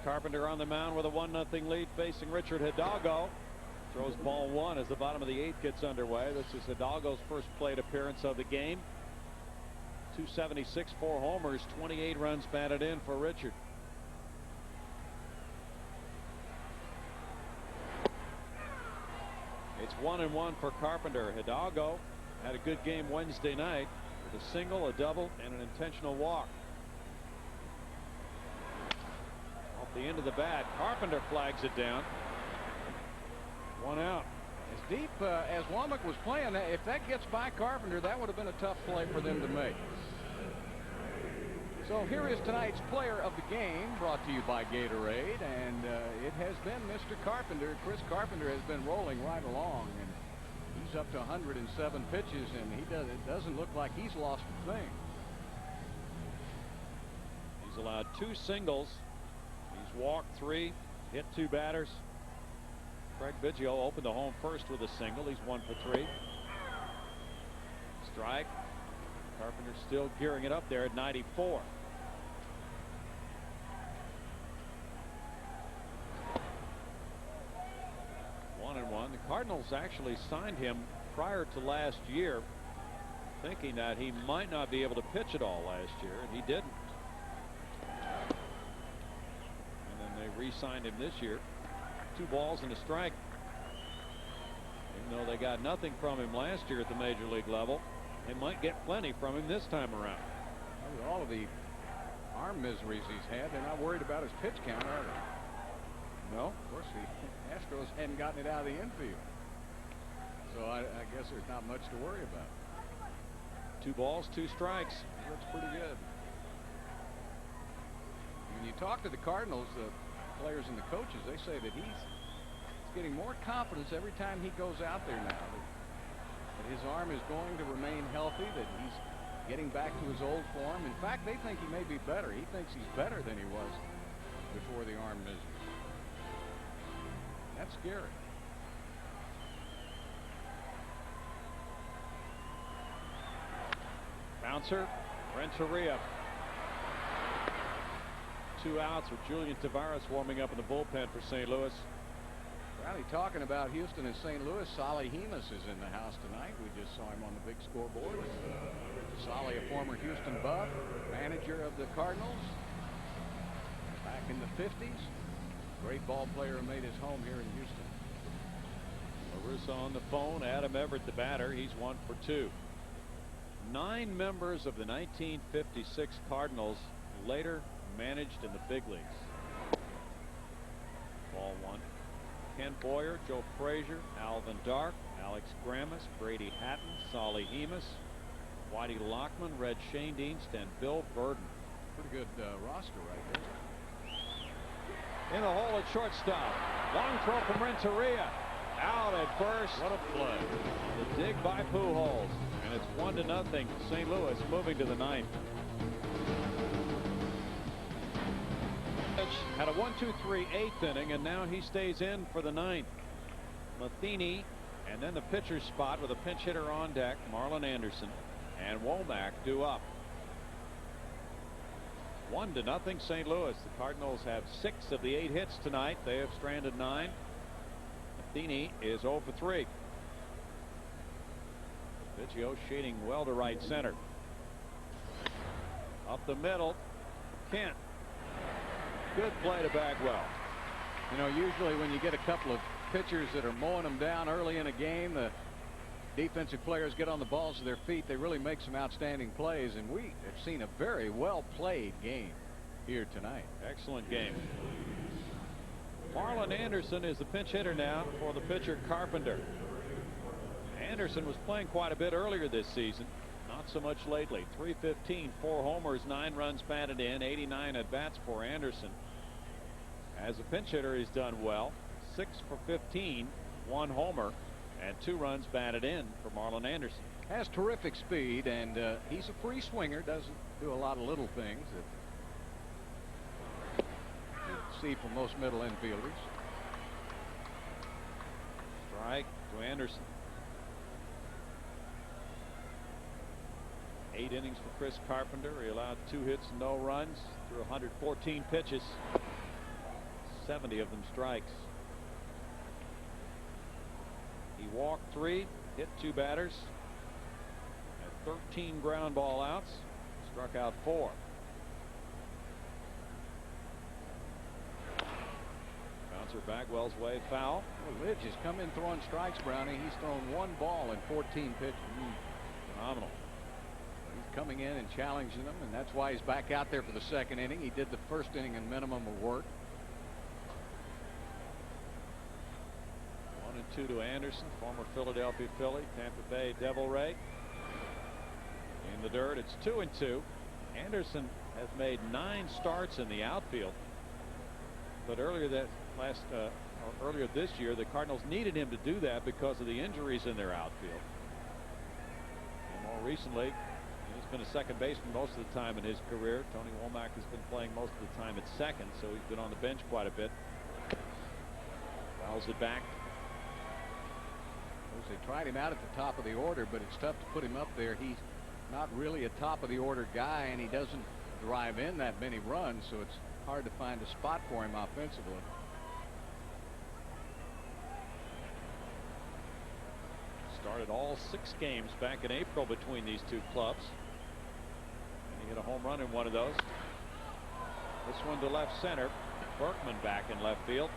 Carpenter on the mound with a 1-0 lead facing Richard Hidalgo. Throws ball 1 as the bottom of the 8th gets underway. This is Hidalgo's first plate appearance of the game. 276, 4 homers, 28 runs batted in for Richard. It's 1-1 for Carpenter. Hidalgo had a good game Wednesday night with a single, a double, and an intentional walk. The end of the bat, Carpenter flags it down. 1 out. As deep as Womack was playing, if that gets by Carpenter, that would have been a tough play for them to make. So here is tonight's player of the game, brought to you by Gatorade, and it has been Mr. Carpenter. Chris Carpenter has been rolling right along, and he's up to 107 pitches, and it doesn't look like he's lost a thing. He's allowed 2 singles. He's walked 3, hit 2 batters. Craig Biggio opened the home first with a single. He's 1 for 3. Strike. Carpenter still gearing it up there at 94. The Cardinals actually signed him prior to last year. thinking that he might not be able to pitch at all last year, and he didn't. And then they re-signed him this year. 2 balls and a strike. Even though they got nothing from him last year at the major league level, they might get plenty from him this time around. Well, with all of the arm miseries he's had, they're not worried about his pitch count, are they? No, of course the Astros hadn't gotten it out of the infield. So I guess there's not much to worry about. 2 balls, 2 strikes. He looks pretty good. When you talk to the Cardinals, the players and the coaches, they say that he's getting more confidence every time he goes out there now. That his arm is going to remain healthy, that he's getting back to his old form. In fact, they think he may be better. He thinks he's better than he was before the arm misery. That's scary. Bouncer, Renteria. 2 outs with Julian Tavares warming up in the bullpen for St. Louis. Brownie, talking about Houston and St. Louis, Solly Hemus is in the house tonight. We just saw him on the big scoreboard. Solly, a former Houston Buff, manager of the Cardinals back in the 50s. Great ball player who made his home here in Houston. LaRussa on the phone. Adam Everett, the batter. He's 1 for 2. 9 members of the 1956 Cardinals later managed in the big leagues. Ball 1. Ken Boyer, Joe Frazier, Alvin Dark, Alex Grammas, Brady Hatton, Solly Hemus, Whitey Lockman, Red Schoendienst, and Bill Burden. Pretty good roster right there. In the hole at shortstop. Long throw from Renteria. Out at first. What a play. The dig by Pujols. And it's 1-0. St. Louis moving to the 9th. Had a 1-2-3 8th inning, and now he stays in for the 9th. Matheny, and then the pitcher's spot with a pinch hitter on deck, Marlon Anderson, and Womack due up. 1-0 St. Louis. The Cardinals have 6 of the 8 hits tonight. They have stranded 9. Matheny is 0 for 3. Biggio shading well to right center. Up the middle. Kent. Good play to Bagwell. You know, usually when you get a couple of pitchers that are mowing them down early in a game, the defensive players get on the balls of their feet. They really make some outstanding plays, and we have seen a very well played game here tonight. Excellent game. Marlon Anderson is the pinch hitter now for the pitcher Carpenter. Anderson was playing quite a bit earlier this season. Not so much lately. 315, 4 homers, 9 runs batted in, 89 at bats for Anderson. As a pinch hitter, he's done well. 6 for 15, 1 homer, and 2 runs batted in for Marlon Anderson. Has terrific speed, and he's a free swinger. Doesn't do a lot of little things that you see from most middle infielders. Strike to Anderson. 8 innings for Chris Carpenter. He allowed 2 hits and no runs through 114 pitches. 70 of them strikes. He walked 3, hit 2 batters, had 13 ground ball outs, struck out 4. Bouncer Bagwell's way, foul. Well, Lidge has come in throwing strikes, Brownie. He's thrown 1 ball in 14 pitches. Phenomenal. He's coming in and challenging them, and that's why he's back out there for the 2nd inning. He did the 1st inning in minimum of work. 1-2 to Anderson, former Philadelphia Philly, Tampa Bay Devil Ray. In the dirt, it's 2-2. Anderson has made 9 starts in the outfield, but earlier this year, the Cardinals needed him to do that because of the injuries in their outfield. And more recently, he's been a second baseman most of the time in his career. Tony Womack has been playing most of the time at second, so he's been on the bench quite a bit. Fouls it back. They tried him out at the top of the order, but it's tough to put him up there. He's not really a top of the order guy, and he doesn't drive in that many runs, so it's hard to find a spot for him offensively. Started all 6 games back in April between these two clubs. And he hit a home run in one of those. This one to left center. Berkman back in left field.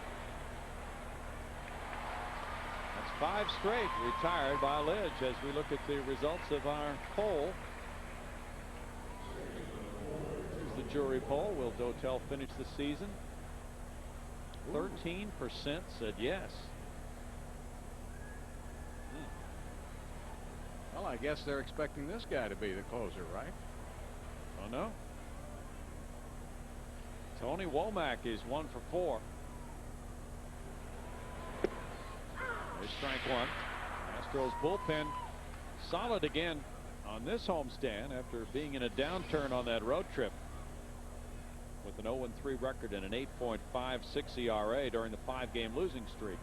That's 5 straight retired by Lidge as we look at the results of our poll. Here's the jury poll. Will Dotel finish the season? 13% said yes. Well, I guess they're expecting this guy to be the closer, right? Oh, no. Tony Womack is 1 for 4. There's strike one. Astros bullpen solid again on this homestand after being in a downturn on that road trip with an 0-3 record and an 8.56 ERA during the 5-game losing streak.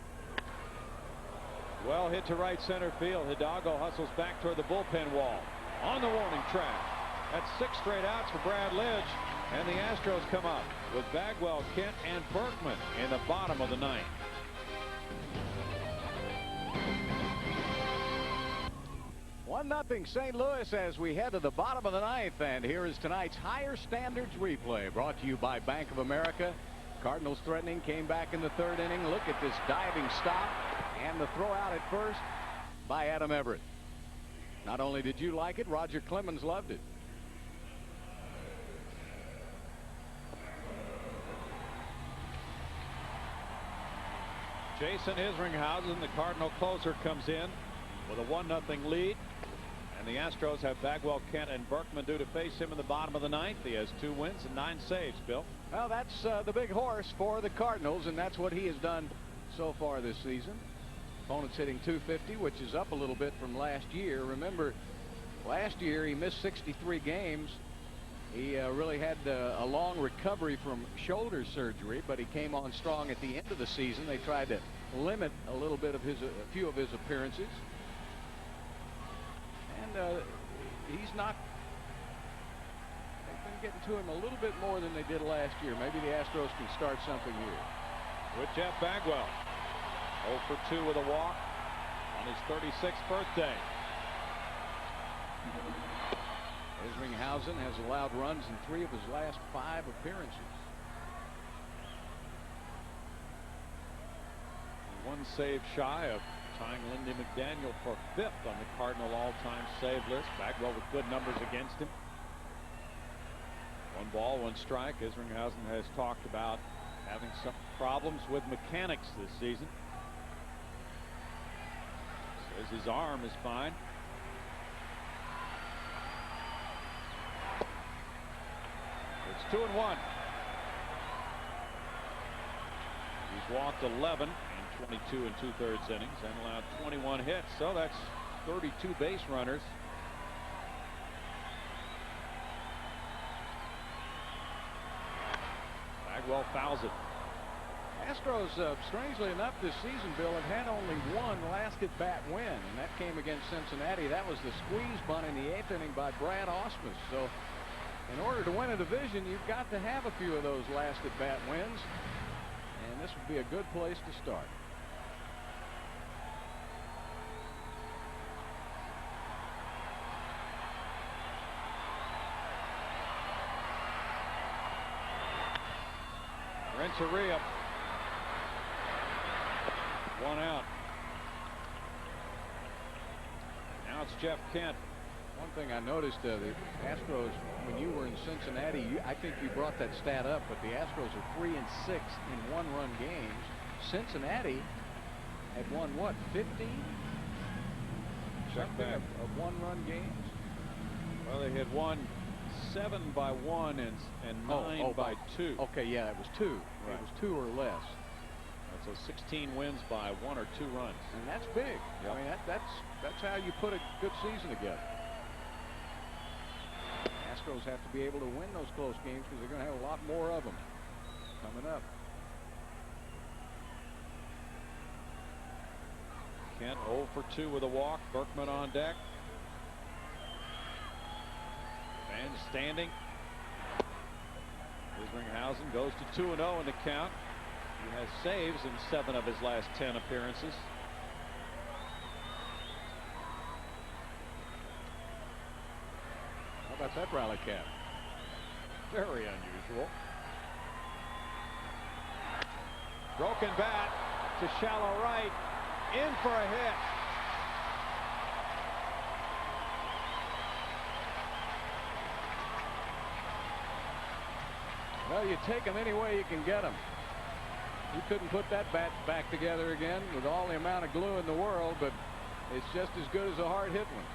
Well hit to right center field. Hidalgo hustles back toward the bullpen wall on the warning track. That's 6 straight outs for Brad Lidge, and the Astros come up with Bagwell, Kent, and Berkman in the bottom of the 9th. One nothing St. Louis as we head to the bottom of the 9th, and here is tonight's Higher Standards replay brought to you by Bank of America. Cardinals threatening, came back in the 3rd inning. Look at this diving stop and the throw out at first by Adam Everett. Not only did you like it, Roger Clemens loved it. Jason Isringhausen, the Cardinal closer, comes in with a 1-0 lead. And the Astros have Bagwell, Kent, and Berkman due to face him in the bottom of the 9th. He has 2 wins and 9 saves, Bill. Well, that's the big horse for the Cardinals, and that's what he has done so far this season. Opponent's hitting .250, which is up a little bit from last year. Remember, last year he missed 63 games. He really had a long recovery from shoulder surgery, but he came on strong at the end of the season. They tried to limit a little bit of a few of his appearances. And he's not. They've been getting to him a little bit more than they did last year. Maybe the Astros can start something here. With Jeff Bagwell, 0 for 2 with a walk on his 36th birthday. Isringhausen has allowed runs in 3 of his last 5 appearances. 1 save shy of tying Lindy McDaniel for 5th on the Cardinal all-time save list. Bagwell with good numbers against him. 1 ball, 1 strike. Isringhausen has talked about having some problems with mechanics this season. Says his arm is fine. It's 2-1. He's walked 11 in 22 2/3 innings and allowed 21 hits. So that's 32 base runners. Bagwell fouls it. Astros, strangely enough, this season, Bill, have had only 1 last at bat win, and that came against Cincinnati. That was the squeeze bunt in the 8th inning by Brad Ausmus. So in order to win a division, you've got to have a few of those last at bat wins, and this would be a good place to start. Renteria, 1 out. Now it's Jeff Kent. One thing I noticed, the Astros, when you were in Cincinnati, I think you brought that stat up, but the Astros are 3-6 in 1-run games. Cincinnati had won, what, 15? Check back. Of 1-run games? Well, they had won 7 by 1 and 9 by 2. Okay, yeah, it was 2. Right. It was 2 or less. So 16 wins by 1 or 2 runs. And that's big. Yep. I mean, that's how you put a good season together. Astros have to be able to win those close games because they're going to have a lot more of them coming up. Kent 0 for 2 with a walk. Berkman on deck. Fans standing. Isringhausen goes to 2-0 in the count. He has saves in 7 of his last 10 appearances. about that rally cap? Very unusual. Broken bat to shallow right. In for a hit. Well, you take them any way you can get them. He couldn't put that bat back together again with all the amount of glue in the world, but it's just as good as a hard hit one.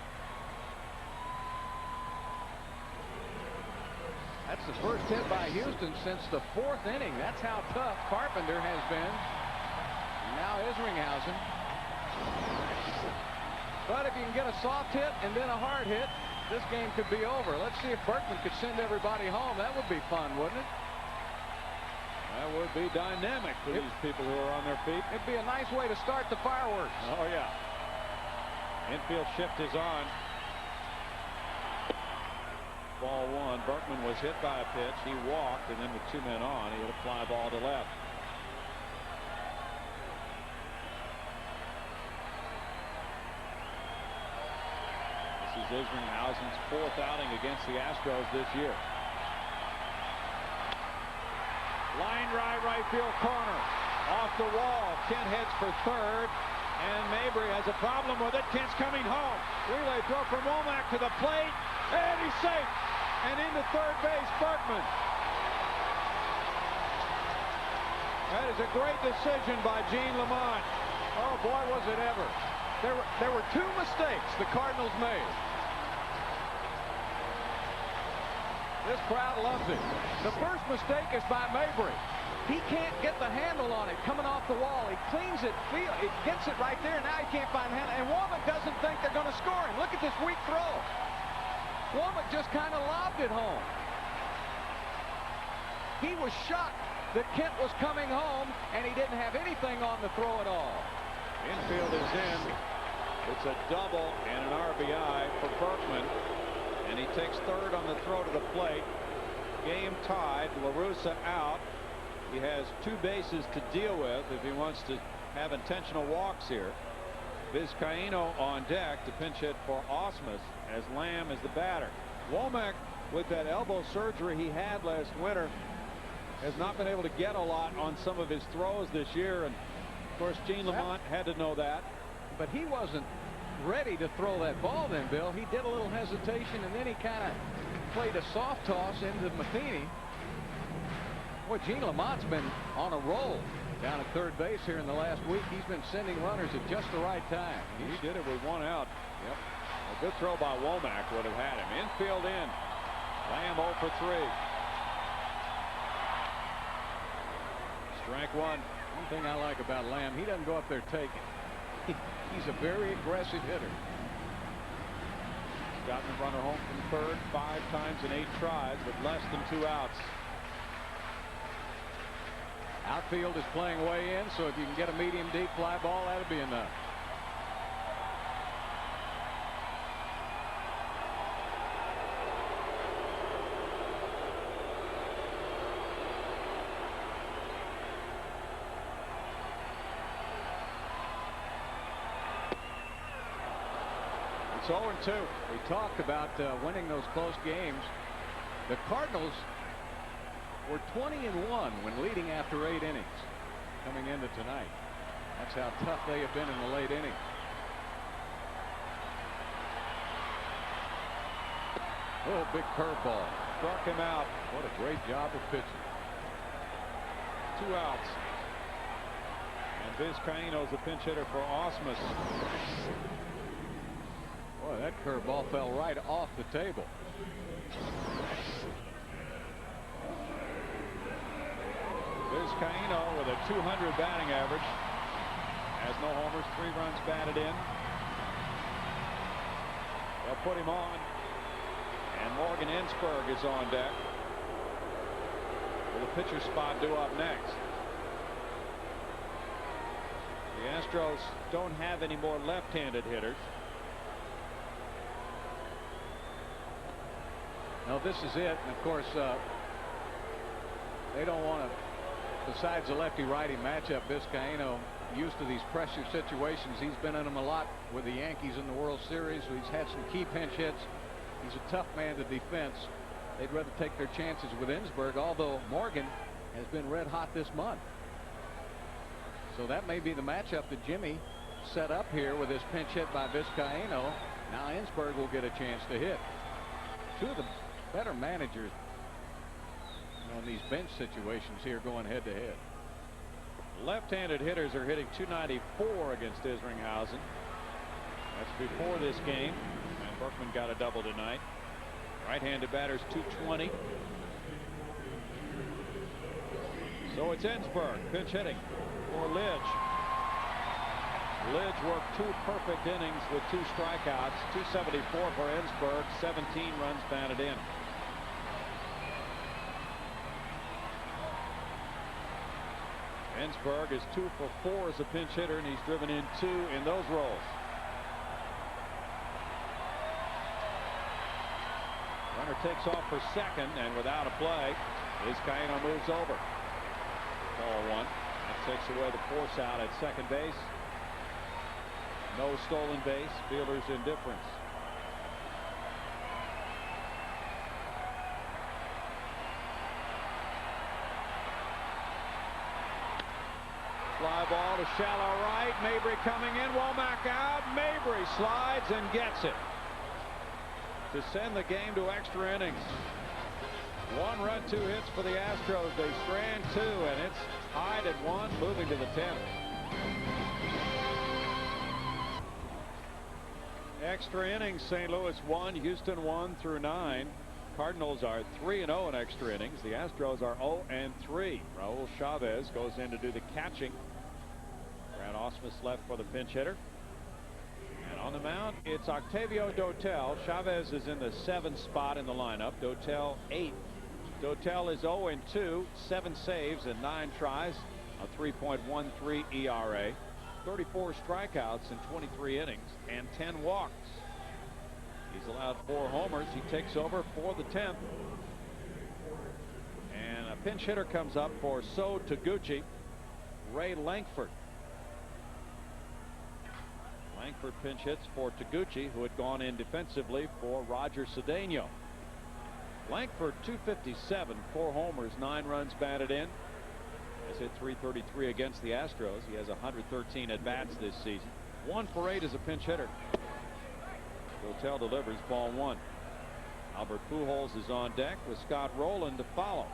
That's the first hit by Houston since the 4th inning. That's how tough Carpenter has been. And now Isringhausen. But if you can get a soft hit and then a hard hit, this game could be over. Let's see if Berkman could send everybody home. That would be fun, wouldn't it? That would be dynamic for these people who are on their feet. It'd be a nice way to start the fireworks. Oh, yeah. Infield shift is on. Ball 1. Berkman was hit by a pitch. He walked, and then with 2 men on, he hit a fly ball to left. This is Isringhausen's 4th outing against the Astros this year. Line drive, right field corner. Off the wall. Kent heads for third. And Mabry has a problem with it. Kent's coming home. Relay throw from Womack to the plate. And he's safe. And into third base, Berkman. That is a great decision by Gene Lamont. Oh, boy, was it ever. There were 2 mistakes the Cardinals made. This crowd loves it. The first mistake is by Mabry. He can't get the handle on it coming off the wall. He cleans it, it gets it right there. Now he can't find the handle. And Womack doesn't think they're going to score him. Look at this weak throw. Womack just kind of lobbed it home. He was shocked that Kent was coming home, and he didn't have anything on the throw at all. Infield is in. It's a double and an RBI for Berkman. And he takes third on the throw to the plate. Game tied. La Russa out. He has 2 bases to deal with if he wants to have intentional walks here. Vizcaíno on deck to pinch hit for Ausmus as Lamb is the batter. Womack, with that elbow surgery he had last winter, has not been able to get a lot on some of his throws this year. And of course, Gene Lamont had to know that. But he wasn't ready to throw that ball then, Bill. He did a little hesitation, and then he kind of played a soft toss into Matheny. Boy, Gene Lamont's been on a roll down at third base here in the last week. He's been sending runners at just the right time. He did it with 1 out. Yep. A good throw by Womack would have had him. Infield in. Lamb 0 for 3. Strike 1. One thing I like about Lamb, he doesn't go up there taking. He's a very aggressive hitter. He's gotten the runner home from third 5 times in 8 tries with less than 2 outs. Outfield is playing way in, so if you can get a medium deep fly ball, that'll be enough. It's 0-2. We talked about winning those close games. The Cardinals were 20-1 when leading after 8 innings coming into tonight. That's how tough they have been in the late innings. Oh, big curveball. Struck him out. What a great job of pitching. 2 outs. And Vizcaíno's a pinch hitter for Ausmus. Boy, that curveball fell right off the table. Vizcaíno with a .200 batting average. Has no homers, 3 runs batted in. They'll put him on. And Morgan Ensberg is on deck. Will the pitcher spot due up next? The Astros don't have any more left-handed hitters. No, this is it. And of course, they don't want to. Besides the lefty-righty matchup, Vizcaíno, used to these pressure situations. He's been in them a lot with the Yankees in the World Series. He's had some key pinch hits. He's a tough man to defense. They'd rather take their chances with Ensberg, although Morgan has been red hot this month. So that may be the matchup that Jimmy set up here with this pinch hit by Vizcaino. Now Ensberg will get a chance to hit. Two of the better managers on these bench situations here going head to head. Left-handed hitters are hitting .294 against Isringhausen. That's before this game. And Berkman got a double tonight. Right-handed batters .220. So it's Ensberg pinch hitting for Lidge. Lidge worked 2 perfect innings with 2 strikeouts. .274 for Ensberg. 17 runs batted in. Ensberg is 2 for 4 as a pinch hitter, and he's driven in 2 in those roles. Runner takes off for second, and without a play, Vizcaino moves over. Ball 1. That takes away the force out at second base. No stolen base. Fielder's indifference. Fly ball to shallow right. Mabry coming in. Womack out. Mabry slides and gets it to send the game to extra innings. 1 run, 2 hits for the Astros. They strand 2, and it's tied at 1, moving to the 10th. Extra innings. St. Louis 1, Houston 1 through 9. Cardinals are 3-0 in extra innings. The Astros are 0-3. Raul Chavez goes in to do the catching. Brad Ausmus left for the pinch hitter. And on the mound, it's Octavio Dotel. Chavez is in the 7th spot in the lineup. Dotel 8th. Dotel is 0-2, 7 saves and 9 tries, a 3.13 ERA, 34 strikeouts in 23 innings, and 10 walks. He's allowed 4 homers. He takes over for the 10th. And a pinch hitter comes up for So Taguchi, Ray Langford. Langford pinch hits for Taguchi, who had gone in defensively for Roger Cedeno. Langford .257, 4 homers, 9 runs batted in. Has hit .333 against the Astros. He has 113 at bats this season. 1 for 8 as a pinch hitter. Dotel delivers ball 1. Albert Pujols is on deck with Scott Rowland to follow.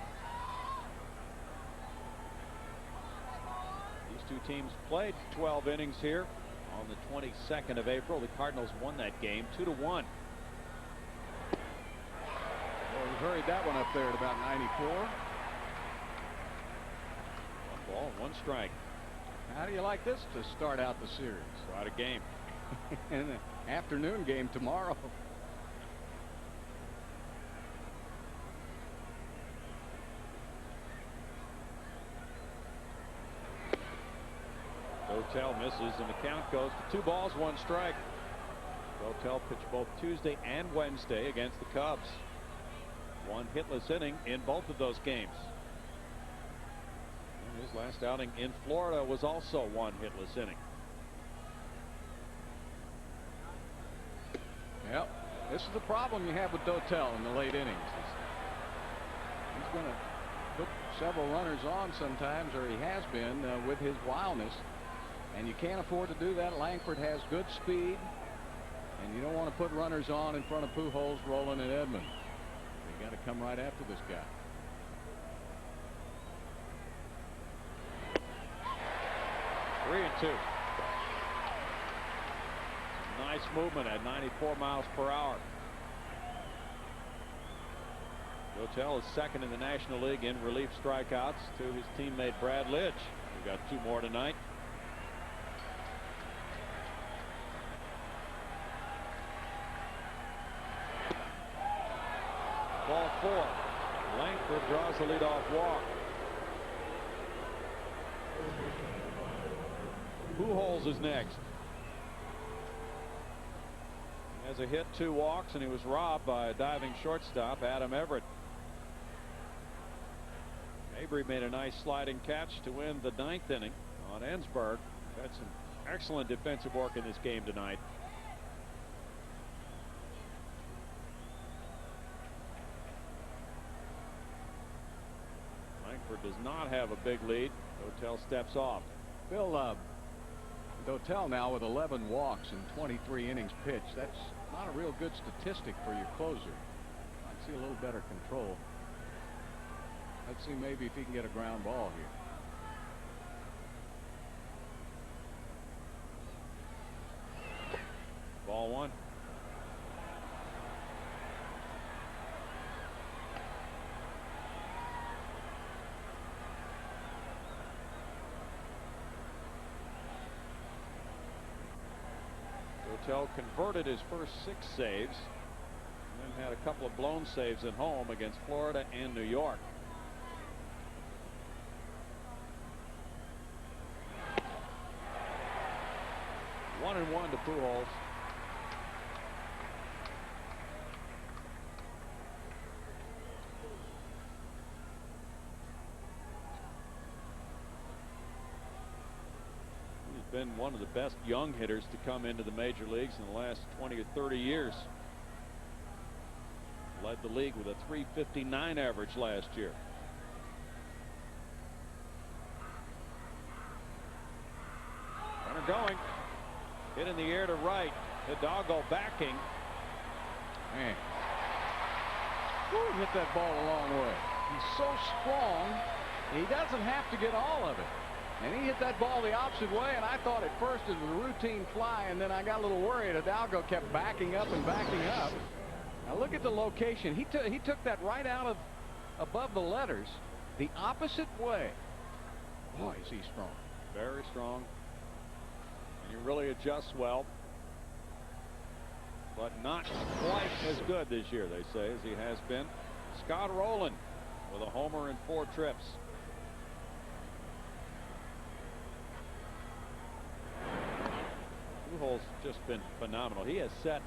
These two teams played 12 innings here on the 22nd of April. The Cardinals won that game 2-1. Well, we hurried that one up there at about 94. 1 ball, 1 strike. How do you like this to start out the series? Quite a game. And an afternoon game tomorrow. Dotel misses, and the count goes to 2 balls, 1 strike. Dotel pitched both Tuesday and Wednesday against the Cubs. 1 hitless inning in both of those games. And his last outing in Florida was also 1 hitless inning. Yep, this is the problem you have with Dotel in the late innings. He's going to put several runners on sometimes, or he has been with his wildness, and you can't afford to do that. Langford has good speed, and you don't want to put runners on in front of Pujols, Rowland, and Edman. They got to come right after this guy. Three and 2. Nice movement at 94 miles per hour. Dotel is 2nd in the National League in relief strikeouts to his teammate Brad Lidge, who got 2 more tonight. Ball 4. Langford draws the leadoff walk. Pujols is next. He has a hit, 2 walks, and he was robbed by a diving shortstop, Adam Everett. Mabry made a nice sliding catch to win the 9th inning on Ensberg. Had some excellent defensive work in this game tonight. does not have a big lead. Dotel steps off. Bill, Dotel now with 11 walks in 23 innings pitched. That's not a real good statistic for your closer. I'd see a little better control. Let's see maybe if he can get a ground ball here. Ball one. Dotel converted his first 6 saves and then had a couple of blown saves at home against Florida and New York. One and one to Pujols. He's been one of the best young hitters to come into the major leagues in the last 20 or 30 years. Led the league with a .359 average last year. Runner going. Hit in the air to right. Hidalgo backing. Man. Ooh, hit that ball a long way. He's so strong, he doesn't have to get all of it. And he hit that ball the opposite way, and I thought at first it was a routine fly, and then I got a little worried. Hidalgo kept backing up and backing up. Now look at the location. He took that right out of above the letters the opposite way. Boy, is he strong. Very strong. And he really adjusts well. But not quite as good this year, they say, as he has been. Scott Rowland with a homer in 4 trips. Pujols just been phenomenal. He has set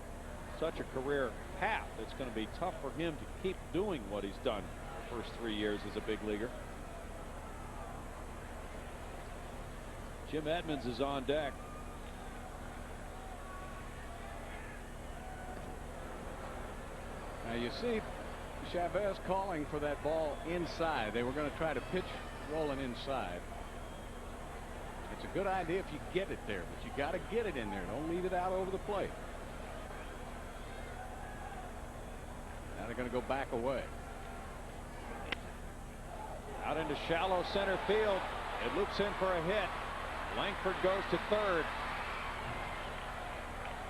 such a career path. It's going to be tough for him to keep doing what he's done the first 3 years as a big leaguer. Jim Edmonds is on deck. Now you see Chavez calling for that ball inside. They were going to try to pitch Rowland inside. It's a good idea if you get it there, but you got to get it in there. Don't leave it out over the plate. Now they're going to go back away. Out into shallow center field. It loops in for a hit. Langford goes to third.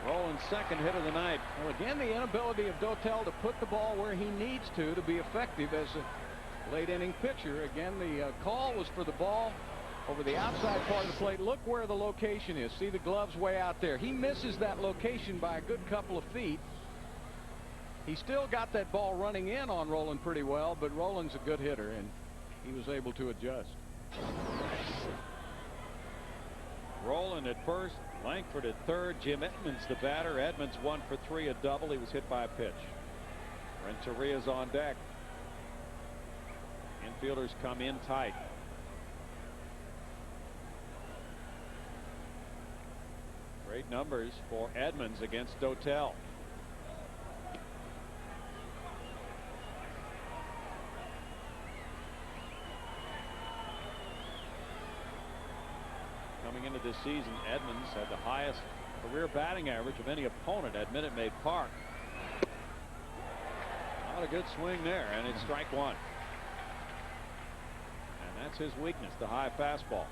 Rowland's second hit of the night. Well, again, the inability of Dotel to put the ball where he needs to be effective as a late inning pitcher. Again, the call was for the ball over the outside part of the plate. Look where the location is. See the gloves way out there. He misses that location by a good couple of feet. He still got that ball running in on Rowland pretty well, but Rowland's a good hitter, and he was able to adjust. Rowland at first, Langford at third, Jim Edmonds the batter. Edmonds 1 for 3, a double. He was hit by a pitch. Renteria's on deck. Infielders come in tight. Great numbers for Edmonds against Dotel. Coming into this season, Edmonds had the highest career batting average of any opponent at Minute Maid Park. Not a good swing there, and it's strike one. And that's his weakness, the high fastball.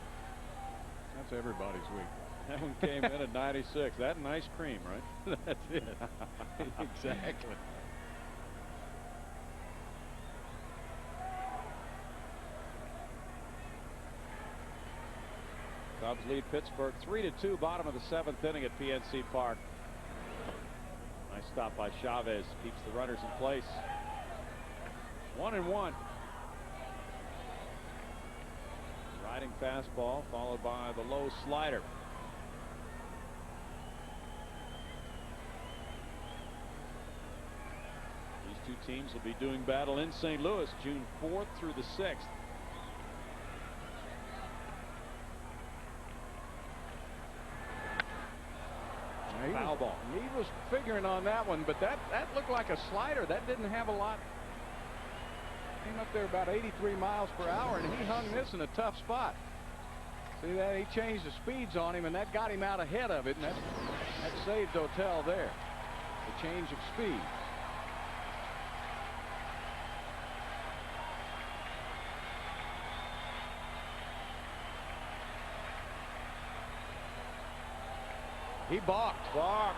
That's everybody's weakness. That one came in at 96. That and ice cream, right? That's it. Exactly. Cubs lead Pittsburgh 3-2, bottom of the 7th inning at PNC Park. Nice stop by Chavez, keeps the runners in place. 1-1. Riding fastball followed by the low slider. These two teams will be doing battle in St. Louis June 4th through the 6th. Foul ball. He was figuring on that one, but that looked like a slider. That didn't have a lot Came up there about 83 miles per hour, and he hung this in a tough spot. See that? He changed the speeds on him, and that got him out ahead of it, and that saved Dotel there. The change of speed. He balked.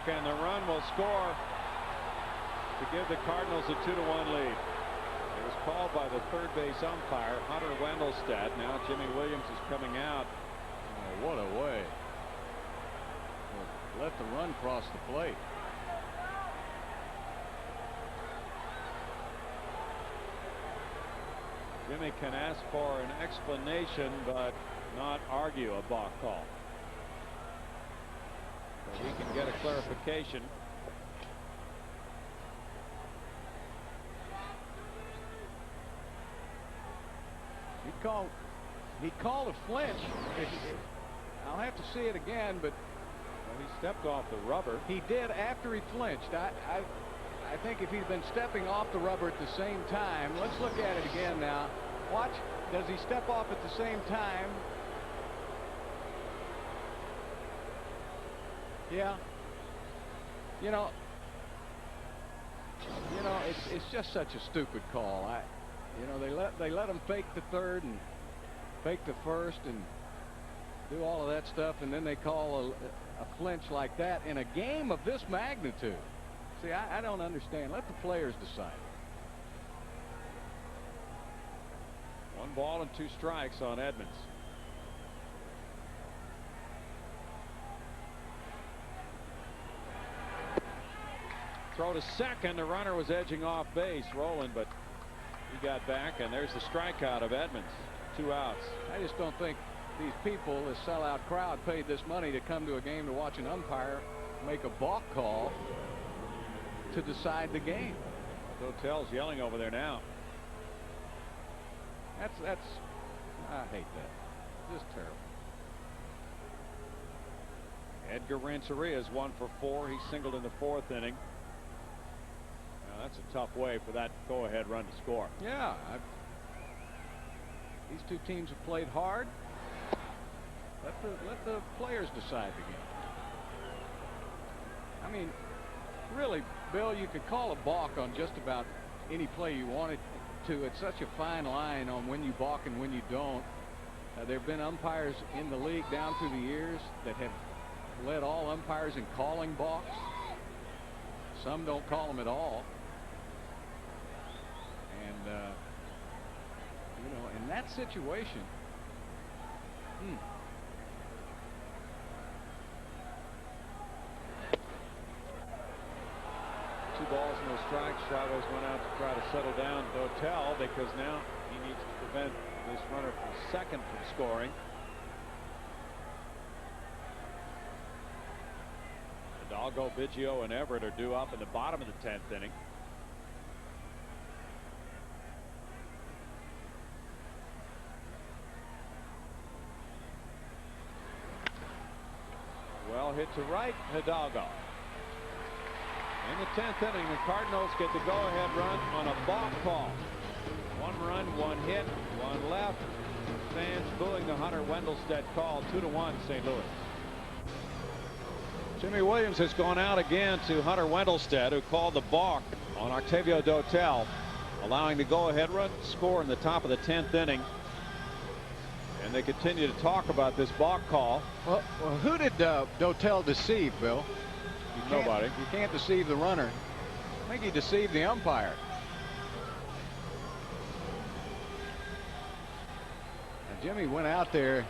And the run will score to give the Cardinals a 2-1 lead. It was called by the third base umpire, Hunter Wendelstedt. Now Jimmy Williams is coming out. Oh, what a way. Well, let the run cross the plate. Jimmy can ask for an explanation, but not argue a balk call. So he can get a clarification. He called a flinch. I'll have to see it again, but well, he stepped off the rubber. He did after he flinched. I think if he'd been stepping off the rubber at the same time. Let's look at it again now. Watch. Does he step off at the same time? Yeah. You know, it's just such a stupid call. They let him fake the third and fake the first and do all of that stuff, and then they call a flinch like that in a game of this magnitude. See, I don't understand. Let the players decide. 1 ball and 2 strikes on Edmonds. Throw to second. The runner was edging off base, rolling, but he got back, and there's the strikeout of Edmonds. 2 outs. I just don't think these people, this sellout crowd, paid this money to come to a game to watch an umpire make a balk call to decide the game. Dotel's yelling over there now. That's I hate that. Just terrible. Edgar Renteria is 1 for 4. He singled in the 4th inning. Now, that's a tough way for that go-ahead run to score. Yeah. These two teams have played hard. Let the players decide the game. I mean, really, Bill, you could call a balk on just about any play you wanted to. It's such a fine line on when you balk and when you don't. There have been umpires in the league down through the years that have led all umpires in calling balks. Some don't call them at all. And in that situation, 2 balls, no strikes. Chavez went out to try to settle down Dotel because now he needs to prevent this runner from second from scoring. Hidalgo, Biggio, and Everett are due up in the bottom of the 10th inning. Well hit to right, Hidalgo. In the 10th inning, the Cardinals get the go-ahead run on a balk call. 1 run, 1 hit, 1 left. Fans booing the Hunter Wendelstedt call. 2-1 St. Louis. Jimmy Williams has gone out again to Hunter Wendelstedt, who called the balk on Octavio Dotel, allowing the go-ahead run to score in the top of the 10th inning. And they continue to talk about this balk call. Well, who did Dotel deceive, Bill? Nobody. You can't deceive the runner. I think he deceived the umpire. And Jimmy went out there.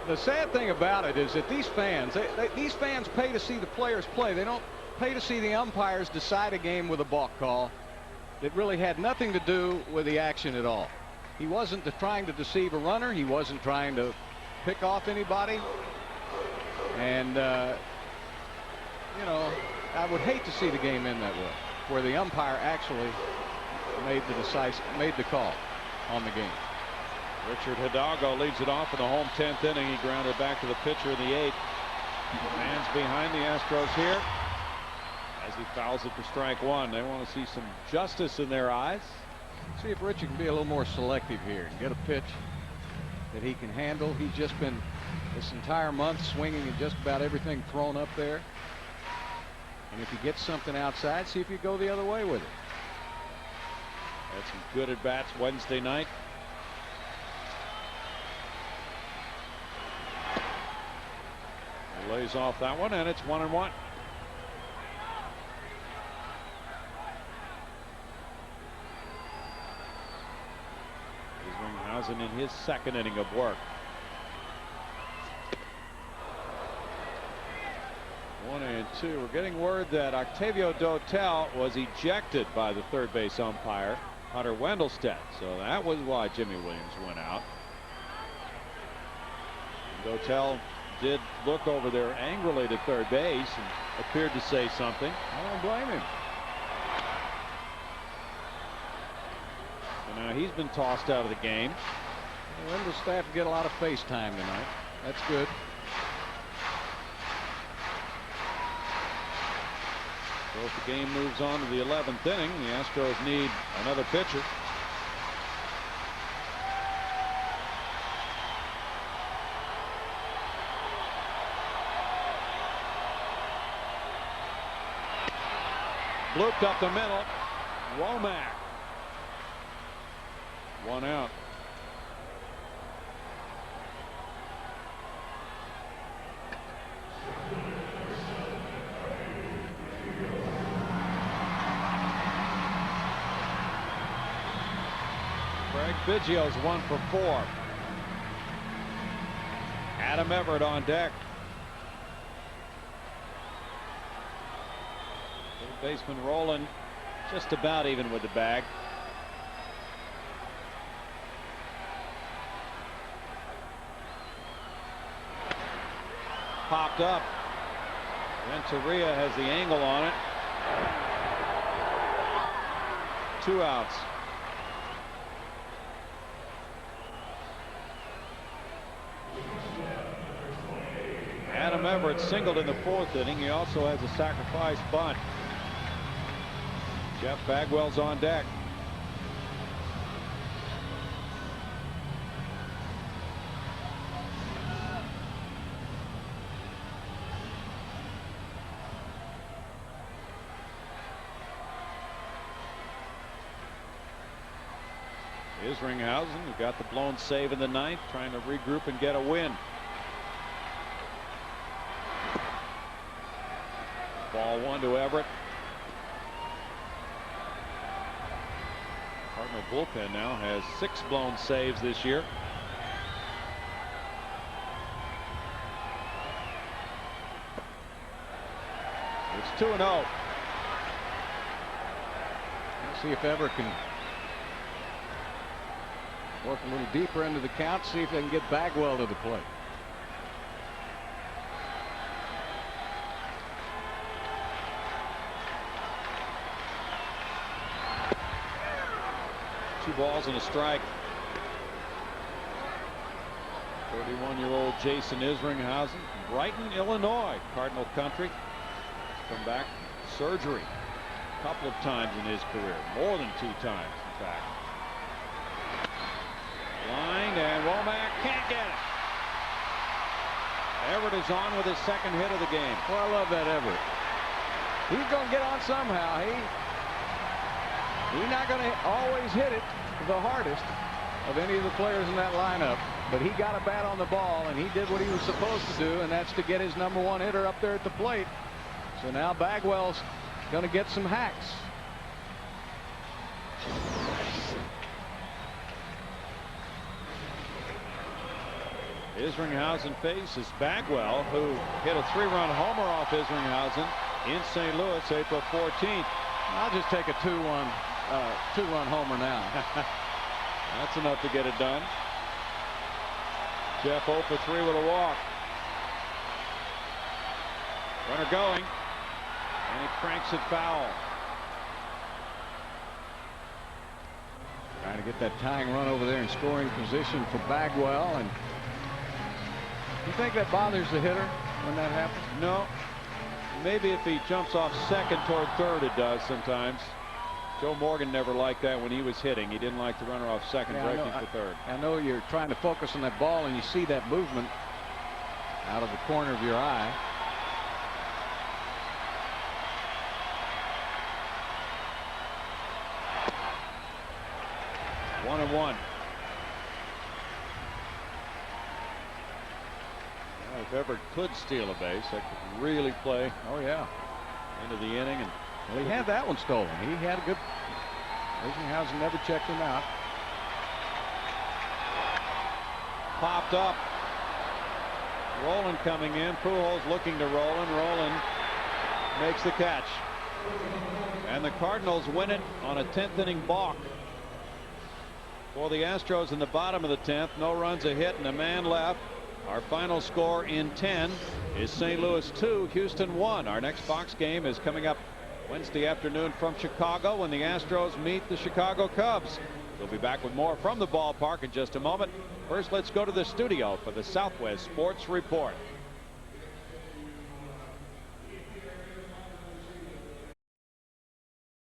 The sad thing about it is that these fans pay to see the players play. They don't pay to see the umpires decide a game with a balk call that really had nothing to do with the action at all. He wasn't trying to deceive a runner. He wasn't trying to pick off anybody. And I would hate to see the game end that way, where the umpire actually made the call on the game. Richard Hidalgo leads it off in the home 10th inning. He grounded back to the pitcher in the 8th. Fans behind the Astros here. As he fouls it for strike one. They want to see some justice in their eyes. See if Richie can be a little more selective here and get a pitch that he can handle. He's just been this entire month swinging at just about everything thrown up there. And if he gets something outside, see if you go the other way with it. Had some good at bats Wednesday night. He lays off that one, and it's 1-1. Isringhausen in his second inning of work. 1-2. We're getting word that Octavio Dotel was ejected by the third base umpire, Hunter Wendelstedt. So that was why Jimmy Williams went out. Dotel did look over there angrily to third base and appeared to say something. I don't blame him. And now he's been tossed out of the game. Wendelstedt get a lot of face time tonight. That's good. So if the game moves on to the 11th inning, the Astros need another pitcher. Blooped up the middle. Womack. One out. Craig Biggio's 1 for 4. Adam Everett on deck. Third baseman rolling just about even with the bag. Popped up. Renteria has the angle on it. 2 outs. Adam Everett singled in the 4th inning. He also has a sacrifice bunt. Jeff Bagwell's on deck. Isringhausen, who got the blown save in the 9th, trying to regroup and get a win. Ball 1 to Everett. Cardinal bullpen now has 6 blown saves this year. It's 2-0. Let's see if Everett can work a little deeper into the count, see if they can get Bagwell to the plate. Two balls and a strike. 31-year-old Jason Isringhausen from Brighton, Illinois, Cardinal country. He's come back from surgery a couple of times in his career, more than 2 times, in fact. Lined, and Womack can't get it. Everett is on with his second hit of the game. Well, I love that Everett. He's going to get on somehow. He's not going to always hit it the hardest of any of the players in that lineup, but he got a bat on the ball, and he did what he was supposed to do, and that's to get his #1 hitter up there at the plate. So now Bagwell's going to get some hacks. Isringhausen faces Bagwell, who hit a 3-run homer off Isringhausen in St. Louis April 14th. I'll just take a 2-run homer now. That's enough to get it done. Jeff 0 for 3 with a walk. Runner going, and he cranks it foul. Trying to get that tying run over there in scoring position for Bagwell. And you think that bothers the hitter when that happens? No, Maybe if he jumps off second toward third, it does sometimes. Joe Morgan never liked that when he was hitting. He didn't like the runner off second breaking for third. I know you're trying to focus on that ball and you see that movement out of the corner of your eye. One and one. Well, if Everett could steal a base, that could really play. Oh yeah, into the inning. And well, he had that one stolen. He had a good. Rosenhausen never checked him out. Popped up. Roland coming in. Pujols looking to Roland. Roland makes the catch. And the Cardinals win it on a 10th inning balk. For the Astros in the bottom of the 10th, no runs, a hit, and a man left. Our final score in 10 is St. Louis 2, Houston 1. Our next box game is coming up Wednesday afternoon from Chicago when the Astros meet the Chicago Cubs. We'll be back with more from the ballpark in just a moment. First, let's go to the studio for the Southwest Sports Report.